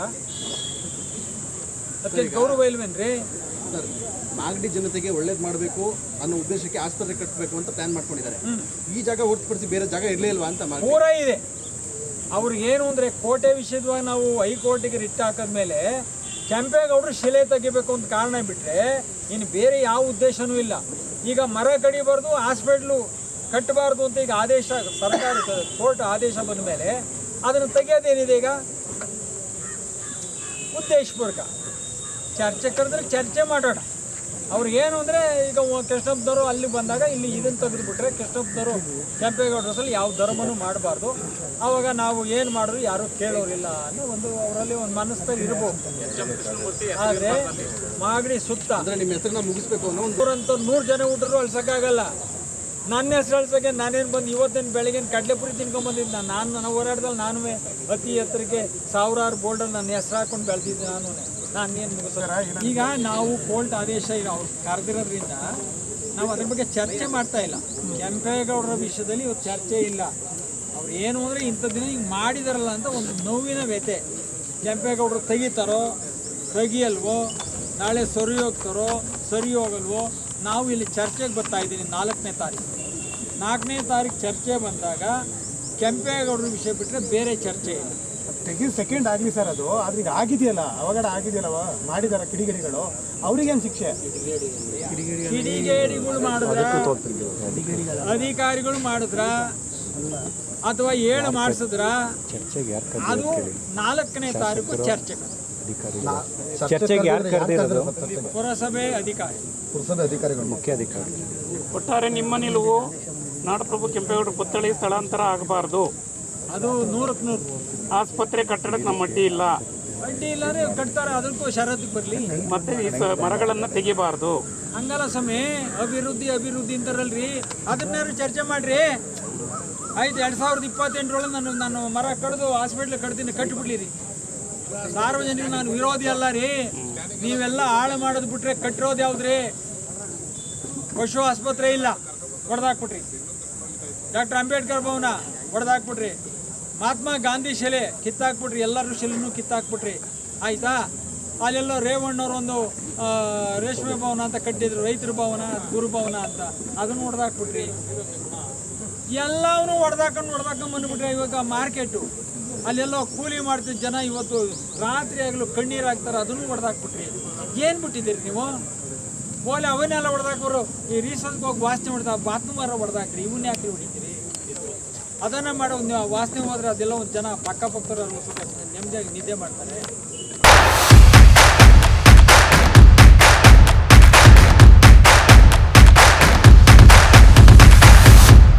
ಅದಕ್ಕೆ ಗೌರವ ಇಲ್ವೇನ್ರಿ? ಮಾಗಡಿ ಜನತೆಗೆ ಒಳ್ಳೇದು ಮಾಡಬೇಕು ಅನ್ನೋ ಉದ್ದೇಶಕ್ಕೆ ಆಸ್ಪತ್ರೆ ಕಟ್ಟಬೇಕು ಅಂತ ಪ್ಲಾನ್ ಮಾಡ್ಕೊಂಡಿದ್ದಾರೆ. ಈ ಜಾಗ ಹೊರತುಪಡಿಸಿ ಬೇರೆ ಜಾಗ ಇರಲೇ ಇಲ್ವಾ ಅಂತ? ಪೂರ ಇದೆ. ಅವ್ರಿಗೇನು ಅಂದರೆ ಕೋಟೆ ವಿಷಯದವಾಗಿ ನಾವು ಹೈಕೋರ್ಟಿಗೆ ರಿಟ್ ಹಾಕಿದ್ಮೇಲೆ ಕೆಂಪೇಗೌಡರು ಶಿಲೆ ತೆಗಿಬೇಕು ಅಂತ ಕಾರಣ ಬಿಟ್ಟರೆ ಇನ್ನು ಬೇರೆ ಯಾವ ಉದ್ದೇಶನೂ ಇಲ್ಲ. ಈಗ ಮರ ಕಡಿಬಾರ್ದು, ಹಾಸ್ಪಿಟ್ಲು ಕಟ್ಟಬಾರ್ದು ಅಂತ ಈಗ ಆದೇಶ ಸರ್ಕಾರ ಕೋರ್ಟ್ ಆದೇಶ ಬಂದ ಮೇಲೆ ಅದನ್ನು ತೆಗೆಯೋದೇನಿದೆ? ಈಗ ಉದ್ದೇಶಪೂರ್ವಕ ಚರ್ಚೆ ಕರೆದ್ರೆ ಚರ್ಚೆ ಮಾಡೋಣ. ಅವ್ರಿಗೇನು ಅಂದರೆ ಈಗ ಕೃಷ್ಣಪ್ಪದವರು ಅಲ್ಲಿ ಬಂದಾಗ ಇಲ್ಲಿ ಇದನ್ನು ತೆಗೆದುಬಿಟ್ರೆ ಕೃಷ್ಣಪ್ಪದವರು ಕೆಂಪೇಗೌಡರಲ್ಲಿ ಯಾವ ಧರ್ಮನೂ ಮಾಡಬಾರ್ದು, ಆವಾಗ ನಾವು ಏನು ಮಾಡಿದ್ರು ಯಾರೂ ಕೇಳೋರಿಲ್ಲ ಅನ್ನೋ ಒಂದು ಅವರಲ್ಲಿ ಒಂದು ಮನಸ್ಸಲ್ಲಿ ಇರ್ಬೋದು. ಆದರೆ ಮಾಗಡಿ ಸುತ್ತ ಅಂದರೆ ನಿಮ್ಮ ಹೆಸರನ್ನ ಮುಗಿಸ್ಬೇಕು ಅನ್ನೋ ಒಂದು 100 ಜನ ಹುಟ್ಟರು ಅಳ್ಸೋಕ್ಕಾಗಲ್ಲ. ನನ್ನ ಹೆಸರು ಅಳ್ಸೋಕ್ಕೆ ನಾನೇನು ಬಂದು ಇವತ್ತೇನು ಬೆಳಗ್ಗೆ ಕಡಲೆಪುರಿ ತಿನ್ಕೊಂಬಂದಿದ್ದೆ. ನಾನು ಓಡಾಡ್ದಲ್ಲಿ ನಾನು ಅತಿ ಎತ್ತರಕ್ಕೆ 1000 ಬೋಲ್ಡಲ್ಲಿ ನನ್ನ ಹೆಸರು ಹಾಕೊಂಡು ಬೆಳೆದಿದ್ದೆ. ನಾನೇನು ಮುಗಿಸೋರ? ಈಗ ನಾವು ಕೋರ್ಟ್ ಆದೇಶ ಈಗ ಅವ್ರು ಕರೆದಿರೋದ್ರಿಂದ ನಾವು ಅದ್ರ ಬಗ್ಗೆ ಚರ್ಚೆ ಮಾಡ್ತಾ ಇಲ್ಲ. ಕೆಂಪೇಗೌಡರ ವಿಷಯದಲ್ಲಿ ಇವತ್ತು ಚರ್ಚೆ ಇಲ್ಲ. ಅವ್ರು ಏನು ಅಂದರೆ ಇಂಥ ದಿನ ಹಿಂಗೆ ಮಾಡಿದಾರಲ್ಲ ಅಂತ ಒಂದು ನೋವಿನ ವ್ಯಥೆ. ಕೆಂಪೇಗೌಡರು ತೆಗಿತಾರೋ ತೆಗಿಯಲ್ವೋ, ನಾಳೆ ಸರಿ ಹೋಗ್ತಾರೋ ಸರಿ ಹೋಗಲ್ವೋ, ನಾವು ಇಲ್ಲಿ ಚರ್ಚೆಗೆ ಬರ್ತಾ ಇದ್ದೀನಿ. 4ನೇ ತಾರೀಕು 4ನೇ ತಾರೀಕು ಚರ್ಚೆ ಬಂದಾಗ ಕೆಂಪೇಗೌಡರ ವಿಷಯ ಬಿಟ್ಟರೆ ಬೇರೆ ಚರ್ಚೆ ಇಲ್ಲ. ತೆಗಿ ಸೆಕೆಂಡ್ ಆಗಲಿ ಸರ್ ಅದು. ಆದ್ರೆ ಈಗ ಆಗಿದೆಯಲ್ಲ, ಅವಾಗಡೆ ಆಗಿದೆಯಲ್ಲವ ಮಾಡಿದಾರ ಕಿಡಿಗೇಡಿಗಳು, ಅವ್ರಿಗೇನು ಶಿಕ್ಷೆ? ಕಿಡಿಗೇಡಿಗಳು ಮಾಡಿದ್ರ, ಅಧಿಕಾರಿಗಳು ಮಾಡಿದ್ರ, ಅಥವಾ ಮಾಡಿಸಿದ್ರ, ಅದು 4ನೇ ತಾರೀಕು ಚರ್ಚೆ. ಚರ್ಚೆಗೆ ಯಾರು ಕರೆದಿರೋದು? ಪುರಸಭೆ ಅಧಿಕಾರಿ. ಪುರಸಭೆ ಅಧಿಕಾರಿಗಳು, ಮುಖ್ಯ ಅಧಿಕಾರಿ. ಒಟ್ಟಾರೆ ನಿಮ್ಮ ನಿಲುವು ನಾಡಪ್ರಭು ಕೆಂಪೇಗೌಡರ ಪುತ್ಥಳಿ ಸ್ಥಳಾಂತರ ಆಗಬಾರ್ದು, ಅದು 100ಕ್ಕೆ 100. ಆಸ್ಪತ್ರೆ ಕಟ್ಟಡಕ್ಕೆ ನಮ್ಮ ಅಡ್ಡಿ ಇಲ್ಲ, ಅಡ್ಡಿ ಇಲ್ಲಾರೆ ಕಟ್ತಾರೆ, ಅದಕ್ಕೂ ಷರತ್ತಿಗೆ ಬರಲಿ. ಮತ್ತೆ ಈ ಮರಗಳನ್ನು ತೆಗಿಬಾರ್ದು. ಹಂಗಲ್ಲ ಸ್ವಾಮಿ, ಅಭಿವೃದ್ಧಿ ಅಂತಾರಲ್ರಿ, ಅದನ್ನಾರು ಚರ್ಚೆ ಮಾಡ್ರಿ. ಆಯ್ತು, 2028 ನಾನು ಮರ ಕಡ್ದು ಹಾಸ್ಪಿಟ್ಲ್ ಕಟ್ಟಿಬಿಡ್ಲಿರಿ. ಸಾರ್ವಜನಿಕ ನಾನು ವಿರೋಧಿ ಅಲ್ಲ ರೀ. ನೀವೆಲ್ಲ ಹಾಳು ಮಾಡೋದು ಬಿಟ್ರೆ ಕಟ್ಟಿರೋದು ಯಾವ್ದ್ರಿ? ಪಶು ಆಸ್ಪತ್ರೆ ಇಲ್ಲ, ಹೊಡೆದಾಕ್ಬಿಟ್ರಿ. ಡಾಕ್ಟರ್ ಅಂಬೇಡ್ಕರ್ ಭವನ ಹೊಡೆದಾಕ್ಬಿಟ್ರಿ. ಮಹಾತ್ಮ ಗಾಂಧಿ ಶಿಲೆ ಕಿತ್ತಾಕ್ಬಿಟ್ರಿ, ಎಲ್ಲರೂ ಶಿಲೆನೂ ಕಿತ್ತಾಕ್ಬಿಟ್ರಿ. ಆಯ್ತಾ? ಅಲ್ಲೆಲ್ಲ ರೇವಣ್ಣವ್ರು ಒಂದು ರೇಷ್ಮೆ ಭವನ ಅಂತ ಕಟ್ಟಿದ್ರು, ರೈತರ ಭವನ, ಗುರುಭವನ ಅಂತ, ಅದನ್ನು ಹೊಡೆದಾಕ್ಬಿಟ್ರಿ. ಎಲ್ಲವನ್ನೂ ಹೊಡೆದಾಕೊಂಡು ಬಂದುಬಿಟ್ರೆ. ಇವಾಗ ಮಾರ್ಕೆಟು ಅಲ್ಲೆಲ್ಲ ಕೂಲಿ ಮಾಡ್ತಿದ್ದ ಜನ ಇವತ್ತು ರಾತ್ರಿ ಆಗಲು ಕಣ್ಣೀರು ಹಾಕ್ತಾರೆ, ಅದನ್ನು ಹೊಡೆದಾಕ್ಬಿಟ್ರಿ. ಏನು ಬಿಟ್ಟಿದ್ದೀರಿ ನೀವು? ಓಲೆ ಅವನ್ನೆಲ್ಲ ಹೊಡೆದಾಕೋರು. ಈ ರೀಸನ್ಗೆ ಹೋಗಿ ವಾಸನೆ ಹೊಡೆದ ಬಾತ್ನು ಮರ ಹೊಡೆದಾಕ್ರಿ, ಇವನ್ನ ಯಾಕೆ ಹೊಡಿತೀರಿ? ಅದನ್ನು ಮಾಡೋ ವಾಸನೆ ಹೋದ್ರೆ ಅದೆಲ್ಲ ಒಂದು ಜನ ಪಕ್ಕದವ್ರು ನೆಮ್ಮದಿಯಾಗಿ ನಿದ್ದೆ ಮಾಡ್ತಾರೆ.